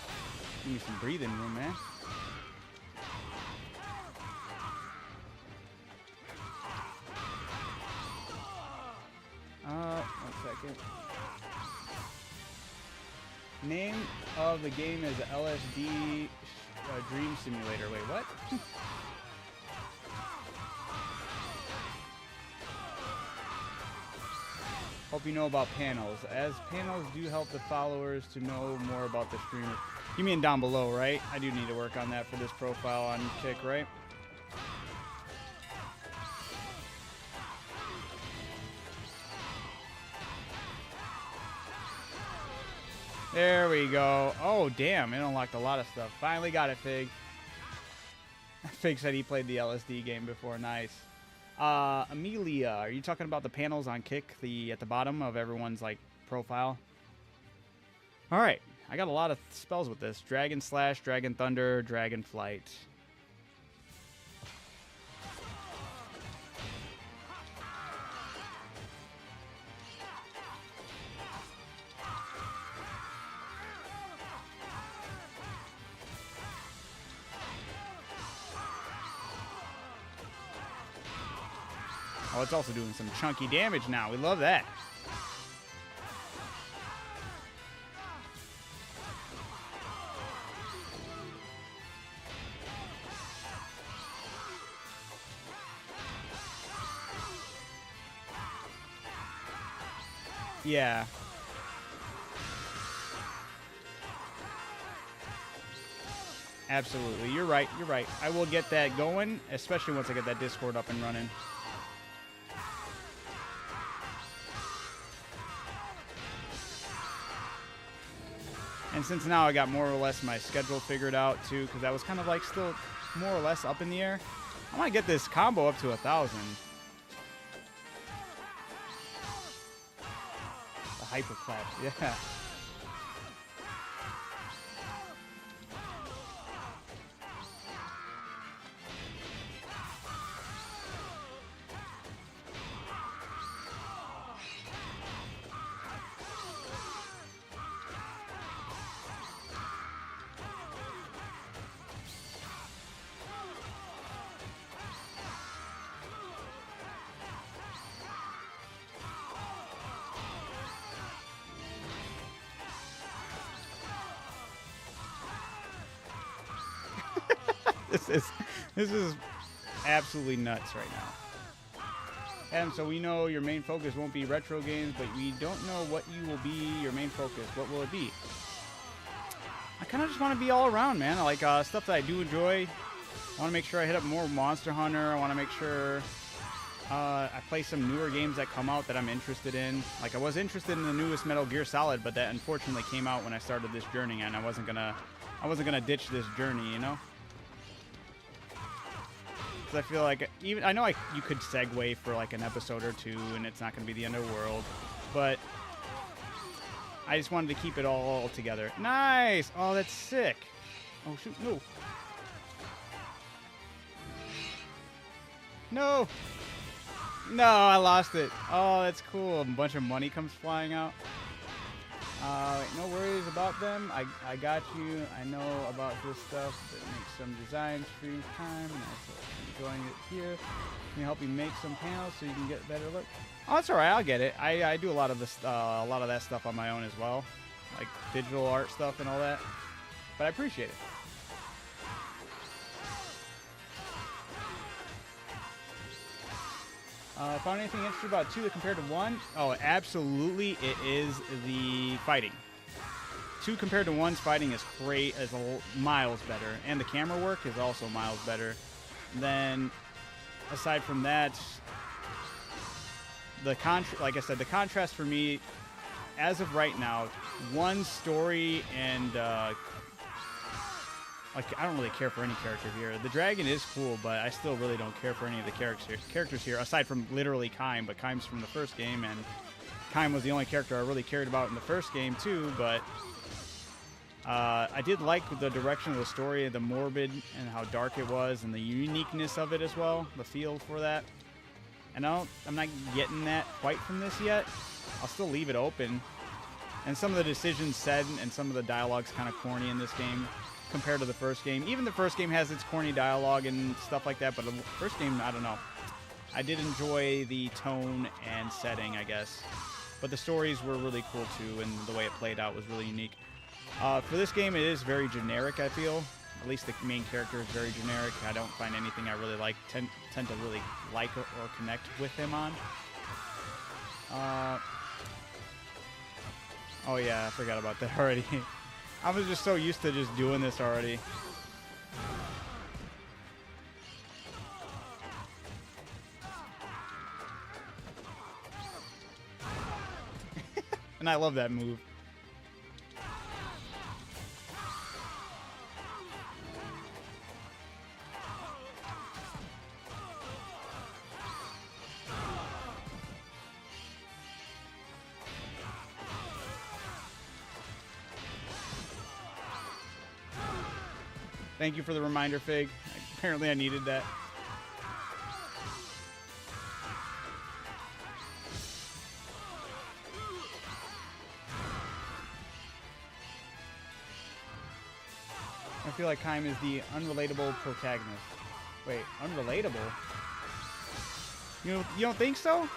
give me some breathing room, man. One second. Name of the game is LSD Dream Simulator. Wait, what? Hope you know about panels, as panels do help the followers to know more about the streamer. You mean down below, right? I do need to work on that for this profile on Kick, right? There we go. Oh, damn. It unlocked a lot of stuff. Finally got it, Fig. Fig said he played the LSD game before. Nice. Amelia, are you talking about the panels on Kick, at the bottom of everyone's, like, profile? All right. I got a lot of spells with this. Dragon Slash, Dragon Thunder, Dragon Flight. Oh, it's also doing some chunky damage now. We love that. Yeah. Absolutely. You're right. You're right. I will get that going, especially once I get that Discord up and running. And since now I got more or less my schedule figured out too, because that was kind of like still more or less up in the air. I want to get this combo up to 1,000. The hyper claps, yeah. This is absolutely nuts right now. And so we know your main focus won't be retro games, but we don't know what you will be your main focus. What will it be? I kind of just want to be all around, man. I like stuff that I do enjoy. I want to make sure I hit up more Monster Hunter. I want to make sure I play some newer games that come out that I'm interested in. Like I was interested in the newest Metal Gear Solid, but that unfortunately came out when I started this journey, and I wasn't gonna ditch this journey, you know. I feel like I know you could segue for like an episode or two and it's not going to be the end of the world, but I just wanted to keep it all together. Nice! Oh, that's sick. Oh, shoot. No. No! No, I lost it. Oh, that's cool. A bunch of money comes flying out. No worries about them. I got you. I know about this stuff. Make some designs for each time. I'm enjoying it here. Can you help me make some panels so you can get a better look? Oh, that's all right. I'll get it. I do a lot of this, a lot of that stuff on my own as well, like digital art stuff and all that. But I appreciate it. Found anything interesting about 2 that compared to 1? Oh, absolutely. It is the fighting. 2 compared to 1's fighting is great, is miles better, and the camera work is also miles better. Then, aside from that, like I said, the contrast for me, as of right now, 1's story and like I don't really care for any character here. The dragon is cool, but I still really don't care for any of the characters here, aside from literally Kaim. But Kaim's from the first game, and Kaim was the only character I really cared about in the first game too. But I did like the direction of the story, the morbid and how dark it was, and the uniqueness of it as well, the feel for that. And I'm not getting that quite from this yet. I'll still leave it open. And some of the decisions said and some of the dialogue's kind of corny in this game compared to the first game. Even the first game has its corny dialogue and stuff like that, but the first game, I don't know. I did enjoy the tone and setting, I guess. But the stories were really cool too, and the way it played out was really unique. For this game, it is very generic, I feel. At least the main character is very generic. I don't find anything I really like, tend to really like or connect with him on. Oh yeah, I forgot about that already. I was just so used to just doing this already. And I love that move. Thank you for the reminder, Fig. Apparently I needed that. I feel like Kaim is the unrelatable protagonist. Wait, unrelatable? You don't think so?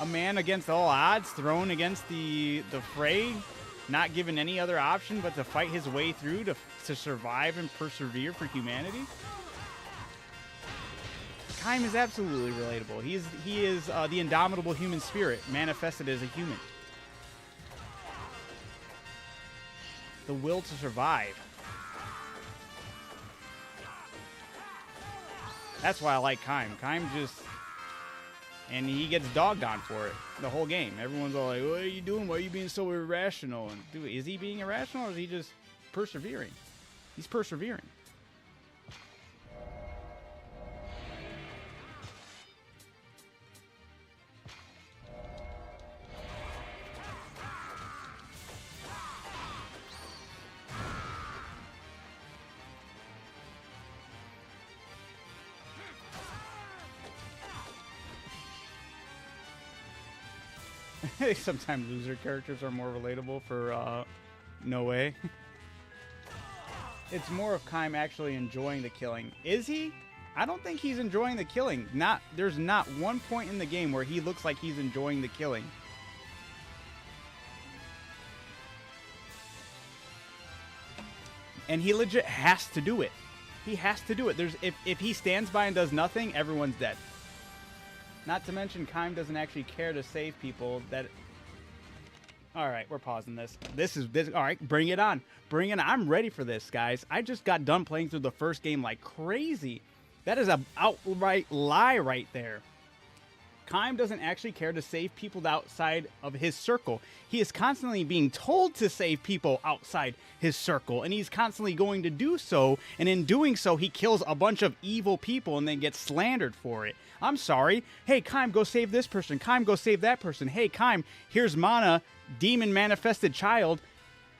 A man against all odds, thrown against the fray, not given any other option but to fight his way through to survive and persevere for humanity? Kaim is absolutely relatable. He is the indomitable human spirit manifested as a human. The will to survive. That's why I like Kaim. Kaim just... And he gets dogged on for it the whole game. Everyone's all like, what are you doing? Why are you being so irrational? And dude, is he being irrational or is he just persevering? He's persevering. Sometimes loser characters are more relatable for no way. It's more of Kaim actually enjoying the killing. Is he? I don't think he's enjoying the killing. There's not one point in the game where he looks like he's enjoying the killing. And he legit has to do it. He has to do it. If he stands by and does nothing, everyone's dead. Not to mention, Kaim doesn't actually care to save people. All right, we're pausing this. This. All right, bring it on. Bring it on. I'm ready for this, guys. I just got done playing through the first game like crazy. That is an outright lie right there. Kaim doesn't actually care to save people outside of his circle. He is constantly being told to save people outside his circle, and he's constantly going to do so, and in doing so, he kills a bunch of evil people and then gets slandered for it. I'm sorry. Hey, Kaim, go save this person. Kaim, go save that person. Hey, Kaim, here's Mana, demon-manifested child.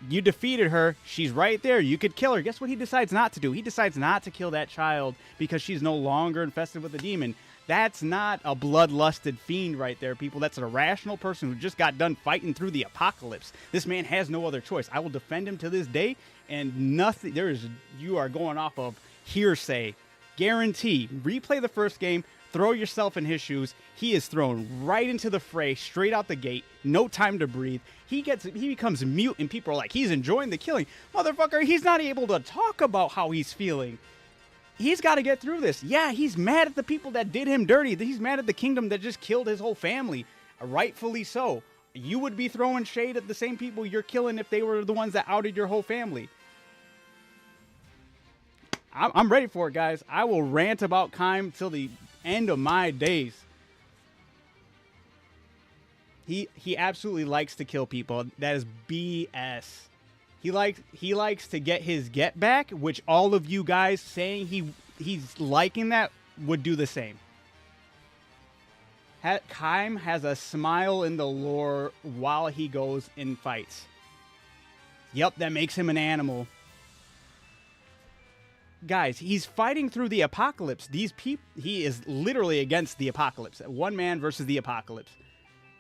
You defeated her. She's right there. You could kill her. Guess what he decides not to do? He decides not to kill that child because she's no longer infested with the demon. That's not a bloodlusted fiend right there, people. That's a rational person who just got done fighting through the apocalypse. This man has no other choice. I will defend him to this day, and nothing. You are going off of hearsay. Guarantee. Replay the first game. Throw yourself in his shoes. He is thrown right into the fray, straight out the gate. No time to breathe. He becomes mute, and people are like, he's enjoying the killing. Motherfucker, he's not able to talk about how he's feeling. He's got to get through this. Yeah, he's mad at the people that did him dirty. He's mad at the kingdom that just killed his whole family. Rightfully so. You would be throwing shade at the same people you're killing if they were the ones that outed your whole family. I'm ready for it, guys. I will rant about Kaim till the end of my days. He absolutely likes to kill people. That is BS. He likes to get his get back, which all of you guys saying he's liking that would do the same. Kaim has a smile in the lore while he goes and fights. Yep, that makes him an animal. Guys, he's fighting through the apocalypse. These people, he is literally against the apocalypse. One man versus the apocalypse.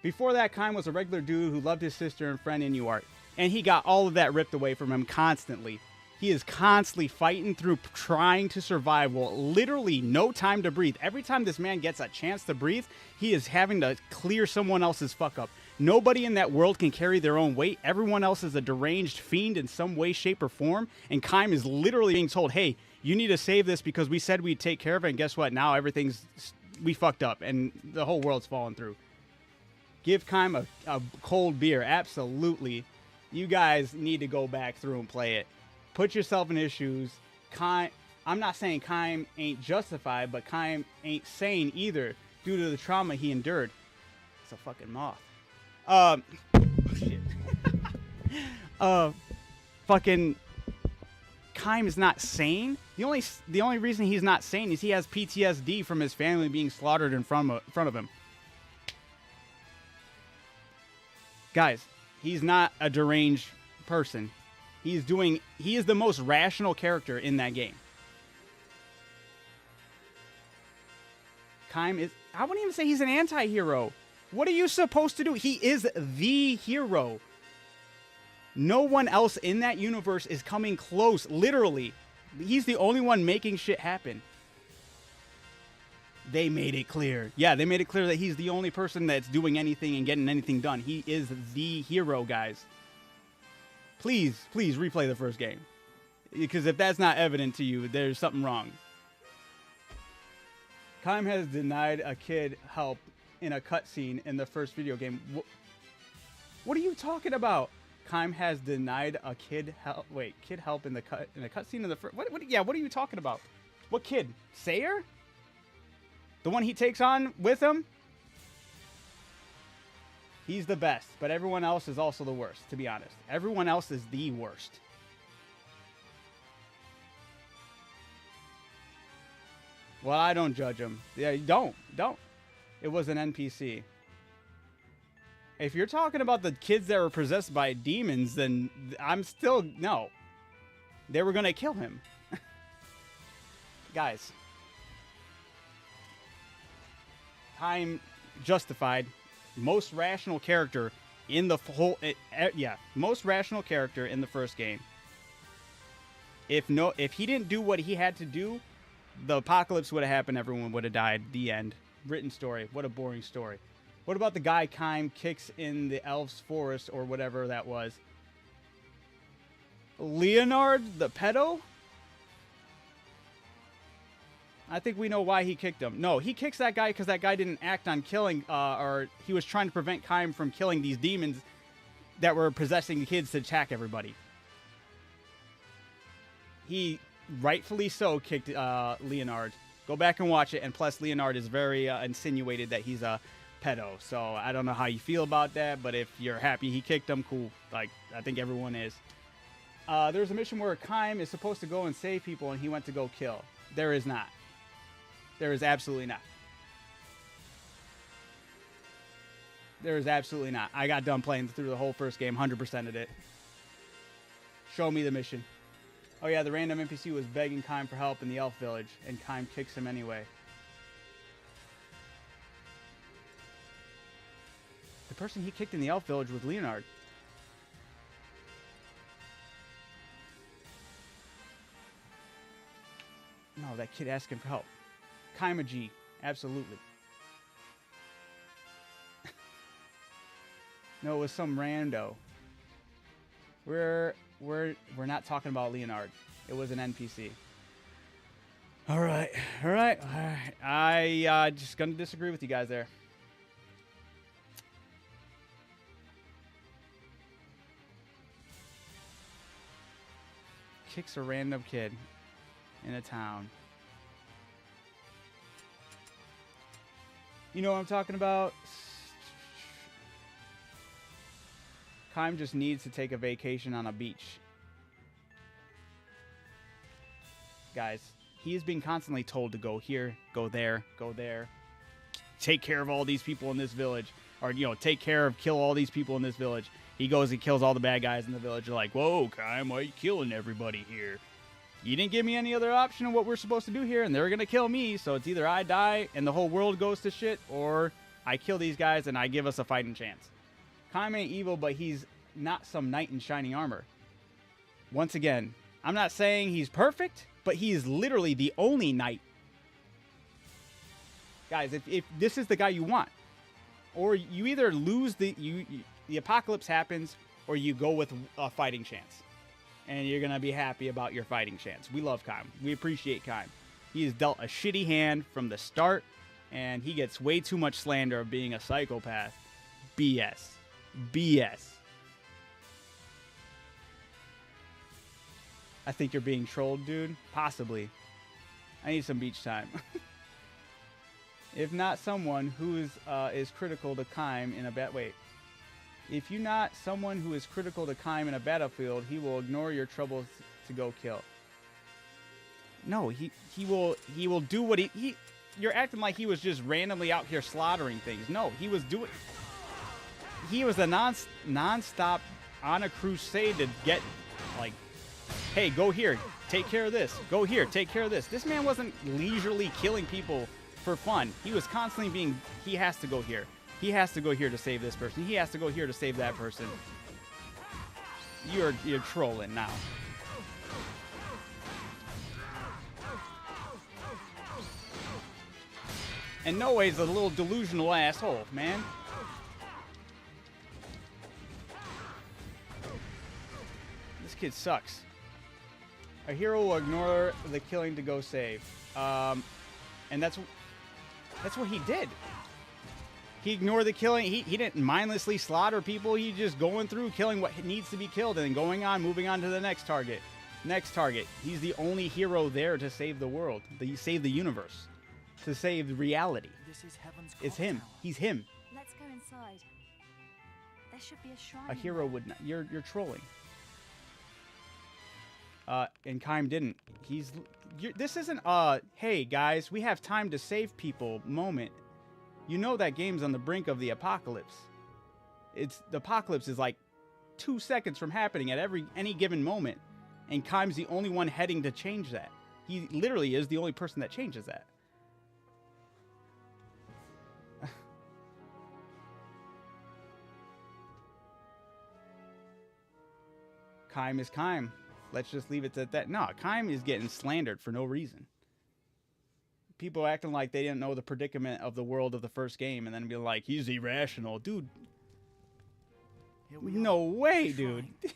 Before that, Kaim was a regular dude who loved his sister and friend Inuart, and he got all of that ripped away from him constantly. He is constantly fighting through, trying to survive. Well, literally no time to breathe. Every time this man gets a chance to breathe, he is having to clear someone else's fuck up. Nobody in that world can carry their own weight. Everyone else is a deranged fiend in some way, shape, or form. And Kaim is literally being told, hey, you need to save this because we said we'd take care of it. And guess what? Now we fucked up and the whole world's falling through. Give Kaim a cold beer. Absolutely. You guys need to go back through and play it. Put yourself in his shoes. I'm not saying Kaim ain't justified, but Kaim ain't sane either due to the trauma he endured. It's a fucking moth. Shit. Fucking Kaim is not sane. The only reason he's not sane is he has PTSD from his family being slaughtered in front of him. Guys, he's not a deranged person. He is the most rational character in that game. Kaim is, I wouldn't even say he's an anti-hero. What are you supposed to do? He is the hero. No one else in that universe is coming close, literally. He's the only one making shit happen. They made it clear. Yeah, they made it clear that he's the only person that's doing anything and getting anything done. He is the hero, guys. Please, please replay the first game. Because if that's not evident to you, there's something wrong. Kaim has denied a kid help in a cutscene in the first video game. What are you talking about? Kaim has denied a kid help. Wait, kid help in a cutscene in the first. What? Yeah, what are you talking about? What kid? Sayer? The one he takes on with him? He's the best, but everyone else is also the worst, to be honest. Everyone else is the worst. Well, I don't judge him. Yeah, don't. It was an NPC. If you're talking about the kids that were possessed by demons, then I'm still... No. They were going to kill him. Guys. Time justified. Most rational character in the whole... most rational character in the first game. If he didn't do what he had to do, the apocalypse would have happened. Everyone would have died. The end. Written story. What a boring story. What about the guy Kaim kicks in the elf's forest or whatever that was? Leonard the pedo? I think we know why he kicked him. No, he kicks that guy because that guy didn't act on killing, or he was trying to prevent Kaim from killing these demons that were possessing the kids to attack everybody. He rightfully so kicked Leonard. Go back and watch it, and plus Leonard is very insinuated that he's a pedo. So I don't know how you feel about that, but if you're happy he kicked him, cool. Like, I think everyone is. There's a mission where Kaim is supposed to go and save people, and he went to go kill. There is not. There is absolutely not. There is absolutely not. I got done playing through the whole first game, 100%ed it. Show me the mission. Oh yeah, the random NPC was begging Kaim for help in the elf village, and Kaim kicks him anyway. The person he kicked in the elf village was Leonard. No, that kid asking for help. Kaim a G. Absolutely. No, it was some rando. We're not talking about Leonard. It was an NPC. All right. I just gonna disagree with you guys there. Kicks a random kid in a town. You know what I'm talking about? Kaim just needs to take a vacation on a beach. Guys, he is being constantly told to go here, go there, go there. Take care of all these people in this village. or take care of, kill all these people in this village. He goes and kills all the bad guys in the village. They're like, whoa, Kaim, why are you killing everybody here? You didn't give me any other option of what we're supposed to do here, and they're going to kill me, so it's either I die and the whole world goes to shit, or I kill these guys and I give us a fighting chance. Kaim ain't evil, but he's not some knight in shining armor. Once again, I'm not saying he's perfect, but he is literally the only knight. Guys, if this is the guy you want, or you either lose the apocalypse happens, or you go with a fighting chance. And you're going to be happy about your fighting chance. We love Kaim. We appreciate Kaim. He is dealt a shitty hand from the start, and he gets way too much slander of being a psychopath. BS. BS. I think you're being trolled, dude. Possibly. I need some beach time. If not someone who is critical to Kaim in a wait. If you're not someone who is critical to Kaim in a battlefield, he will ignore your troubles to go kill. No, he will do what he you're acting like he was just randomly out here slaughtering things. No, he was a non-stop on a crusade to get, like, hey, go here, take care of this. Go here, take care of this. This man wasn't leisurely killing people for fun. He was constantly he has to go here. He has to go here to save this person. He has to go here to save that person. You're trolling now. And no way he's a little delusional asshole, man. This kid sucks. A hero will ignore the killing to go save. And that's what he did. He ignored the killing. He didn't mindlessly slaughter people. He just going through, killing what needs to be killed, and then going on, moving on to the next target. Next target. He's the only hero there to save the world, to save the universe, to save reality. This is heaven's It's him. tower. He's him. Let's go inside. There should be a shrine. A in hero there. would not. You're trolling. And Kaim didn't. This isn't hey guys, we have time to save people moment. You know that game's on the brink of the apocalypse. The apocalypse is like 2 seconds from happening at any given moment, and Kaim's the only one heading to change that. He literally is the only person that changes that. Kaim is Kaim. Let's just leave it at that. No, Kaim is getting slandered for no reason. People acting like they didn't know the predicament of the world of the first game, and then be like, he's irrational. Dude, Here we no are. way, Shrine. dude.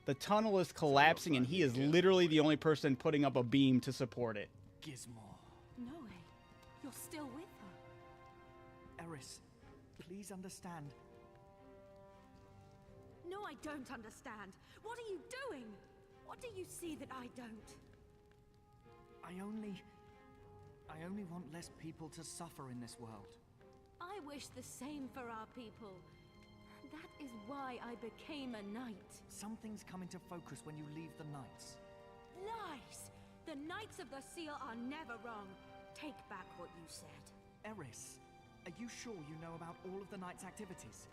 The tunnel is collapsing, and he is literally the only person putting up a beam to support it. Gizmo. No way. You're still with her. Eris, please understand. No, I don't understand. What are you doing? What do you see that I don't? I only want less people to suffer in this world. I wish the same for our people. That is why I became a knight. Some things come into focus when you leave the Knights. Lies! The Knights of the Seal are never wrong. Take back what you said. Eris, are you sure you know about all of the Knights' activities?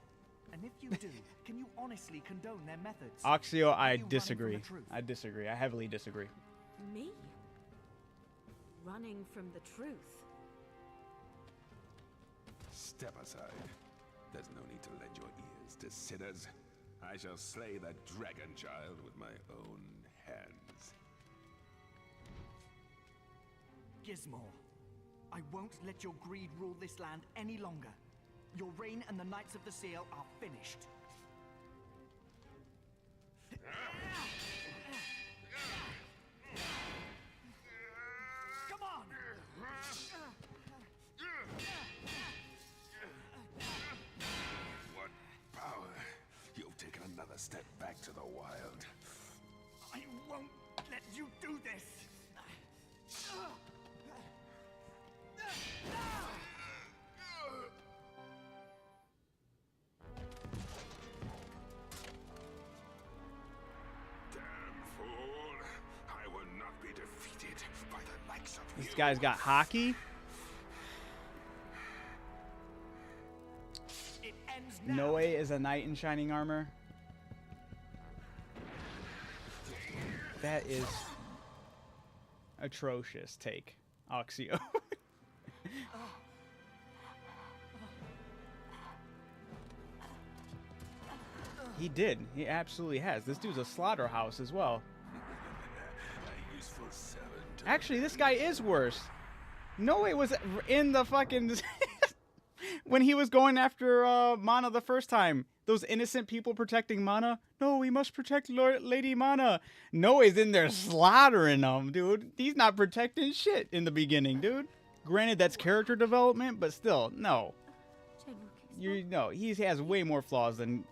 And if you do, can you honestly condone their methods? Oxio, Are I you running from disagree. the truth? I disagree. I heavily disagree. Me? Running from the truth. Step aside. There's no need to lend your ears to sinners. I shall slay that dragon child with my own hands. Gizmo, I won't let your greed rule this land any longer. Your reign and the Knights of the Seal are finished. Come on! What power! You've taken another step back to the wild. I won't let you do this! Damn fool! I will not be defeated by the likes of you. This guy's got hockey. Noe is a knight in shining armor. That is atrocious take, Oxio. He did. He absolutely has. This dude's a slaughterhouse as well. A useful servant. Actually, this guy is worse. Noe was in the fucking... when he was going after Mana the first time. Those innocent people protecting Mana. No, we must protect Lady Mana. Noe's in there slaughtering them, dude. He's not protecting shit in the beginning, dude. Granted, that's character development, but still, no. No, he has way more flaws than...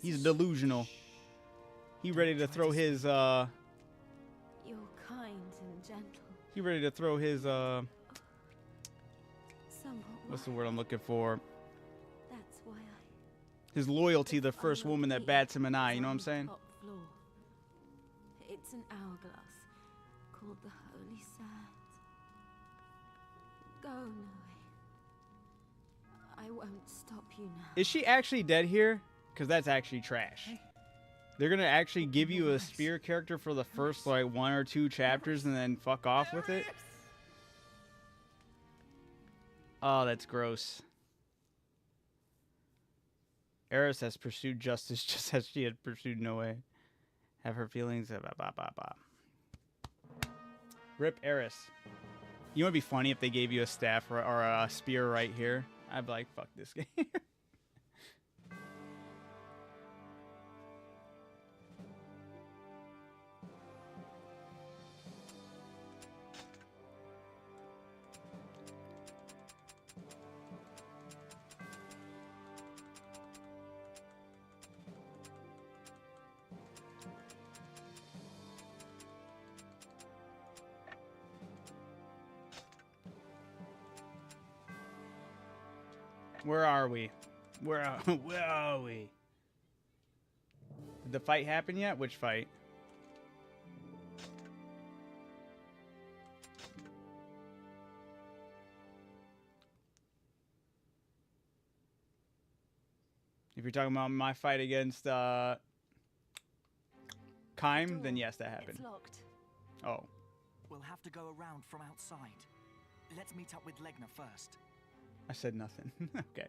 He's delusional. He ready to throw his, You're kind and gentle. He ready to throw his, Somewhat what's the word I'm looking for? That's why His loyalty, the first woman that bats him an eye, you know what I'm saying? top floor. It's an hourglass called the Holy Sands. Go, Noe. I won't stop you now. Is she actually dead here? Because that's actually trash. They're going to actually give you a spear character for the first, like, 1 or 2 chapters and then fuck off with it? Oh, that's gross. Eris has pursued justice just as she had pursued Noe. Have her feelings. Rip Eris. You know what would be funny if they gave you a staff or a spear right here? I'd be like, fuck this game. Where are we? Where are we? Did the fight happen yet? Which fight? If you're talking about my fight against Kaim, then yes, that happened. It's locked. Oh. We'll have to go around from outside. Let's meet up with Legna first. I said nothing. Okay.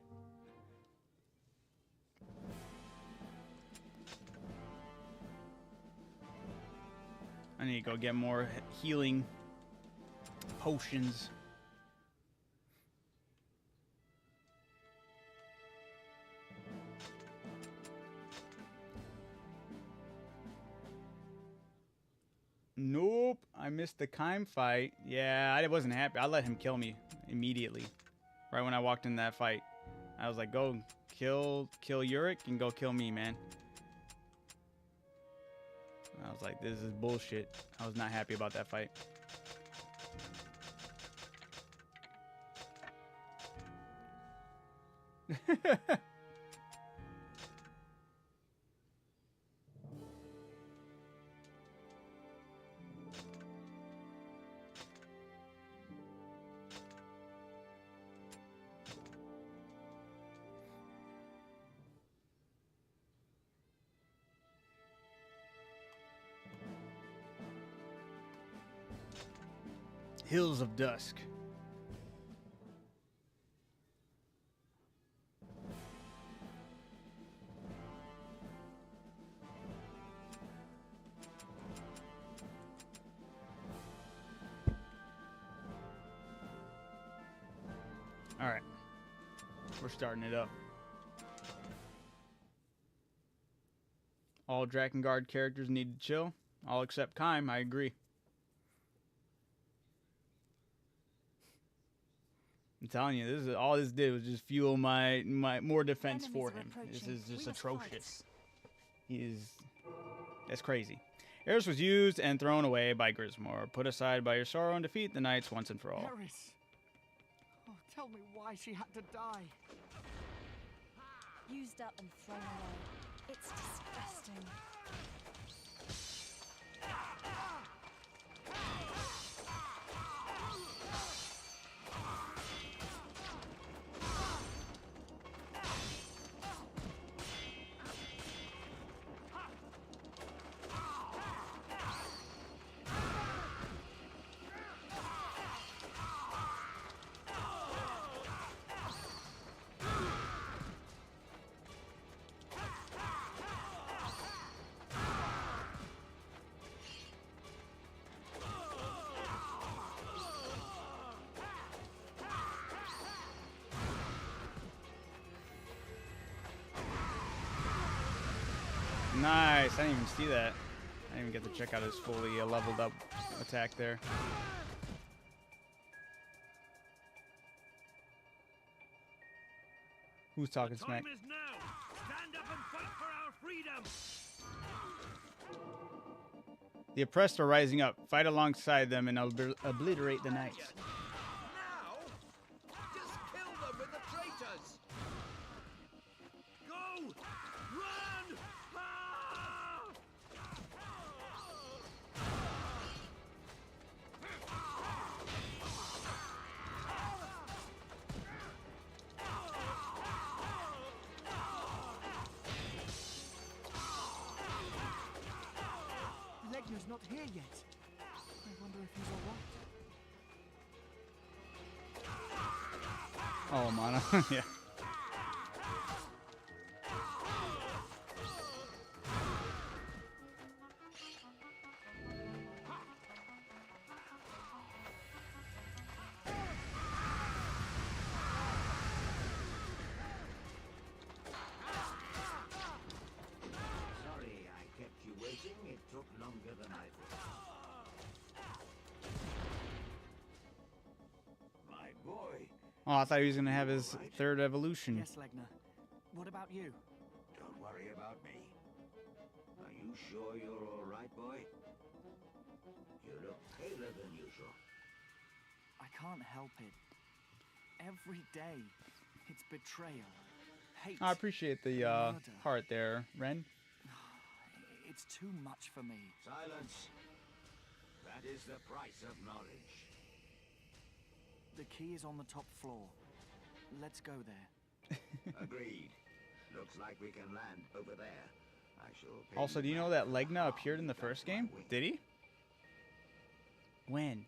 I need to go get more healing potions. Nope. I missed the Kaim fight. Yeah, I wasn't happy. I let him kill me immediately. Right when I walked in that fight. I was like, go kill Yurik and go kill me, man. I was like, this is bullshit. I was not happy about that fight. Hills of Dusk. All right. We're starting it up. All Drakengard characters need to chill. All except Kaim, I agree. I'm telling you, this is all this did was just fuel my more defense for him. This is just atrocious. That's crazy. Eris was used and thrown away by Grismore. Put aside by your sorrow and defeat the knights once and for all. Eris! Oh, tell me why she had to die. Used up and thrown away. It's disgusting. Nice. I didn't even see that. I didn't even get to check out his fully leveled up attack there. Who's talking The smack? time is now. Stand up and fight for our freedom. The oppressed are rising up. Fight alongside them and obliterate the knights. Now? Just kill them with the traitors! Go! Run! Ah! Legna's not here yet. I wonder if he's all right. Oh, mana. Yeah. Sorry I kept you waiting. It took longer than I thought. My boy, Oh, I thought he was gonna have his third evolution. Yes, Legna. What about you? don't worry about me. Are you sure you're all right, boy? You look paler than usual. I can't help it. Every day, it's betrayal, hate. I appreciate the Murder. heart there, Ren. It's too much for me. Silence. That is the price of knowledge. The key is on the top floor. Let's go there. Agreed. Looks like we can land over there. I shall pay Also, do you know back that for Legna harm appeared in the you done first to my game? wing. Did he? When?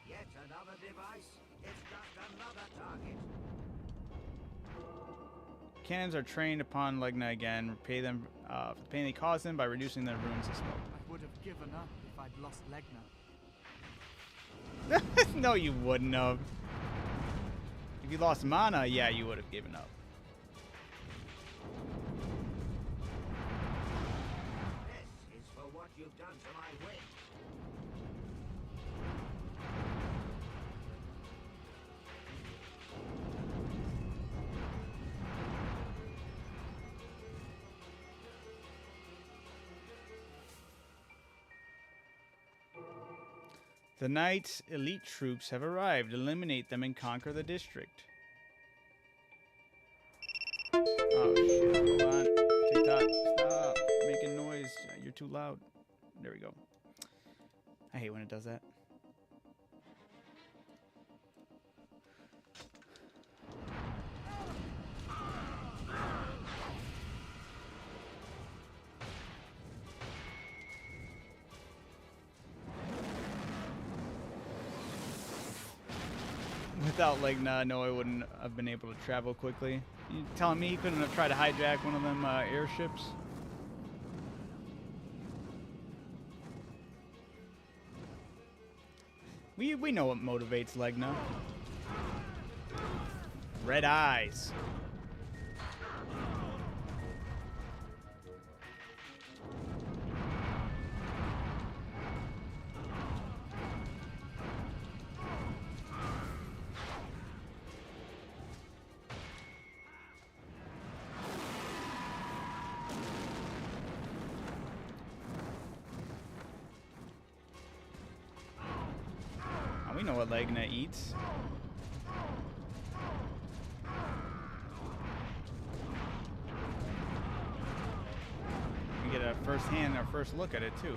Yet another device. It's just another target. Cannons are trained upon Legna again. Repay them for the pain they caused them by reducing their runes to smoke. I would have given up if I'd lost Legna. No, you wouldn't have. If you lost mana, yeah, you would have given up. This is for what you've done to my wing. The Knights' elite troops have arrived. Eliminate them and conquer the district. Oh shit, hold on. TikTok, stop making noise. You're too loud. There we go. I hate when it does that. Without Legna, no, I wouldn't have been able to travel quickly. You telling me he couldn't have tried to hijack one of them airships? We know what motivates Legna. Red eyes. We know what Legna eats. We get a first look at it too.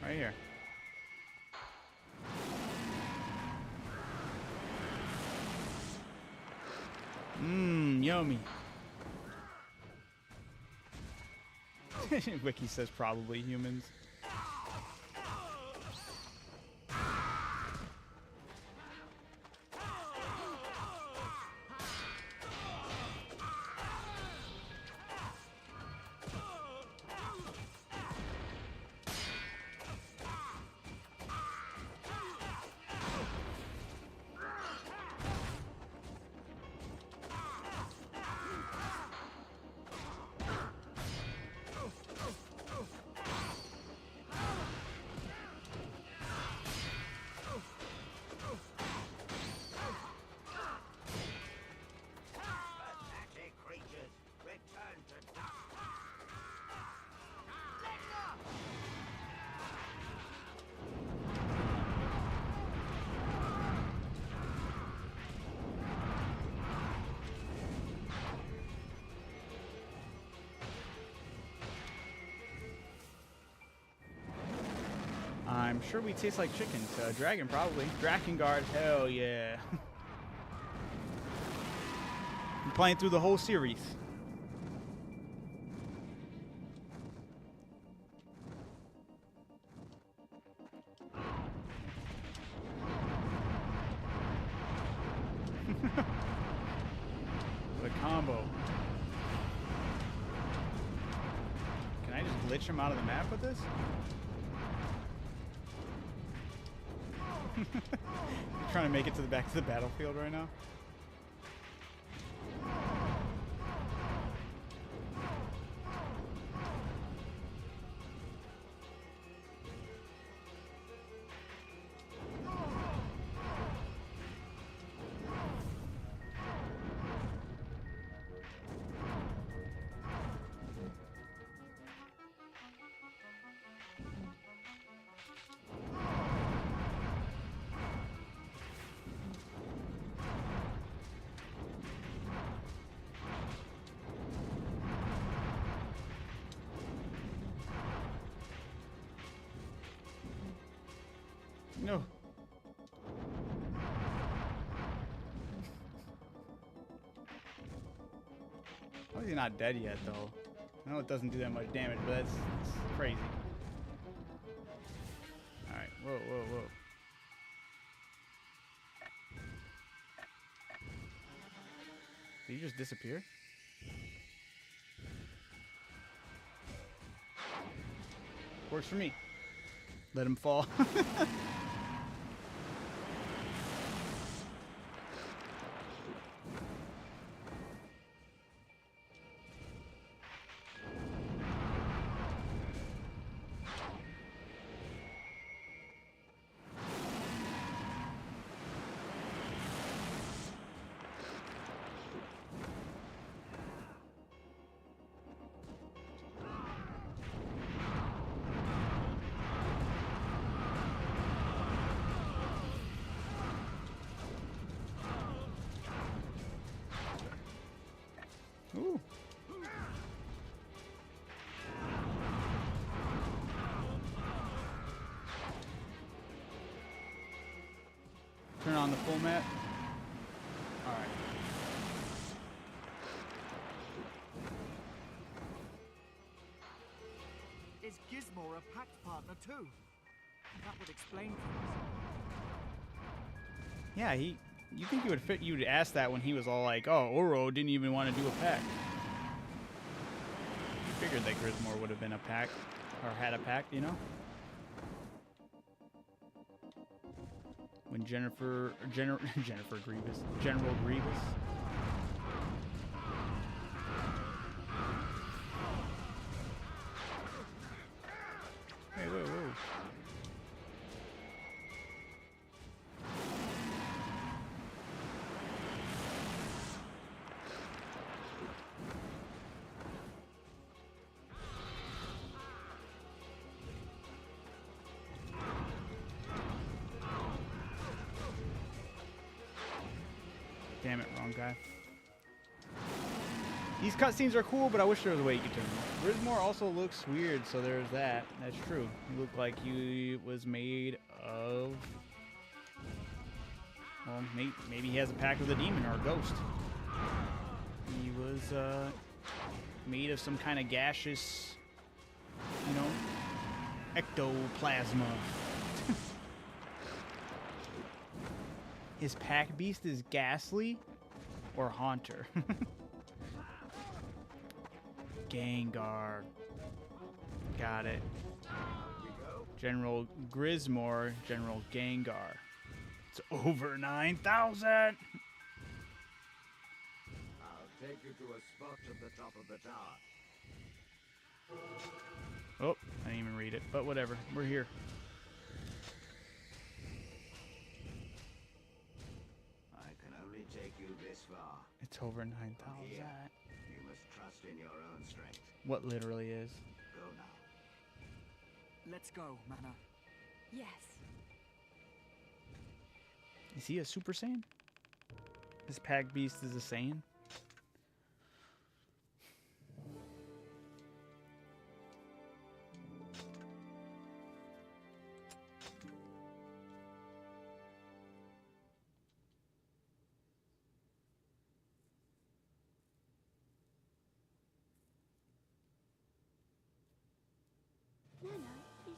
Right here. Mmm, yummy. Wiki says probably humans. I'm sure we taste like chicken. To a dragon, probably. Drakengard, hell yeah. I'm playing through the whole series. What a combo. Can I just glitch him out of the map with this? Trying to make it to the back of the battlefield right now. No. How is he not dead yet, though? I know it doesn't do that much damage, but that's crazy. Alright, whoa, whoa, whoa. Did he just disappear? Works for me. Let him fall. Ooh. Turn on the full map. All right. Is Gizmore a pact partner too? That would explain things. Yeah, you think you would fit? You would ask that when he was all like, "Oh, Oro didn't even want to do a pact." You figured that Grismore would have been a pact, or had a pact, you know? When Jennifer Grievous, General Grievous. Hey, whoa, whoa. Damn it, wrong guy. These cutscenes are cool, but I wish there was a way you could turn them. Grismore also looks weird, so there's that. That's true. He looked like he was made of... Well, maybe he has a pact with a demon or a ghost. He was made of some kind of gaseous, you know, ectoplasma. His pack beast is Ghastly or Haunter. Gengar. Got it. General Grismore, General Gengar. It's over 9,000! I'll take you to a spot at the top of the tower. Oh, I didn't even read it, but whatever. We're here. I can only take you this far. It's over 9,000. Here, you must trust in your own strength. What literally is? Go now. Let's go, Mana. Yes. Is he a Super Saiyan? His pack beast is a Saiyan?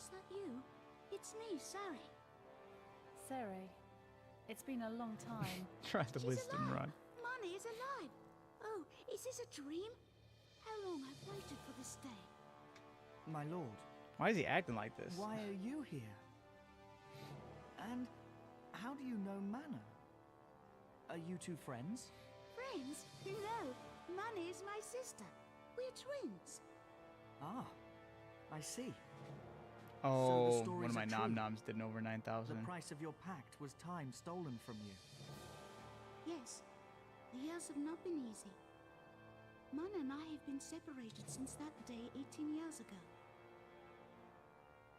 Is that you? It's me, Sari. Sere, it's been a long time. Try the She's wisdom alive. rod. Mani is alive. Oh, is this a dream? How long I've waited for this day. My lord, Why is he acting like this? why are you here? And how do you know Mana? Are you two friends? Friends? No, Mani is my sister. We're twins. Ah, I see. Oh, stories one of my are true. nom-noms did over 9,000. The price of your pact was time stolen from you. Yes, the years have not been easy. Mana and I have been separated since that day 18 years ago.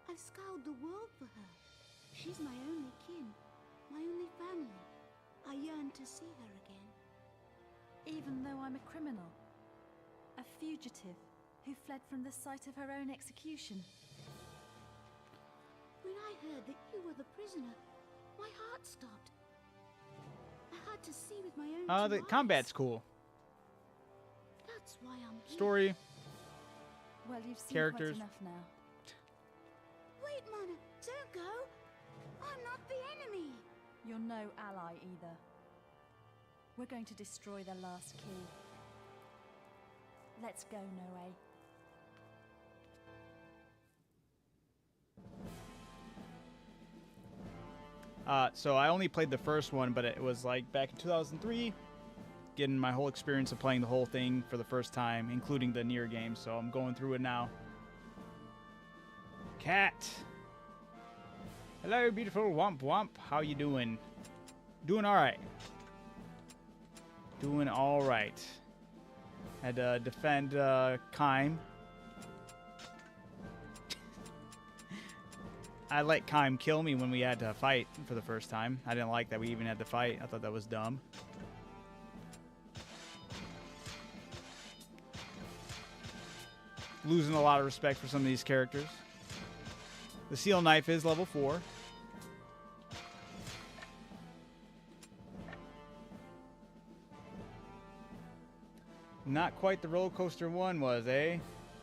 I've scoured the world for her. She's my only kin, my only family. I yearn to see her again. Even though I'm a criminal, a fugitive who fled from the site of her own execution. When I heard that you were the prisoner, my heart stopped. I had to see with my own two The eyes. combat's cool. That's why I'm here. Story. Well, you've seen Characters. quite enough now. Wait, Mana, don't go. I'm not the enemy. You're no ally either. We're going to destroy the last key. Let's go, Noe. So I only played the first one, but it was like back in 2003, getting my whole experience of playing the whole thing for the first time, including the Nier game. So I'm going through it now. Cat. Hello, beautiful Womp Womp. How you doing? Doing all right. Doing all right. Had to defend Kaim. I let Kaim kill me when we had to fight for the first time. I didn't like that we even had to fight. I thought that was dumb. Losing a lot of respect for some of these characters. The seal knife is level 4. Not quite the roller coaster 1 was, eh?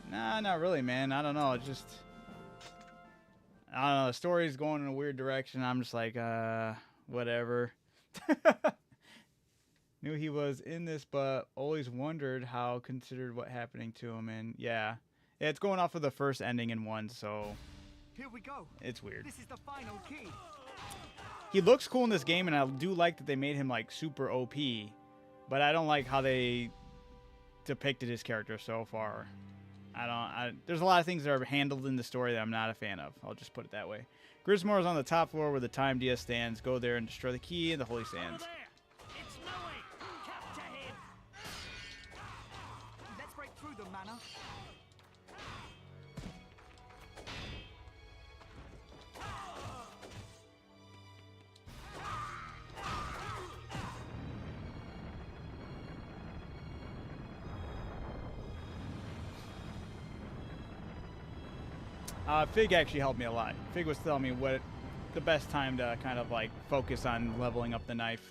Nah, not really, man. I don't know. It's just... I don't know, the story's going in a weird direction. I'm just like, whatever. Knew he was in this, but always wondered how considered what happening to him. And yeah, it's going off of the first ending in 1, so Here we go. it's weird. This is the final key. He looks cool in this game, and I do like that they made him like super OP, but I don't like how they depicted his character so far. There's a lot of things that are handled in the story that I'm not a fan of. I'll just put it that way. Grismore is on the top floor where the time DS stands. Go there and destroy the key in the Holy Sands. Over there! It's Noe! Capture him! Let's break through them, Mana. Fig actually helped me a lot. Fig was telling me what the best time to kind of like focus on leveling up the knife.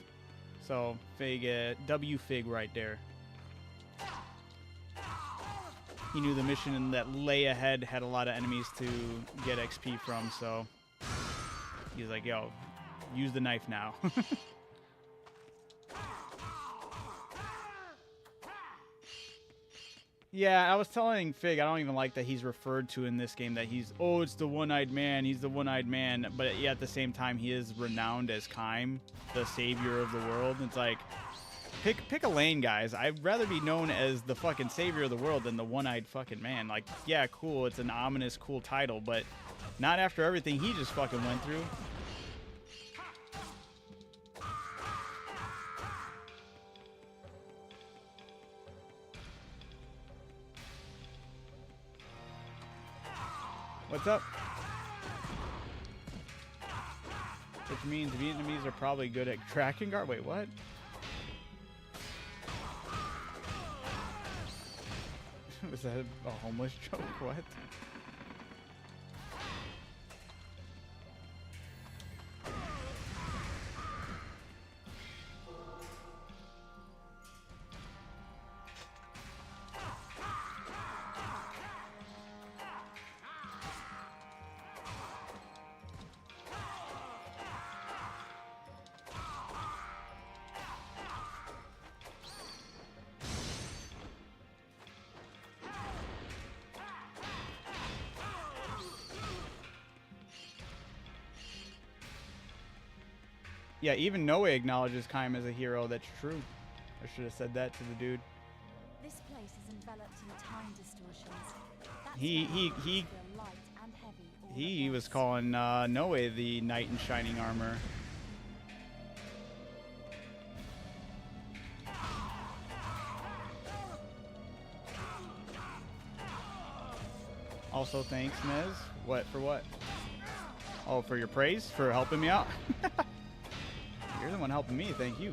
So Fig, W Fig right there. He knew the mission that lay ahead had a lot of enemies to get XP from, so he's like, yo, use the knife now. Yeah, I was telling Fig, I don't even like that he's referred to in this game that he's, oh, it's the one-eyed man, he's the one-eyed man, but yeah, at the same time, he is renowned as Kaim, the savior of the world. It's like, pick a lane, guys. I'd rather be known as the fucking savior of the world than the one-eyed fucking man. Like, yeah, cool, it's an ominous, cool title, but not after everything he just fucking went through. What's up? Which means Vietnamese are probably good at Drakengard. Wait, what? Was that a homeless joke? What? Yeah, even Noe acknowledges Kaim as a hero. That's true. I should have said that to the dude. This place is enveloped in time distortions. That's He- why he- things he- feel light and heavy all He at was once. calling Noe the knight in shining armor. Also, thanks, Nez. What for what? Oh, for your praise? For helping me out? You're the one helping me, thank you.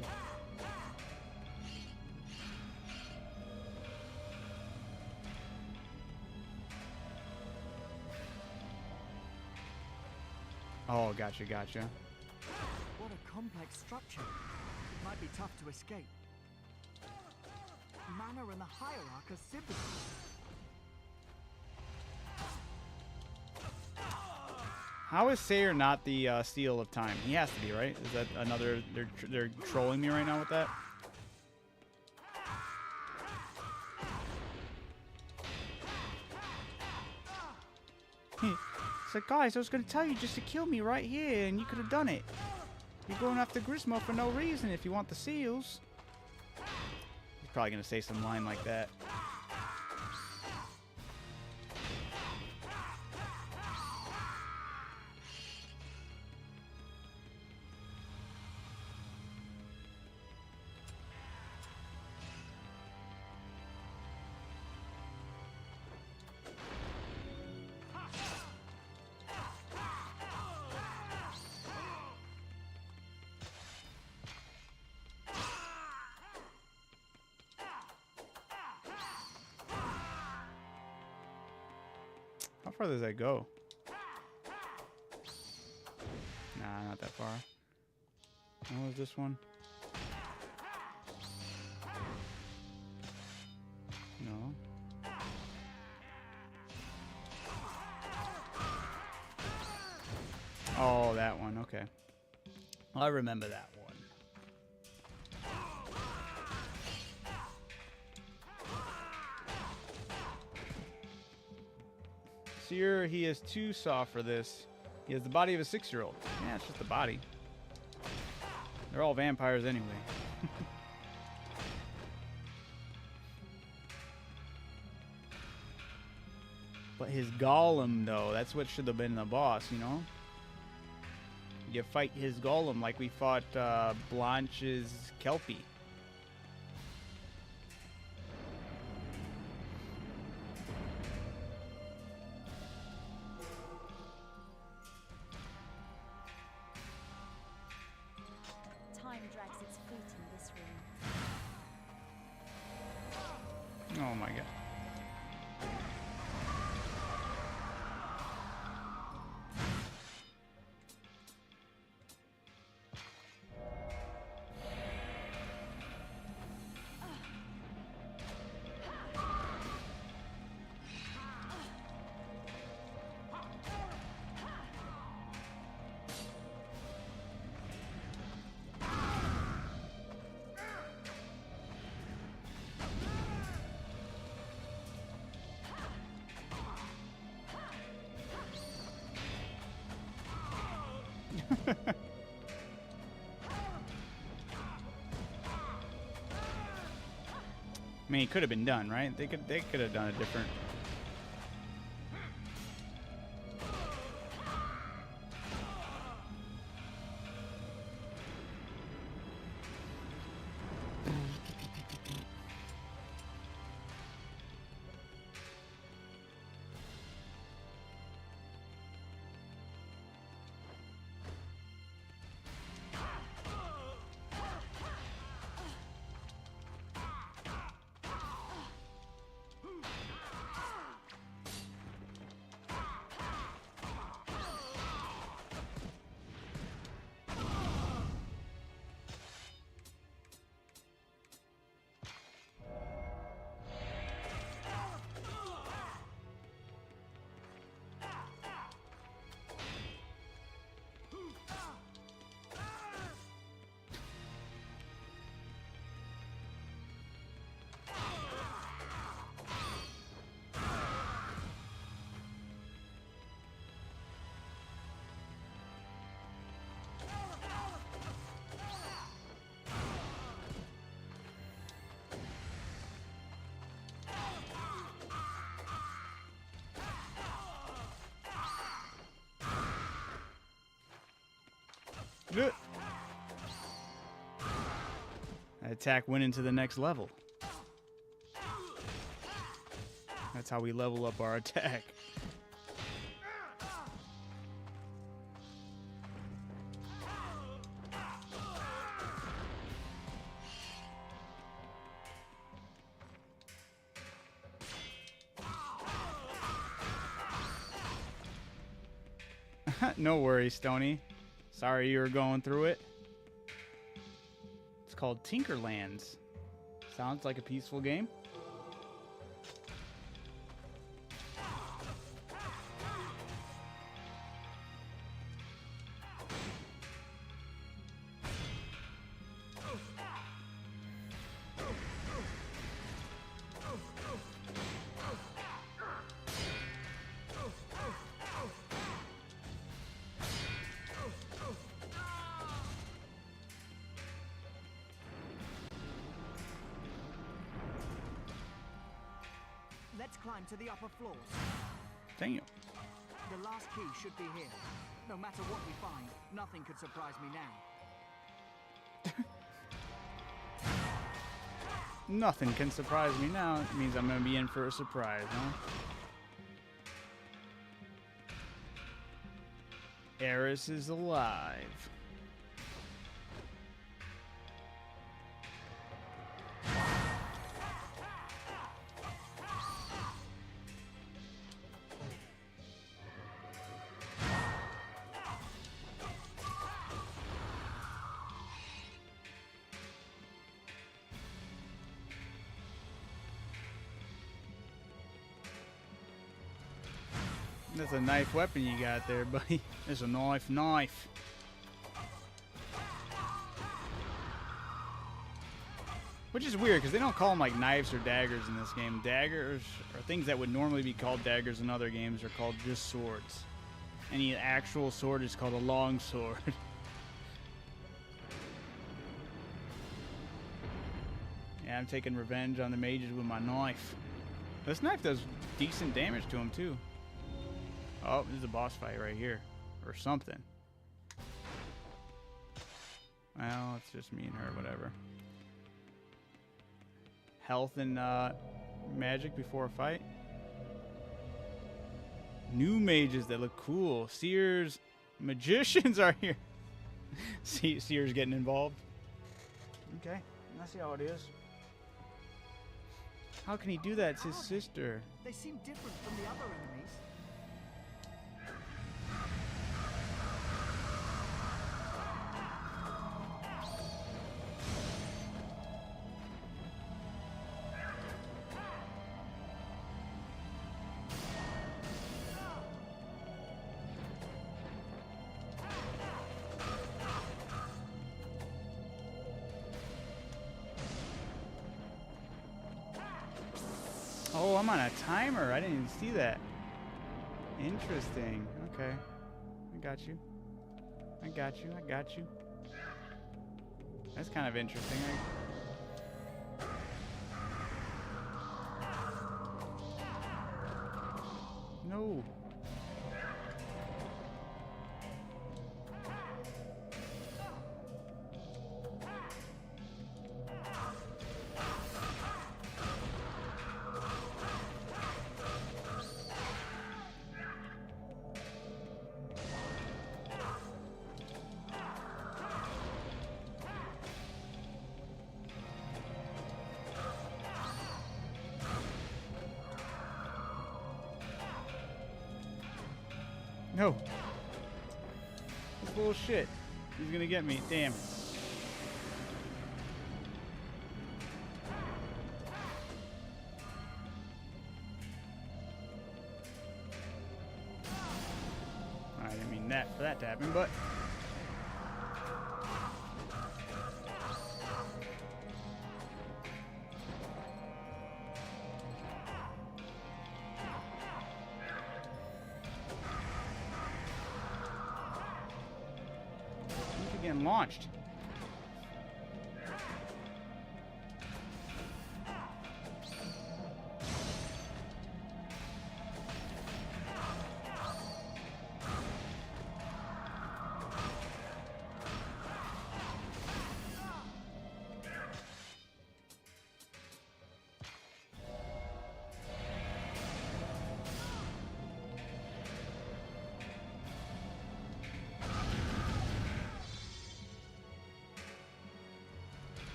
Oh, gotcha, gotcha. What a complex structure. It might be tough to escape. Mana and the Hierarch are siblings. How is Sayer not the Seal of Time? He has to be, right? Is that another... They're trolling me right now with that? So guys, I was gonna tell you just to kill me right here, and you could have done it. You're going after Grismo for no reason if you want the seals. He's probably gonna say some line like that. How far does that go? Nah, not that far. What was this one? No. Oh, that one. Okay. I remember that one. Seer, he is too soft for this. He has the body of a 6-year-old. Yeah, it's just the body. They're all vampires anyway. But his golem, though, that's what should have been the boss, you know? You fight his golem like we fought Blanche's Kelpie. Time drags its feet in this room. Oh my god. I mean, it could have been done, right? They could have done a different. That attack went into the next level. That's how we level up our attack. No worries, Stony. Sorry you were going through it. It's called Tinkerlands. Sounds like a peaceful game. Let's climb to the upper floors. Damn. The last key should be here. No matter what we find, nothing could surprise me now. Nothing can surprise me now. It means I'm gonna be in for a surprise, huh? Eris is alive. That's a knife weapon you got there, buddy. It's a knife. Which is weird, because they don't call them like knives or daggers in this game. Daggers, or things that would normally be called daggers in other games, are called just swords. Any actual sword is called a long sword. Yeah, I'm taking revenge on the mages with my knife. This knife does decent damage to them, too. Oh, this is a boss fight right here. Or something. Well, it's just me and her, whatever. Health and magic before a fight. New mages that look cool. Seers, magicians are here. Seers getting involved. Okay, I see how it is. How can he do that? It's his sister. They seem different from the other enemies. Oh, I'm on a timer. I didn't even see that. Interesting. Okay. I got you. I got you. I got you. That's kind of interesting. No. No. This bullshit. He's gonna get me. Damn. I didn't mean that for that to happen, but getting launched.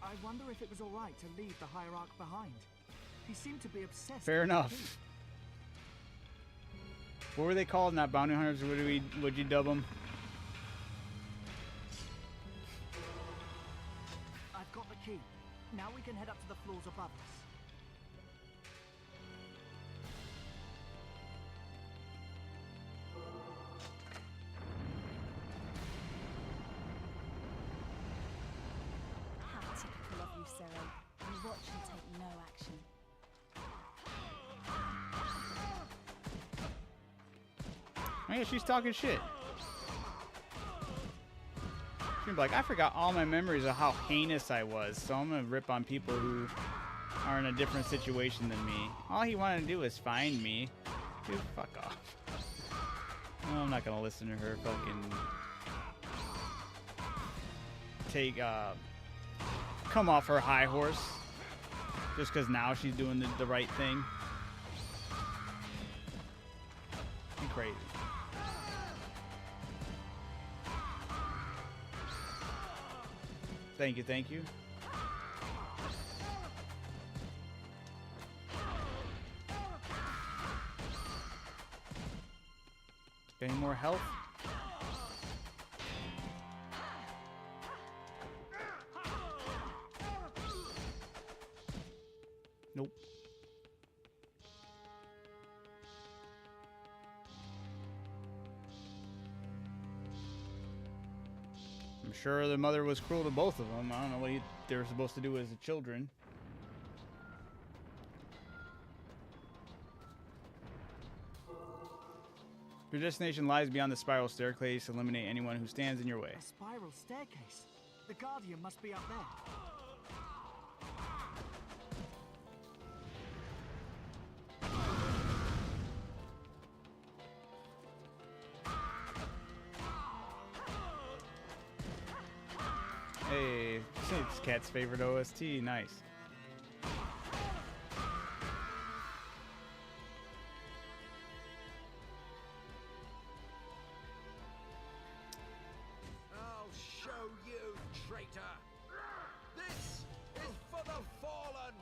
I wonder if it was all right to leave the hierarch behind. He seemed to be obsessed. Fair with the enough. key. What were they called? Not bounty hunters. What'd you dub them? I've got the key. Now we can head up to the floors above us. How typical of you, Cero. You watch and take no action. Oh yeah, she's talking shit. She'd be like, I forgot all my memories of how heinous I was, so I'm gonna rip on people who are in a different situation than me. All he wanted to do was find me. Dude, fuck off. No, I'm not gonna listen to her fucking come off her high horse just because now she's doing the right thing. She's crazy. Thank you, thank you. Any more health? Nope. I'm sure the mother was cruel to both of them. I don't know what they were supposed to do as the children. Your destination lies beyond the spiral staircase. Eliminate anyone who stands in your way. A spiral staircase. The Guardian must be up there. Hey, it's Cat's favorite OST. Nice. I'll show you, traitor. This is for the fallen.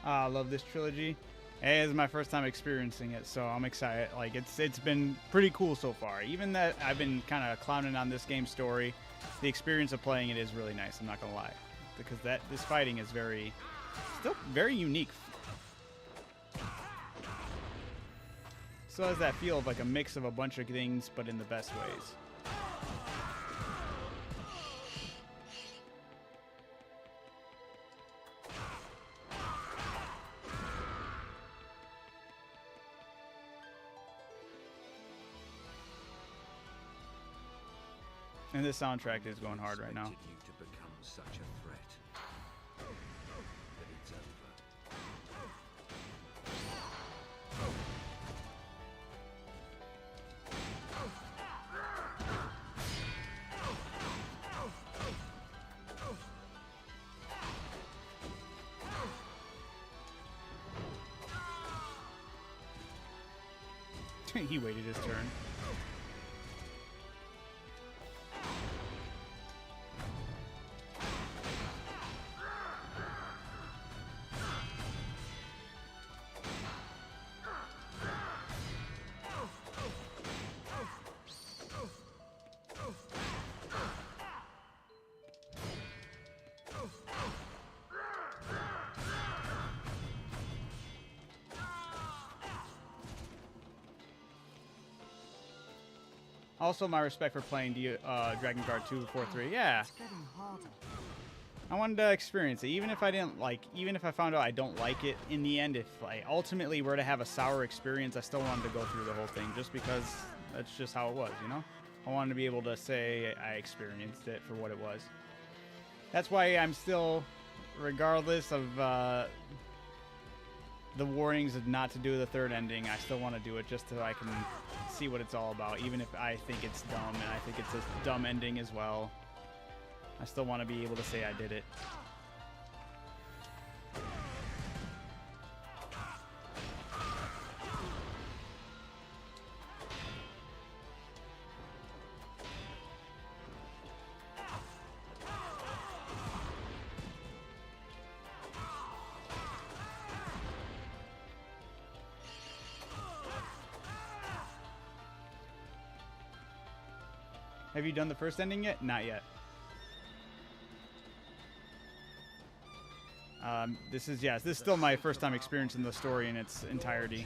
I love this trilogy. It is my first time experiencing it, so I'm excited. Like it's been pretty cool so far. Even that I've been kind of clowning on this game's story, the experience of playing it is really nice. I'm not gonna lie, because this fighting is still very unique. Still has that feel of like a mix of a bunch of things, but in the best ways. And this soundtrack is going hard right now. Expected you to become such a threat. But it's over. He waited his turn. Also, my respect for playing Drakengard 2 before 3. Yeah. It's getting harder. I wanted to experience it, even if I didn't like, even if I found out I don't like it in the end. If I ultimately were to have a sour experience, I still wanted to go through the whole thing, just because that's just how it was, you know. I wanted to be able to say I experienced it for what it was. That's why I'm still, regardless of the warnings of not to do the third ending, I still want to do it just so I can see what it's all about, even if I think it's dumb and I think it's a dumb ending as well. I still want to be able to say I did it. Have you done the first ending yet? Not yet. This is still my first time experiencing the story in its entirety.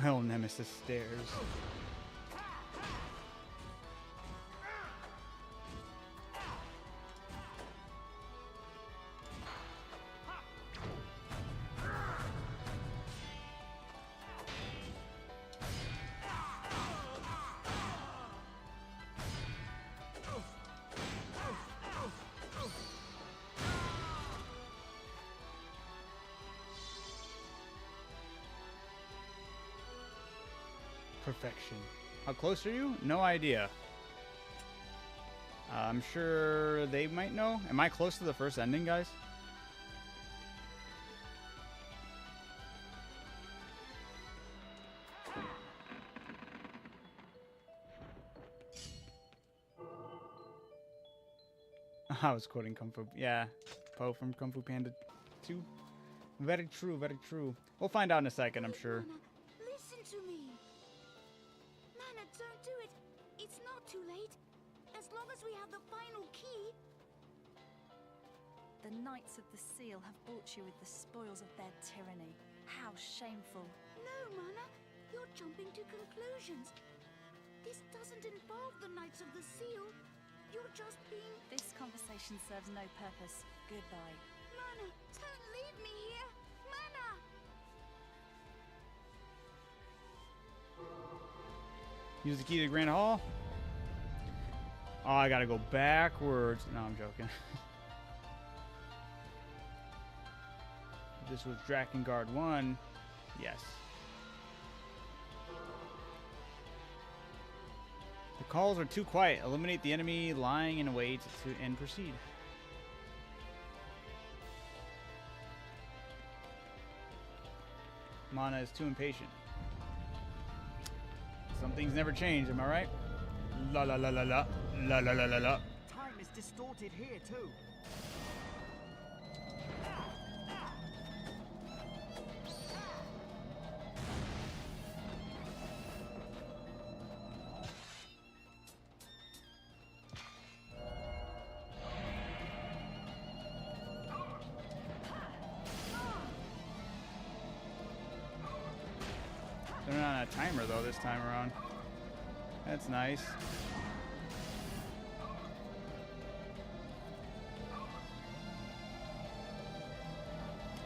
My old nemesis stairs. Perfection. How close are you? No idea. I'm sure they might know. Am I close to the first ending, guys? I was quoting Kung Fu. Yeah, Po from Kung Fu Panda 2. Very true, very true. We'll find out in a second, I'm sure. Mana, listen to me. Mana, don't do it. It's not too late. As long as we have the final key. The Knights of the Seal have bought you with the spoils of their tyranny. How shameful. No, Mana. You're jumping to conclusions. This doesn't involve the Knights of the Seal. You're just being... This conversation serves no purpose. Goodbye. Mana, don't leave me here. Mana! Use the key to the Grand Hall. Oh, I gotta go backwards. No, I'm joking. This was Drakengard 1. Yes. The calls are too quiet. Eliminate the enemy lying in wait and proceed. Mana is too impatient. Some things never change, am I right? La la la la la. La la la la la. Time is distorted here too. They're not on a timer though this time around. That's nice.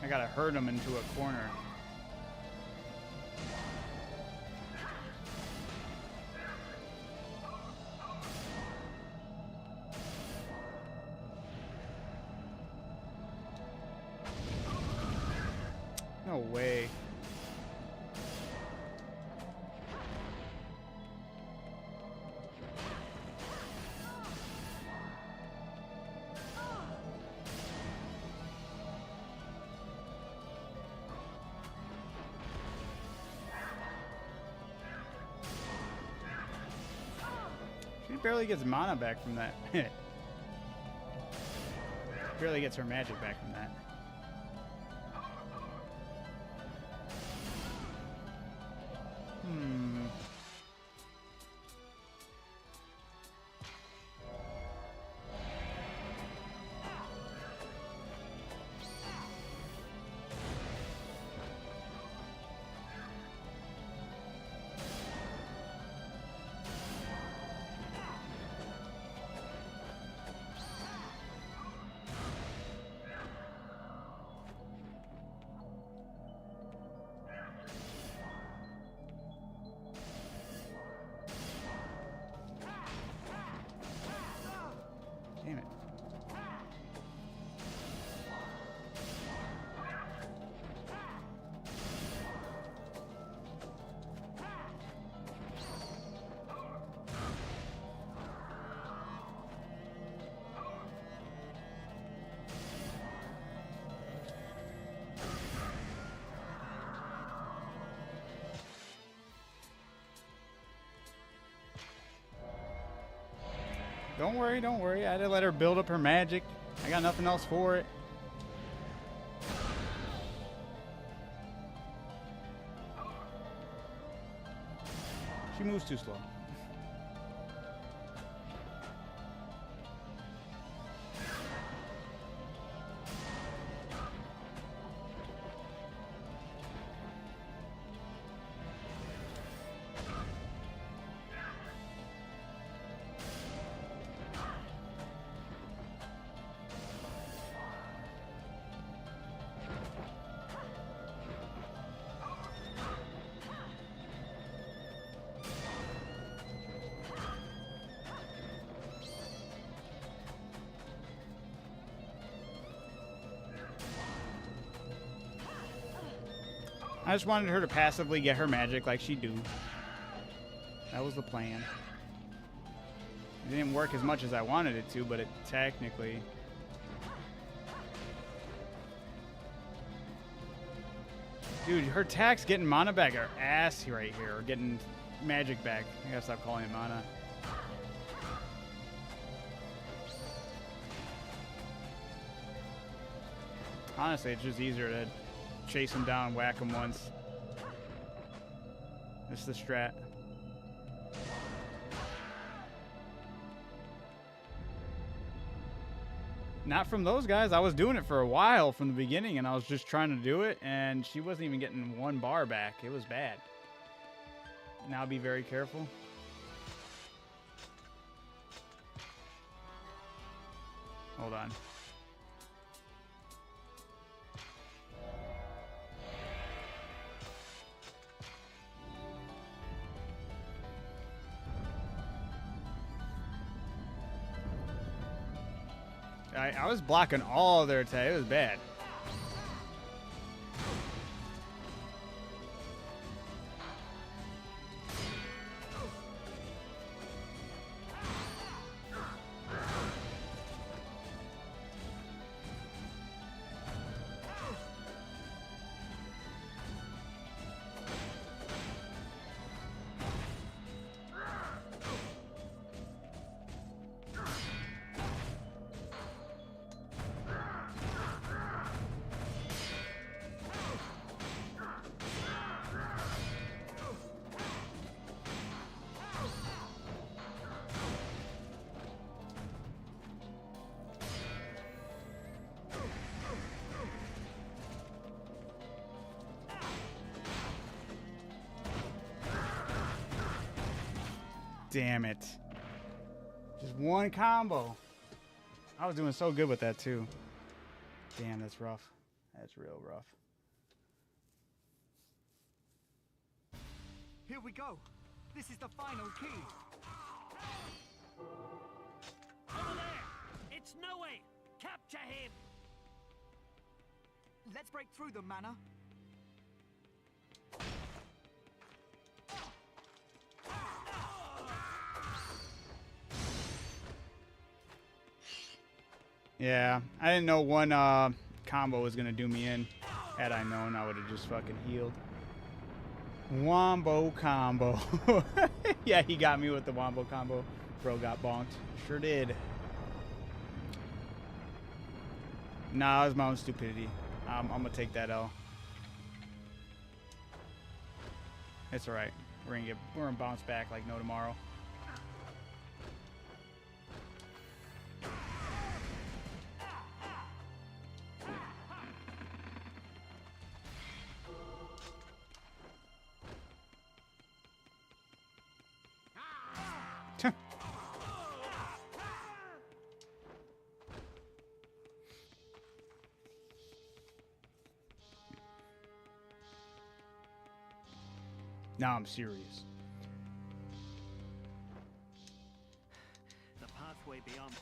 I gotta herd them into a corner. way. She barely gets mana back from that. Barely gets her magic back from that. Damn it. Don't worry, don't worry. I had to let her build up her magic. I got nothing else for it. She moves too slow. I just wanted her to passively get her magic like she do. That was the plan. It didn't work as much as I wanted it to, but it technically... Dude, her attacks getting mana back are ass right here, or getting magic back. I gotta stop calling it mana. Honestly, it's just easier to chase him down, whack him once. That's the strat. Not from those guys. I was doing it for a while from the beginning, and I was just trying to do it, and she wasn't even getting one bar back. It was bad. Now be very careful. Hold on. I was blocking all their attack. It was bad. Damn it. Just one combo. I was doing so good with that too. Damn, that's rough. That's real rough. Here we go. This is the final key. Over there! It's Nezwic! Capture him! Let's break through them, Mana. Yeah, I didn't know one combo was gonna do me in. Had I known, I would have just fucking healed. Wombo combo. Yeah, he got me with the wombo combo. Bro got bonked. Sure did. Nah, it was my own stupidity. I'm gonna take that L. It's alright. We're gonna bounce back like no tomorrow. Now I'm serious. The pathway beyond.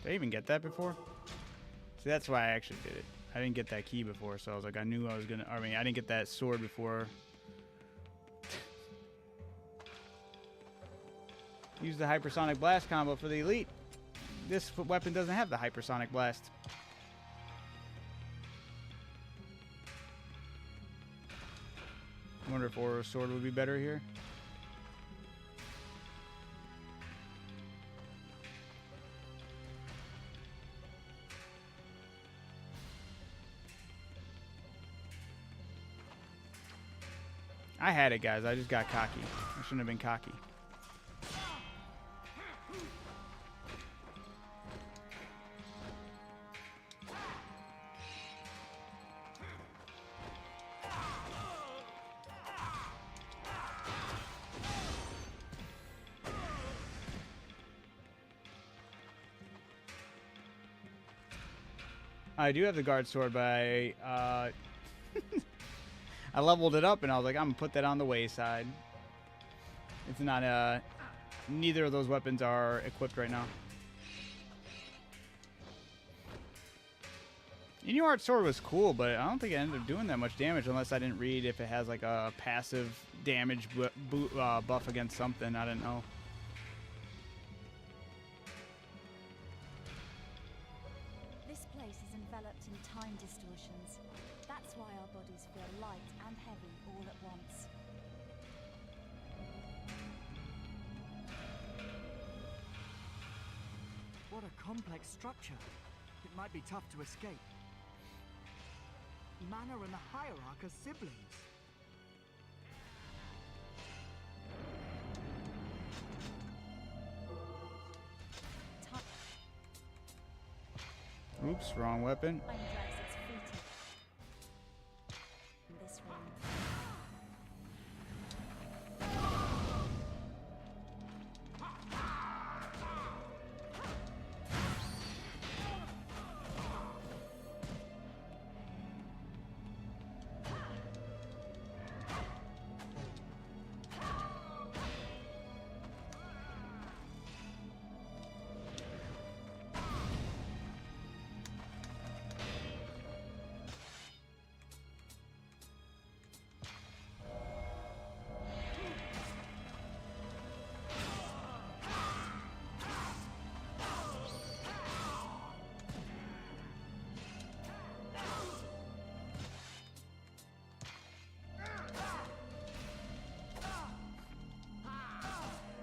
Did I even get that before? See, that's why I actually did it. I didn't get that key before, so I was like, I knew I was gonna. I mean, I didn't get that sword before. Use the hypersonic blast combo for the elite. This weapon doesn't have the hypersonic blast. I wonder if Aura Sword would be better here. I had it, guys. I just got cocky. I shouldn't have been cocky. I do have the guard sword, but I leveled it up and I was like, I'm gonna put that on the wayside. It's not neither of those weapons are equipped right now. Inuart sword was cool, but I don't think it ended up doing that much damage unless I didn't read if it has like a passive damage buff against something. I didn't know. This place is enveloped in time distortions. That's why our bodies feel light and heavy all at once. What a complex structure. It might be tough to escape. Mana and the Hierarch are siblings. Oops, wrong weapon. Time drags its feet in this room.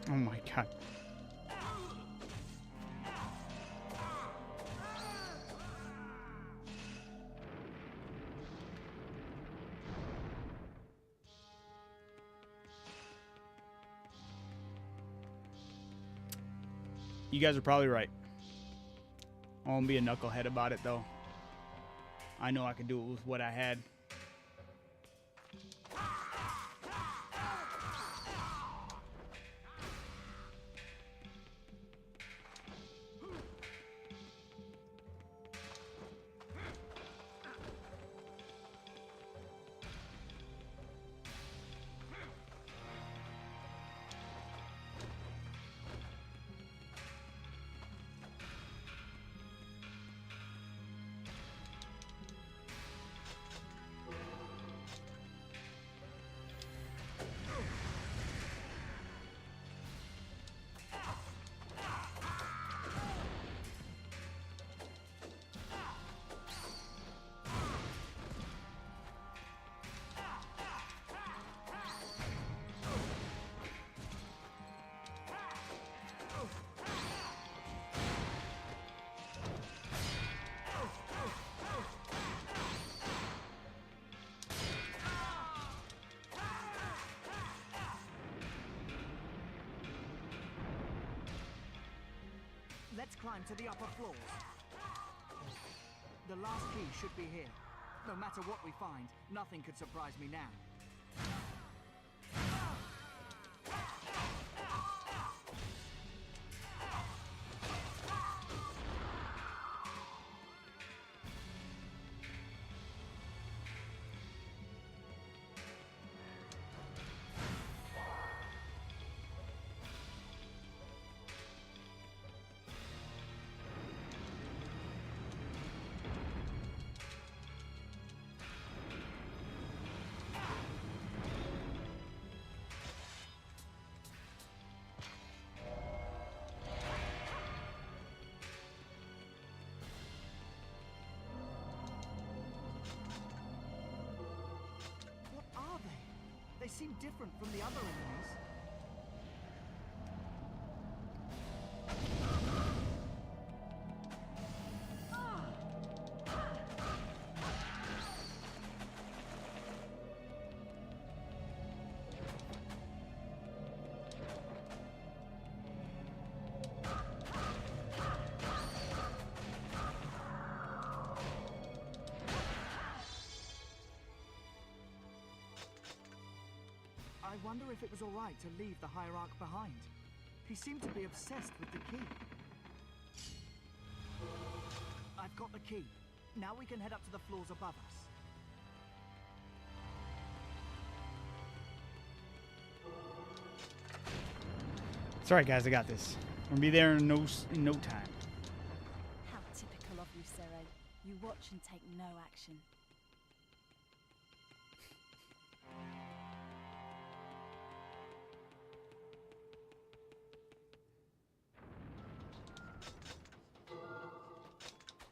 Oh my god. You guys are probably right. I won't be a knucklehead about it though. I know I could do it with what I had. Let's climb to the upper floors. The last key should be here. No matter what we find, nothing could surprise me now. They seem different from the other enemies. I wonder if it was all right to leave the hierarch behind. He seemed to be obsessed with the key. I've got the key. Now we can head up to the floors above us. It's alright, guys. I got this. We'll be there in no time. How typical of you, Sere. You watch and take no action.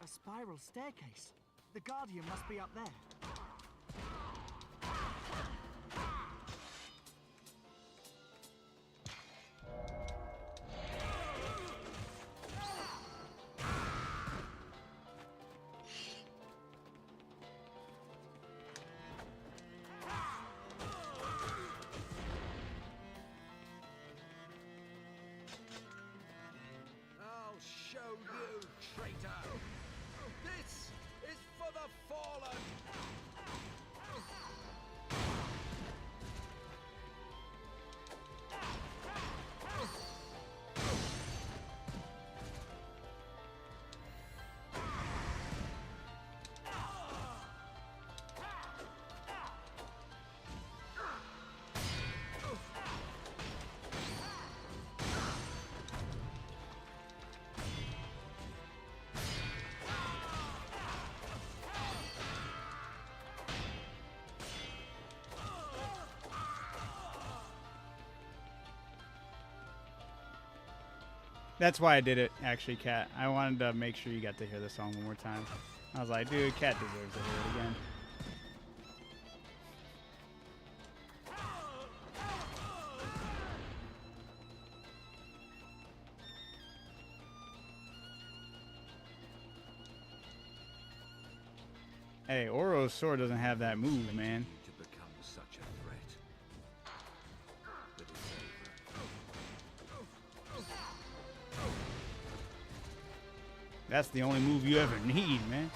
A spiral staircase. The Guardian must be up there. I'll show you, traitor! This is for the fallen! That's why I did it, actually, Kat. I wanted to make sure you got to hear the song one more time. I was like, dude, Kat deserves to hear it again. Hey, Oro's sword doesn't have that move, man. To become such a threat. But it's over. That's the only move you ever need, man.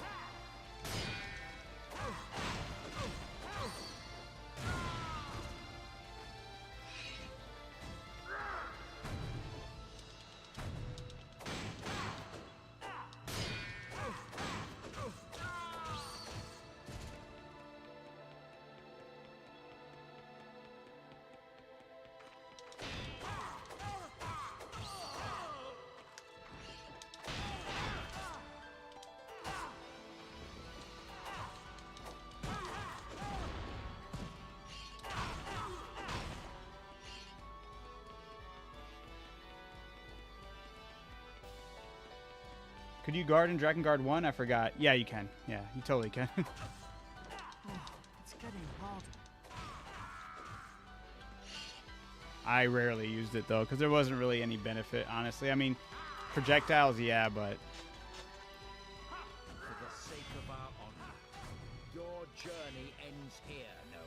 Could you guard in Drakengard 1? I forgot. Yeah, you can. Yeah, you totally can. It's getting harder. I rarely used it, though, because there wasn't really any benefit, honestly. I mean, projectiles, yeah, but... For the sake of our honor, your journey ends here, Noe.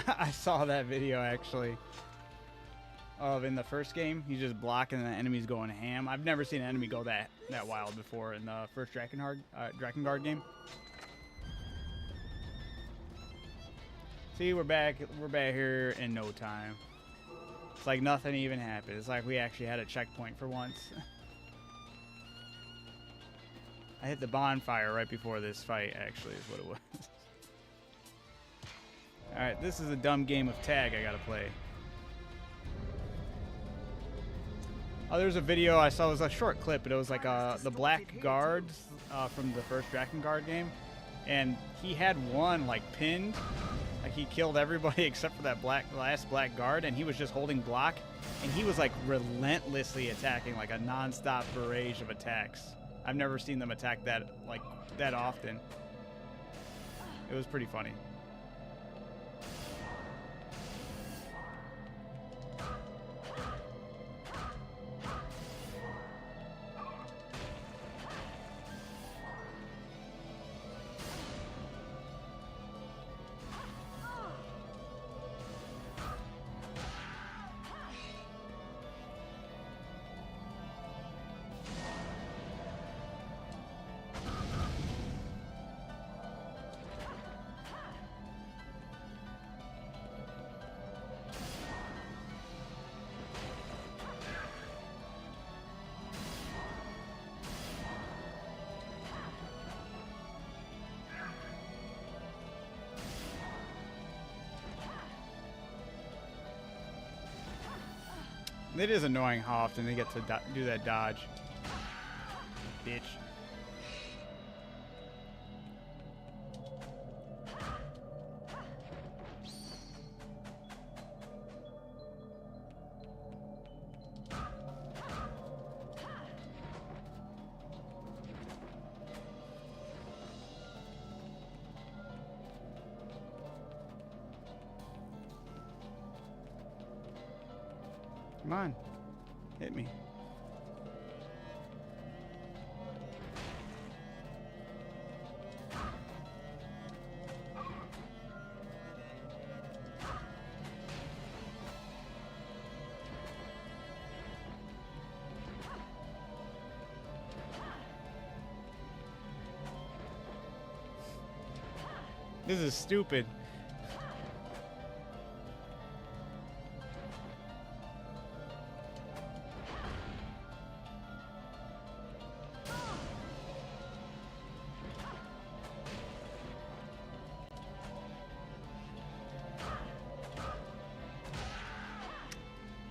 I saw that video actually. Of in the first game, he's just blocking and the enemy's going ham. I've never seen an enemy go that wild before in the first Drakengard game. See, we're back here in no time. It's like nothing even happened. It's like we actually had a checkpoint for once. I hit the bonfire right before this fight, actually, is what it was. Alright, this is a dumb game of tag I gotta play. Oh, there's a video I saw. It was a short clip, but it was like the Black Guards from the first Drakengard game. And he had one, like, pinned. Like, he killed everybody except for that last Black Guard, and he was just holding block. And he was, like, relentlessly attacking, like a non-stop barrage of attacks. I've never seen them attack that often. It was pretty funny. It is annoying how often they get to do that dodge. Bitch. Come on. Hit me. This is stupid.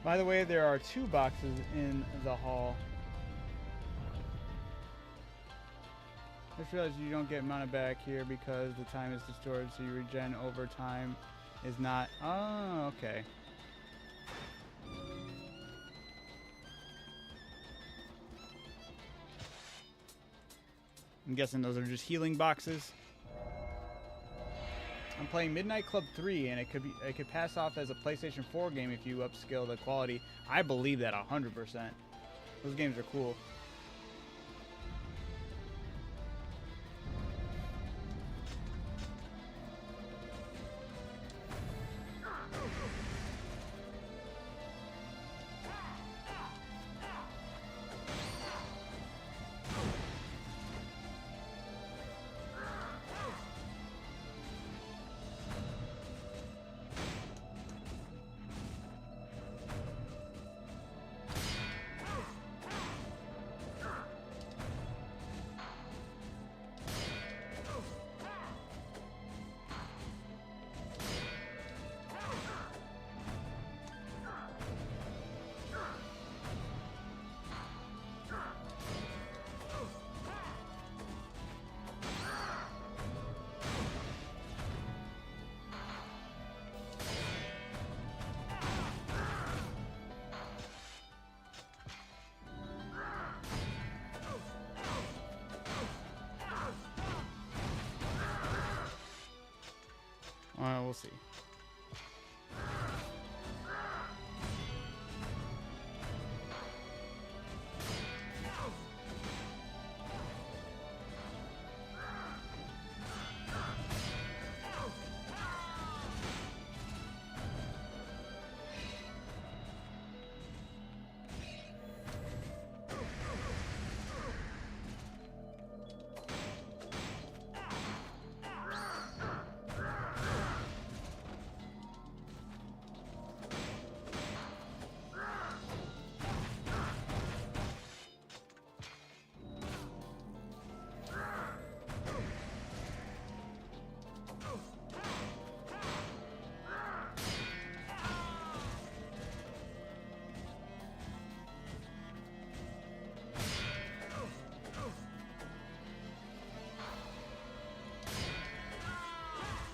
By the way, there are 2 boxes in the hall. I just realized you don't get mana back here because the time is distorted, so you regen over time is not. Oh, okay. I'm guessing those are just healing boxes. I'm playing Midnight Club 3, and it could pass off as a PlayStation 4 game if you upscale the quality. I believe that 100%. Those games are cool. We'll see.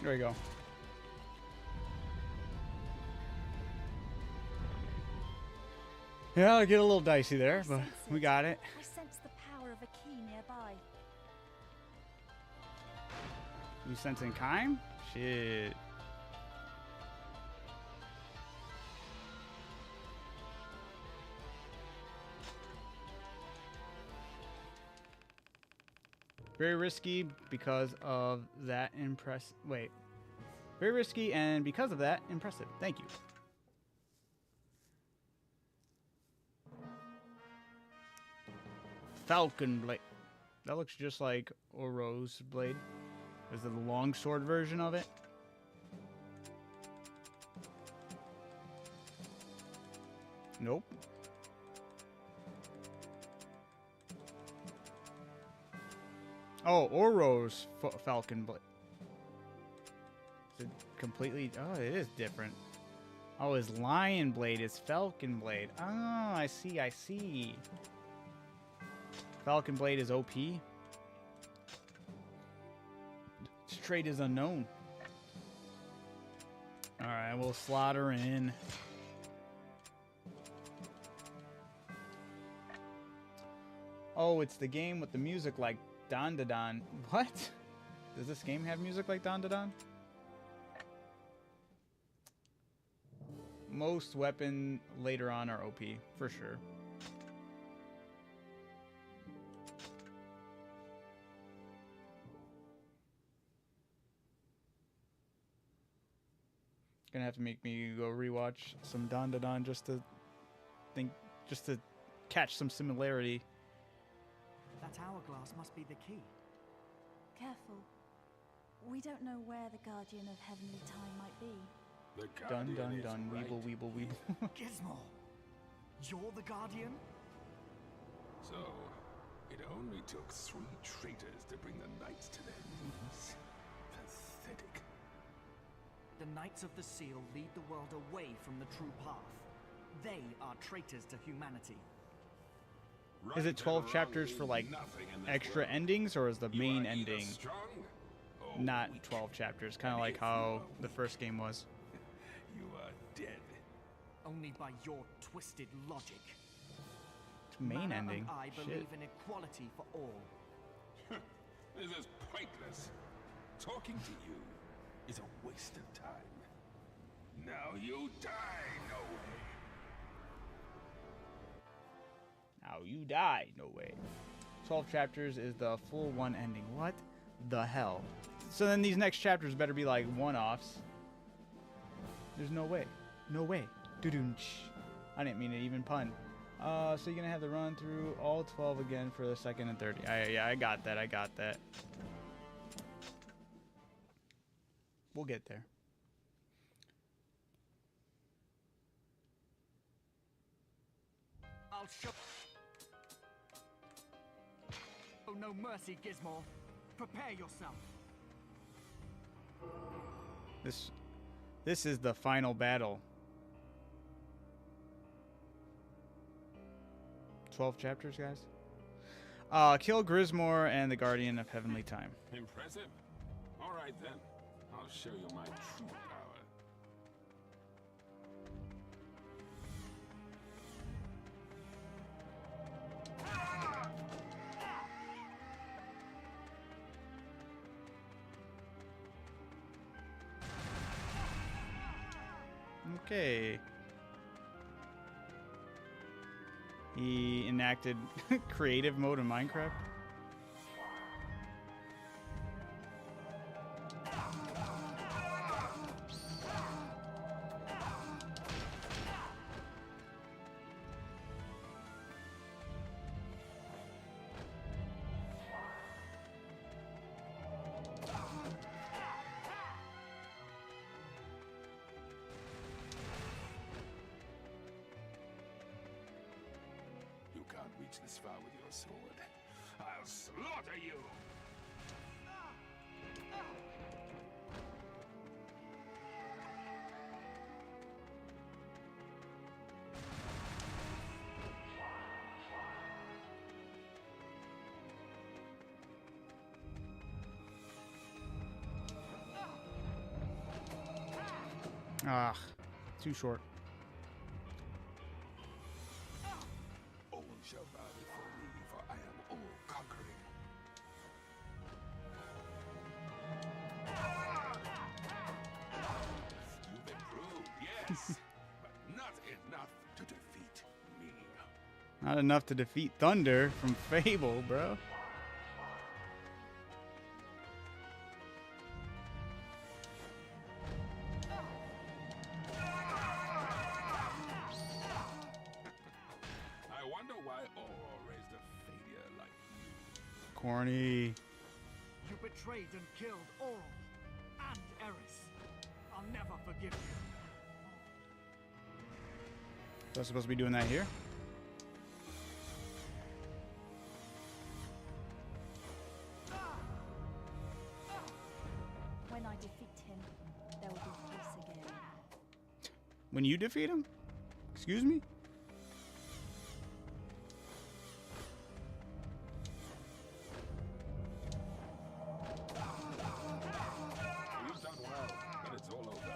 There we go. Yeah, I get a little dicey there, but we got it. I sense the power of a key nearby. You sensing Kime? Shit. Very risky because of that Wait. Very risky and because of that, impressive. Thank you. Falcon Blade. That looks just like Oro's blade. Is it the longsword version of it? Nope. Oh, Oro's Falcon Blade. Is it completely... Oh, it is different. Oh, his Lion Blade is Falcon Blade. Oh, I see, I see. Falcon Blade is OP. This trait is unknown. Alright, we'll slot her in. Oh, it's the game with the music like Don Da Don. What? Does this game have music like Don Da Don? Most weapon later on are OP, for sure. Gonna have to make me go rewatch some Don Da Don just to catch some similarity. That hourglass must be the key. Careful. We don't know where the Guardian of Heavenly Time might be. The Dun Guardian dun is dun, right. weeble weeble weeble. Gizmo, you're the Guardian? So, it only took 3 traitors to bring the knights to their knees. Pathetic. The Knights of the Seal lead the world away from the true path. They are traitors to humanity. Is it 12 chapters for like extra endings, or is the main ending not 12 chapters? Kind of like how the first game was. You are dead. Only by your twisted logic. It's main Mana ending. and I Shit. believe in equality for all. This is pointless. Talking to you is a waste of time. Now you die, no way. Now you die. No way. 12 chapters is the full one ending. What the hell? So then these next chapters better be like one-offs. There's no way. No way. Doo-doo-ch. I didn't mean to even pun. So you're gonna have to run through all 12 again for the second and third. Yeah, I got that. I got that. We'll get there. I'll show. Oh, no mercy, Gizmo. Prepare yourself. This is the final battle. 12 chapters, guys. Kill Grismore and the Guardian of Heavenly Time. Impressive. All right then. I'll show you my true power. Okay. He enacted creative mode in Minecraft. You can't reach this far with your sword. I'll slaughter you! Ah, too short. All shall bow before me, for I am all-conquering. You've improved, yes, but not enough to defeat me. Not enough to defeat Thunder from Fable, bro. I wonder why Auror raised a failure like you. Corny. You betrayed and killed all. And Eris. I'll never forgive you. So I'm supposed to be doing that here? When I defeat him, there will be peace again. When you defeat him? Excuse me? You've done well, but it's all over.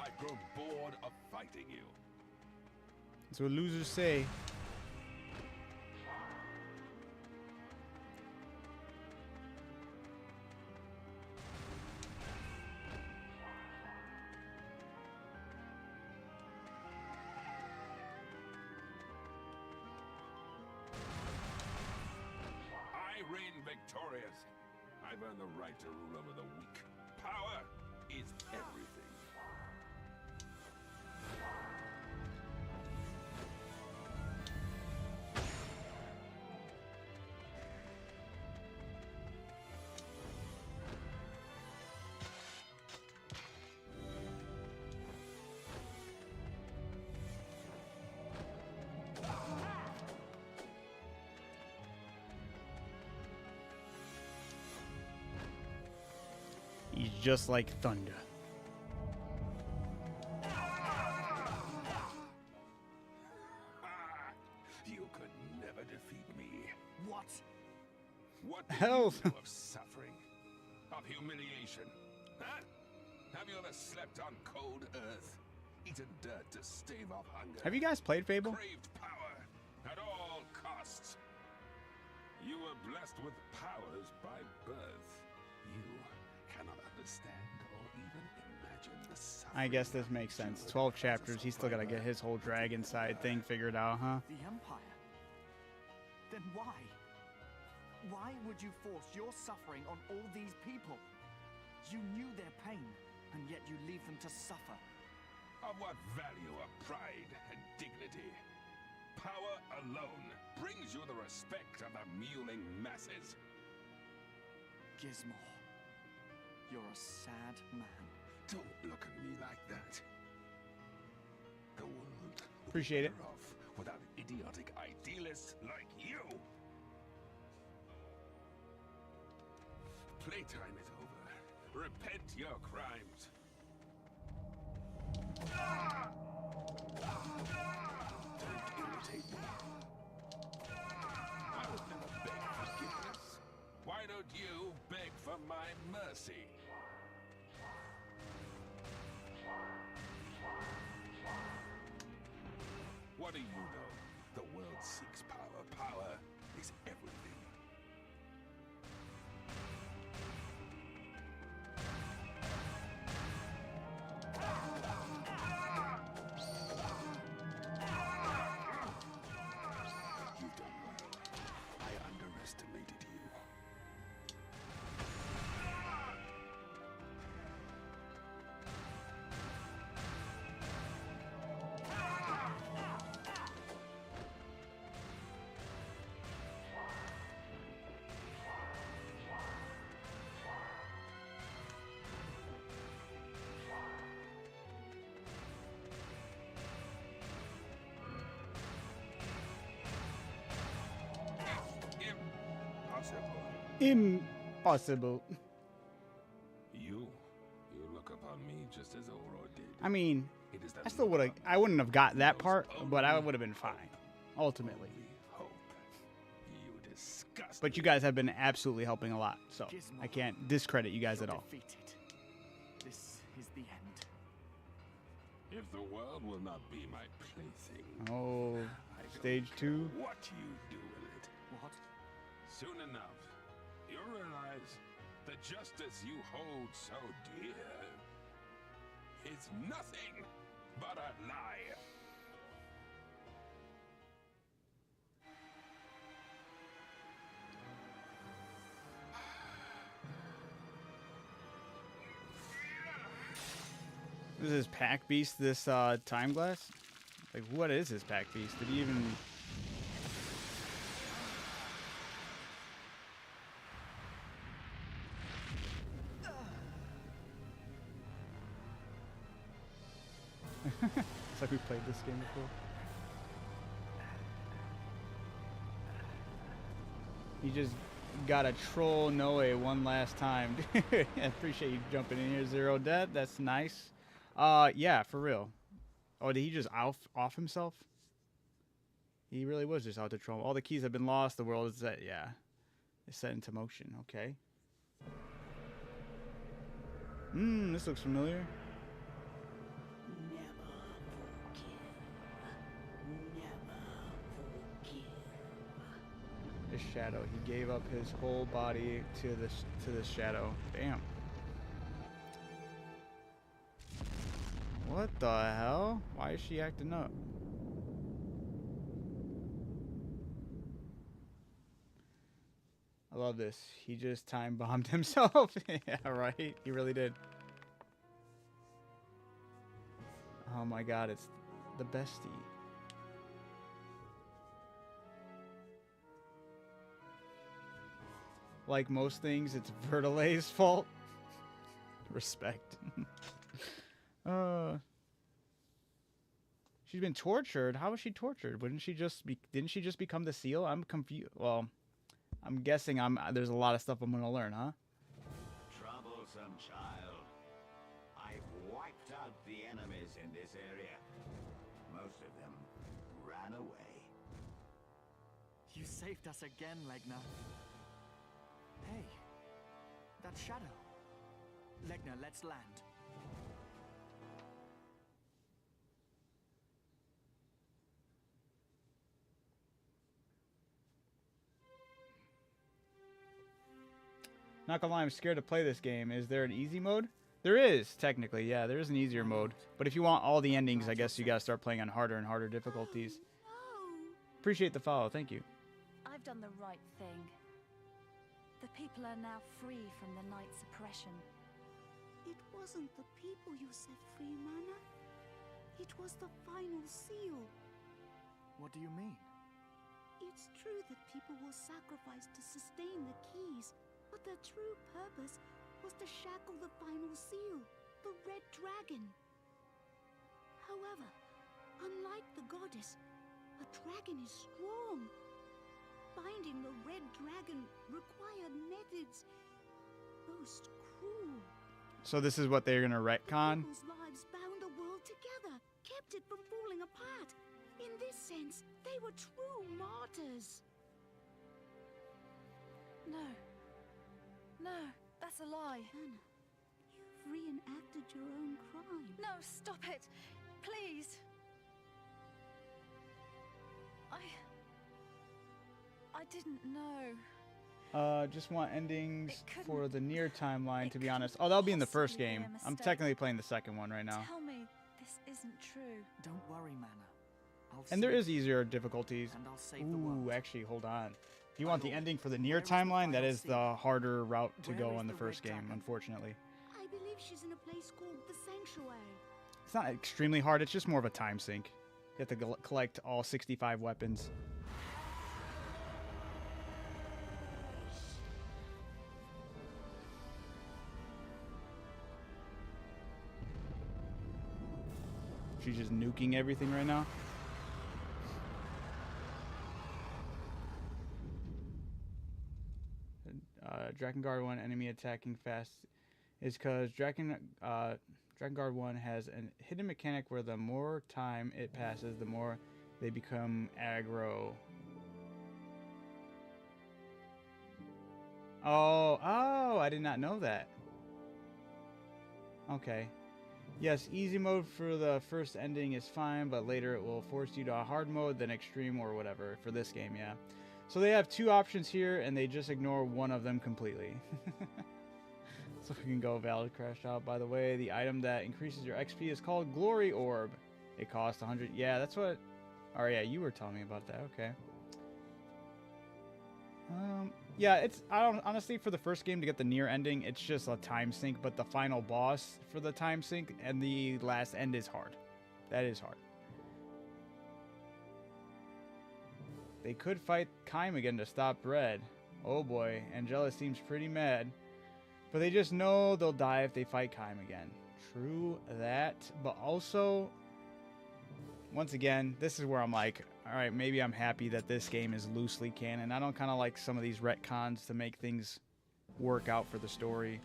I've grown bored of fighting you. That's what losers say. I reign victorious. I've earned the right to rule over the weak. Power is everything. He's just like Thunder. You could never defeat me. What? What do Hell. you know of suffering? Of humiliation? Huh? Have you ever slept on cold earth? Eaten dirt to stave off hunger? Have you guys played Fable? Craved power at all costs? You were blessed with powers by birth. You cannot understand or even imagine the suffering. I guess this makes sense. 12 chapters. He's still got to get his whole dragon side thing figured out, huh? The Empire? Then why? Why would you force your suffering on all these people? You knew their pain, and yet you leave them to suffer. Of what value are pride and dignity? Power alone brings you the respect of the mewling masses. Gizmo, you're a sad man. Don't look at me like that. The world would be Appreciate it. better off without idiotic idealists like you. Playtime is over. Repent your crimes. Don't irritate me. I would never beg forgiveness. Why don't you beg for my mercy? What do you know? The world seeks power. Power is everything. You've done well. I underestimated you. Impossible. Impossible. You look upon me just as Auror did. I mean, It is that I still look would have. on I wouldn't have got that knows part, but I only would have been fine. Ultimately. only hope. You disgust But you me. guys have been absolutely helping a lot, so I can't discredit you guys You're at all. defeated. This is the end. If the world will not be my plaything, Oh, I don't stage care 2. what you do with it. What? Soon enough, you'll realize the justice you hold so dear is nothing but a lie. Is this pack beast this time glass? Like, what is this pack beast? Did he even... It's like we played this game before. He just got a troll Noe one last time. I appreciate you jumping in here, Zero Dead. That's nice. Yeah, for real. Oh, did he just off himself? He really was just out to troll. All the keys have been lost. The world is set. Yeah, it's set into motion. Okay. This looks familiar. His shadow. He gave up his whole body to the shadow. Damn. What the hell? Why is she acting up? I love this. He just time bombed himself. Yeah, right. He really did. Oh my god, it's the bestie. Like most things, it's Vertile's fault. Respect. She's been tortured. How was she tortured? Didn't she just become the seal? I'm confused. Well, I'm guessing there's a lot of stuff I'm gonna learn, huh? Troublesome child. I've wiped out the enemies in this area. Most of them ran away. You saved us again, Legna. Hey, that shadow. Legna, let's land. Not gonna lie, I'm scared to play this game. Is there an easy mode? There is, technically, yeah, there is an easier mode. But if you want all the endings, I guess you gotta start playing on harder and harder difficulties. Appreciate the follow, thank you. I've done the right thing. The people are now free from the night's oppression. It wasn't the people you set free, Mana. It was the final seal. What do you mean? It's true that people will sacrifice to sustain the keys, but their true purpose was to shackle the final seal, the Red Dragon. However, unlike the goddess, a dragon is strong. Binding the Red Dragon required methods most cruel. So this is what they're gonna retcon? People's lives bound the world together, kept it from falling apart. In this sense, they were true martyrs. No. No, that's a lie. Anna, you've reenacted your own crime. No, stop it. Please. I didn't know. Just want endings couldn't- for the near timeline, it to be honest. couldn't Oh, that'll be in the first possibly be game. a I'm mistake. technically playing the second one right now. Tell me this isn't true. Don't worry, Mana. I'll And there save is easier difficulties. and I'll save the world. Ooh, actually, hold on. If you My want the lord, ending for the near where is the timeline, that final is seal? the harder route to Where go is on the the first Red game, Dragon? unfortunately. I believe she's in a place called the Sanctuary. It's not extremely hard, it's just more of a time sink. You have to collect all 65 weapons. She's just nuking everything right now. Drakengard 1 enemy attacking fast is because Drakengard 1 has a hidden mechanic where the more time it passes, the more they become aggro. Oh, I did not know that. Okay. Yes, easy mode for the first ending is fine, but later it will force you to a hard mode, then extreme or whatever for this game, yeah. So they have two options here, and they just ignore one of them completely. So we can go valid crashed out. By the way, the item that increases your XP is called Glory Orb. It costs 100. Yeah, that's what... Oh, yeah, you were telling me about that. Okay. Yeah, it's... I don't... Honestly, for the first game to get the near ending, it's just a time sink, but the final boss for the time sink and the last end is hard. That is hard. They could fight Kaim again to stop Red. Oh boy, Angela seems pretty mad. But they just know they'll die if they fight Kaim again. True that, but also... Once again, this is where I'm like, alright, maybe I'm happy that this game is loosely canon. I don't kind of like some of these retcons to make things work out for the story.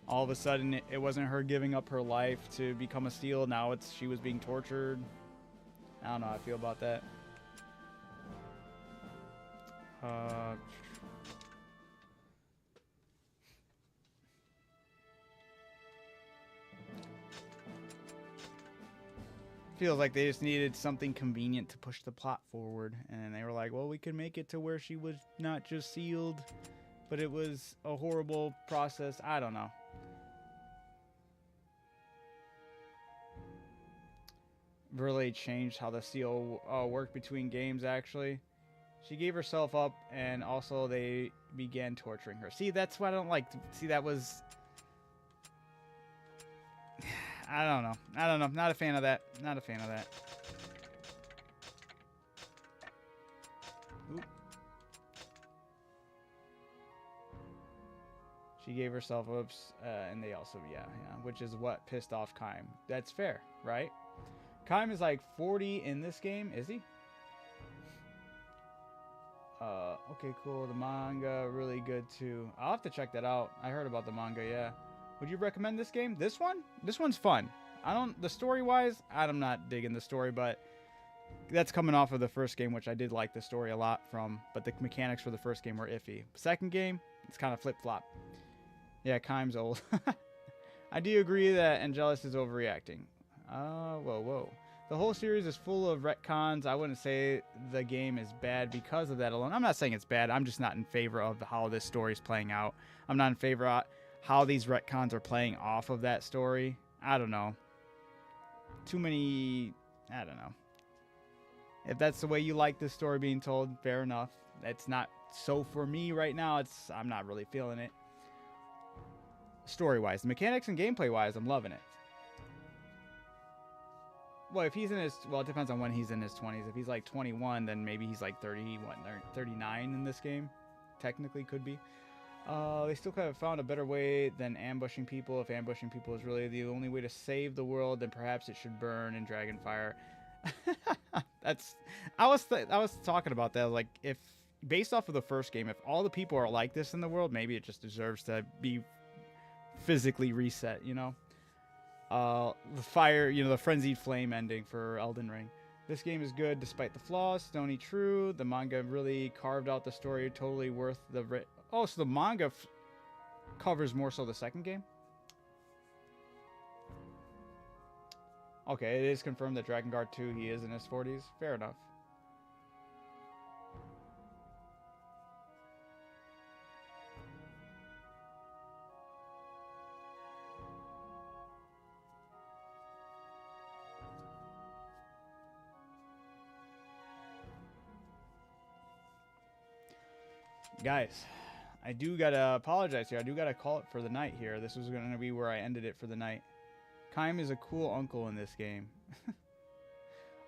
All of a sudden, it wasn't her giving up her life to become a Steel. Now it's she was being tortured. I don't know how I feel about that. Feels like they just needed something convenient to push the plot forward, and they were like, well, we can make it to where she was not just sealed, but it was a horrible process. I don't know. Really changed how the seal worked between games, actually. She gave herself up, and also they began torturing her. See, that's what I don't like. See, that was... I don't know. I don't know. Not a fan of that. Not a fan of that. Oop. She gave herself ups, and they also, yeah, which is what pissed off Kaim. That's fair, right? Kaim is like 40 in this game, is he? Okay, cool. The manga, really good too. I'll have to check that out. I heard about the manga, yeah. Would you recommend this game? This one? This one's fun. The story-wise, I'm not digging the story, but that's coming off of the first game, which I did like the story a lot from, but the mechanics for the first game were iffy. Second game, it's kind of flip-flop. Yeah, Kaim's old. I do agree that Angelus is overreacting. Whoa. The whole series is full of retcons. I wouldn't say the game is bad because of that alone. I'm not saying it's bad. I'm just not in favor of how this story is playing out. I'm not in favor of how these retcons are playing off of that story. I don't know. Too many... I don't know. If that's the way you like this story being told, fair enough. It's not so for me right now. I'm not really feeling it. Story-wise. The mechanics and gameplay-wise, I'm loving it. Well, if he's in his... Well, it depends on when he's in his 20s. If he's like 21, then maybe he's like 39 in this game. Technically could be. They still could have found a better way than ambushing people. If ambushing people is really the only way to save the world, then perhaps it should burn in Dragonfire. I was talking about that. Like, if based off of the first game, if all the people are like this in the world, maybe it just deserves to be physically reset. You know, the fire. You know, the frenzied flame ending for Elden Ring. This game is good despite the flaws. Stony true. The manga really carved out the story. Totally worth the. Oh, so the manga covers more so the second game? Okay, it is confirmed that Drakengard 2, he is in his 40s. Fair enough. Guys, I do gotta apologize here. I do gotta call it for the night here. This was gonna be where I ended it for the night. Kaim is a cool uncle in this game.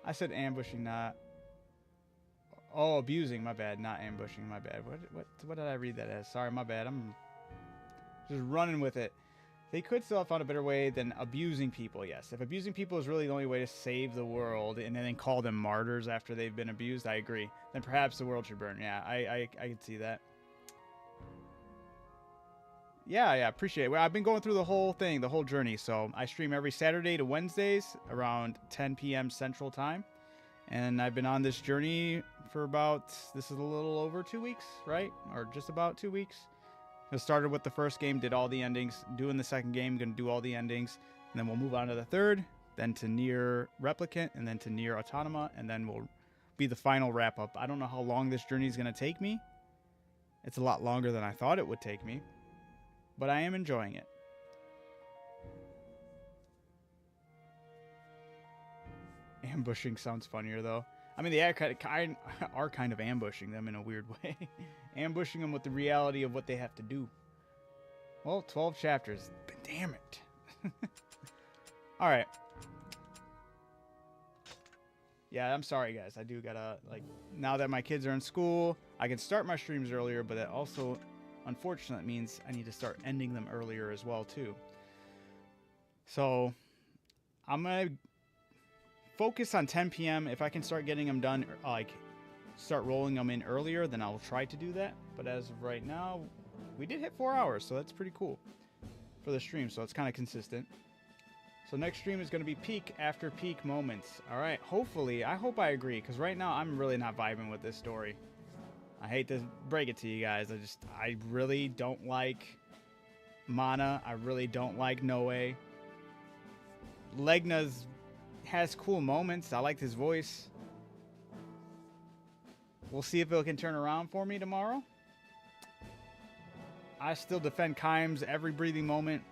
I said ambushing, not... Oh, abusing, my bad. Not ambushing, my bad. What did I read that as? Sorry, my bad. I'm just running with it. They could still have found a better way than abusing people, yes. If abusing people is really the only way to save the world and then call them martyrs after they've been abused, I agree. Then perhaps the world should burn. Yeah, I can see that. Yeah, appreciate it. Well, I've been going through the whole thing, the whole journey. So I stream every Saturday to Wednesdays around 10 p.m. Central Time. And I've been on this journey for this is a little over 2 weeks, right? Or just about 2 weeks. I started with the first game, did all the endings. Doing the second game, going to do all the endings. And then we'll move on to the third, then to Near Replicant, and then to Near Autonoma, and then we'll be the final wrap-up. I don't know how long this journey is going to take me. It's a lot longer than I thought it would take me, but I am enjoying it. Ambushing sounds funnier, though. I mean, they are kind of ambushing them in a weird way. Ambushing them with the reality of what they have to do. Well, 12 chapters. But damn it. Alright. Yeah, I'm sorry, guys. I do gotta, like, now that my kids are in school, I can start my streams earlier, but that also, unfortunately, means I need to start ending them earlier as well, too. So, I'm gonna focus on 10 p.m. If I can start getting them done, like, start rolling them in earlier, then I'll try to do that. But as of right now, we did hit 4 hours, so that's pretty cool for the stream, so it's kind of consistent. So next stream is going to be peak after peak moments. All right, hopefully, I hope I agree, because right now I'm really not vibing with this story. I hate to break it to you guys. I really don't like Mana. I really don't like Noe. Legna's has cool moments. I liked his voice. We'll see if it can turn around for me tomorrow. I still defend Kaims every breathing moment.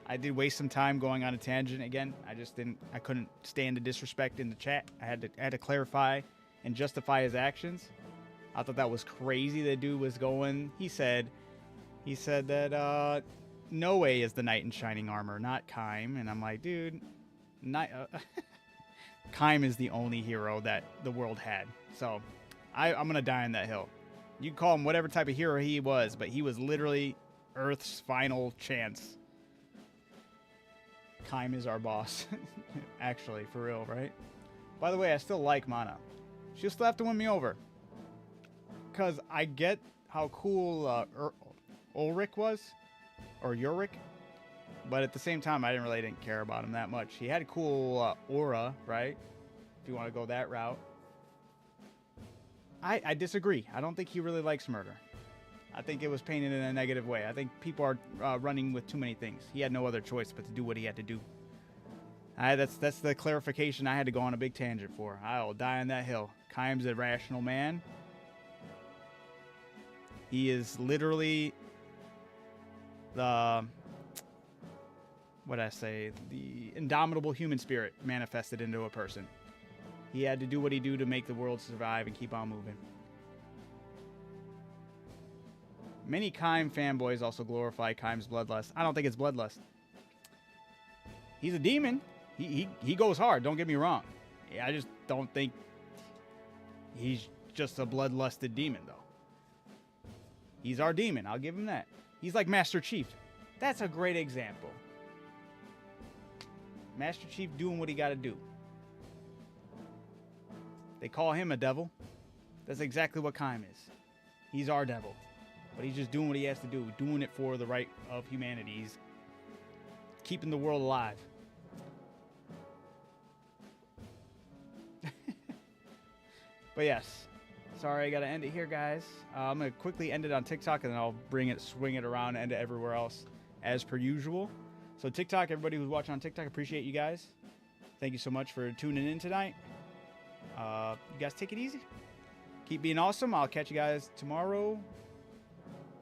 I did waste some time going on a tangent again. I couldn't stand the disrespect in the chat. I had to clarify and justify his actions. I thought that was crazy. The dude was going. He said that Noe is the knight in shining armor, not Kaim. And I'm like, dude, Kaim is the only hero that the world had. So I'm gonna die on that hill. You can call him whatever type of hero he was, but he was literally Earth's final chance. Kaim is our boss. Actually, for real, right? By the way, I still like Mana. She'll still have to win me over. Because I get how cool Ulrich was. Or Ulrich. But at the same time, I didn't care about him that much. He had a cool aura, right? If you want to go that route. I disagree. I don't think he really likes murder. I think it was painted in a negative way. I think people are running with too many things. He had no other choice but to do what he had to do. That's the clarification I had to go on a big tangent for. I'll die on that hill. Kaim's a rational man. He is literally the indomitable human spirit manifested into a person. He had to do what he do to make the world survive and keep on moving. Many Kaim fanboys also glorify Kaim's bloodlust. I don't think it's bloodlust. He's a demon. He goes hard, don't get me wrong. I just don't think he's just a bloodlusted demon, though. He's our demon, I'll give him that. He's like Master Chief. That's a great example. Master Chief doing what he gotta do. They call him a devil. That's exactly what Kaim is. He's our devil. But he's just doing what he has to do. Doing it for the right of humanity. He's keeping the world alive. But yes. Sorry, I got to end it here, guys. I'm going to quickly end it on TikTok, and then I'll swing it around and end it everywhere else as per usual. So TikTok, everybody who's watching on TikTok, appreciate you guys. Thank you so much for tuning in tonight. You guys take it easy. Keep being awesome. I'll catch you guys tomorrow.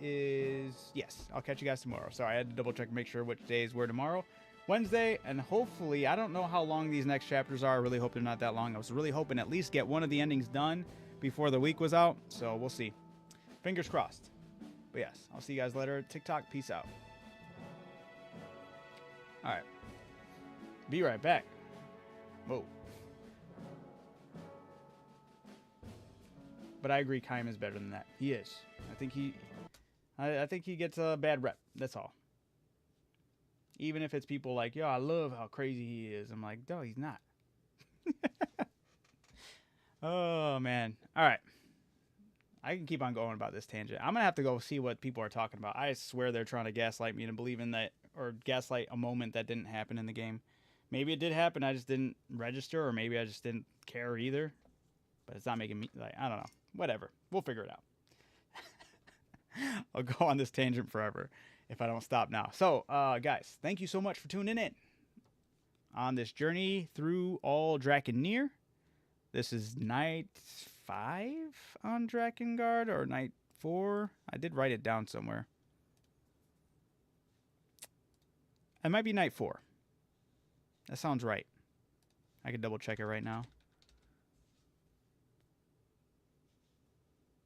I'll catch you guys tomorrow. Sorry, I had to double check and make sure which days were tomorrow. Wednesday, and hopefully, I don't know how long these next chapters are. I really hope they're not that long. I was really hoping at least get one of the endings done before the week was out. So we'll see. Fingers crossed. But yes, I'll see you guys later. TikTok, peace out. All right. Be right back. Whoa. But I agree, Kaim is better than that. He is. I think he gets a bad rep. That's all. Even if it's people like, yo, I love how crazy he is. I'm like, no, he's not. Oh, man. All right. I can keep on going about this tangent. I'm going to have to go see what people are talking about. I swear they're trying to gaslight me and believe in that, or gaslight a moment that didn't happen in the game. Maybe it did happen. I just didn't register, or maybe I just didn't care either. But it's not making me, like, I don't know. Whatever. We'll figure it out. I'll go on this tangent forever. if I don't stop now. So, guys, thank you so much for tuning in on this journey through all Drakengard. This is night 5 on Drakengard, or night 4. I did write it down somewhere. It might be night 4. That sounds right. I can double check it right now.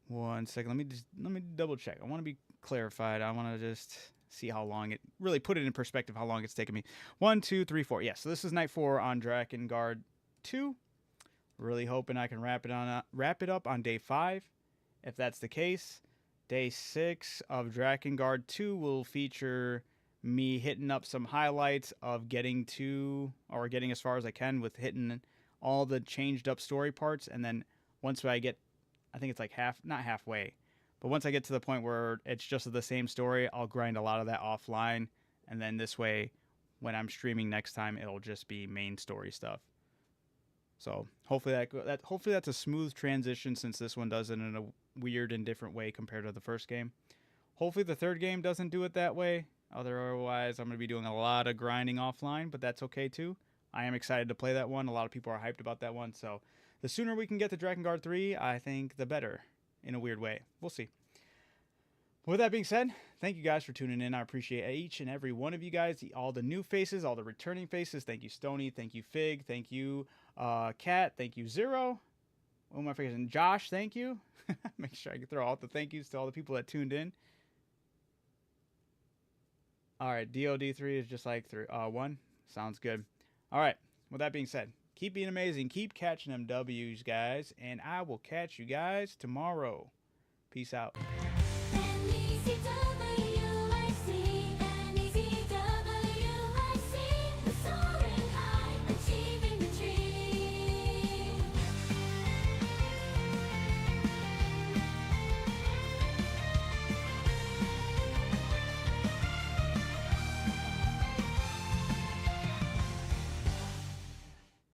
One second. Let me double check. I want to be clarified. I want to just see how long it, really put it in perspective how long it's taken me. 1, 2, 3, 4. Yeah, so this is night 4 on Drakengard 2. Really hoping I can wrap it up on day 5. If that's the case, day 6 of Drakengard 2 will feature me hitting up some highlights of getting as far as I can with hitting all the changed up story parts. And then once I get, I think it's like not halfway, but once I get to the point where it's just the same story, I'll grind a lot of that offline. And then this way, when I'm streaming next time, it'll just be main story stuff. So hopefully that's a smooth transition, since this one does it in a weird and different way compared to the first game. Hopefully the third game doesn't do it that way. Otherwise, I'm going to be doing a lot of grinding offline, but that's okay too. I am excited to play that one. A lot of people are hyped about that one. So the sooner we can get to Drakengard 3, I think the better, in a weird way. We'll see. With that being said, thank you guys for tuning in. I appreciate each and every one of you guys, all the new faces, all the returning faces. Thank you, Stony. Thank you, Fig. Thank you, Kat. Thank you, Zero. What am I forgetting? Josh, thank you. Make sure I can throw out the thank yous to all the people that tuned in. All right, DOD3 is just like 1. Sounds good. All right, with that being said, keep being amazing. Keep catching them W's, guys. And I will catch you guys tomorrow. Peace out. Easy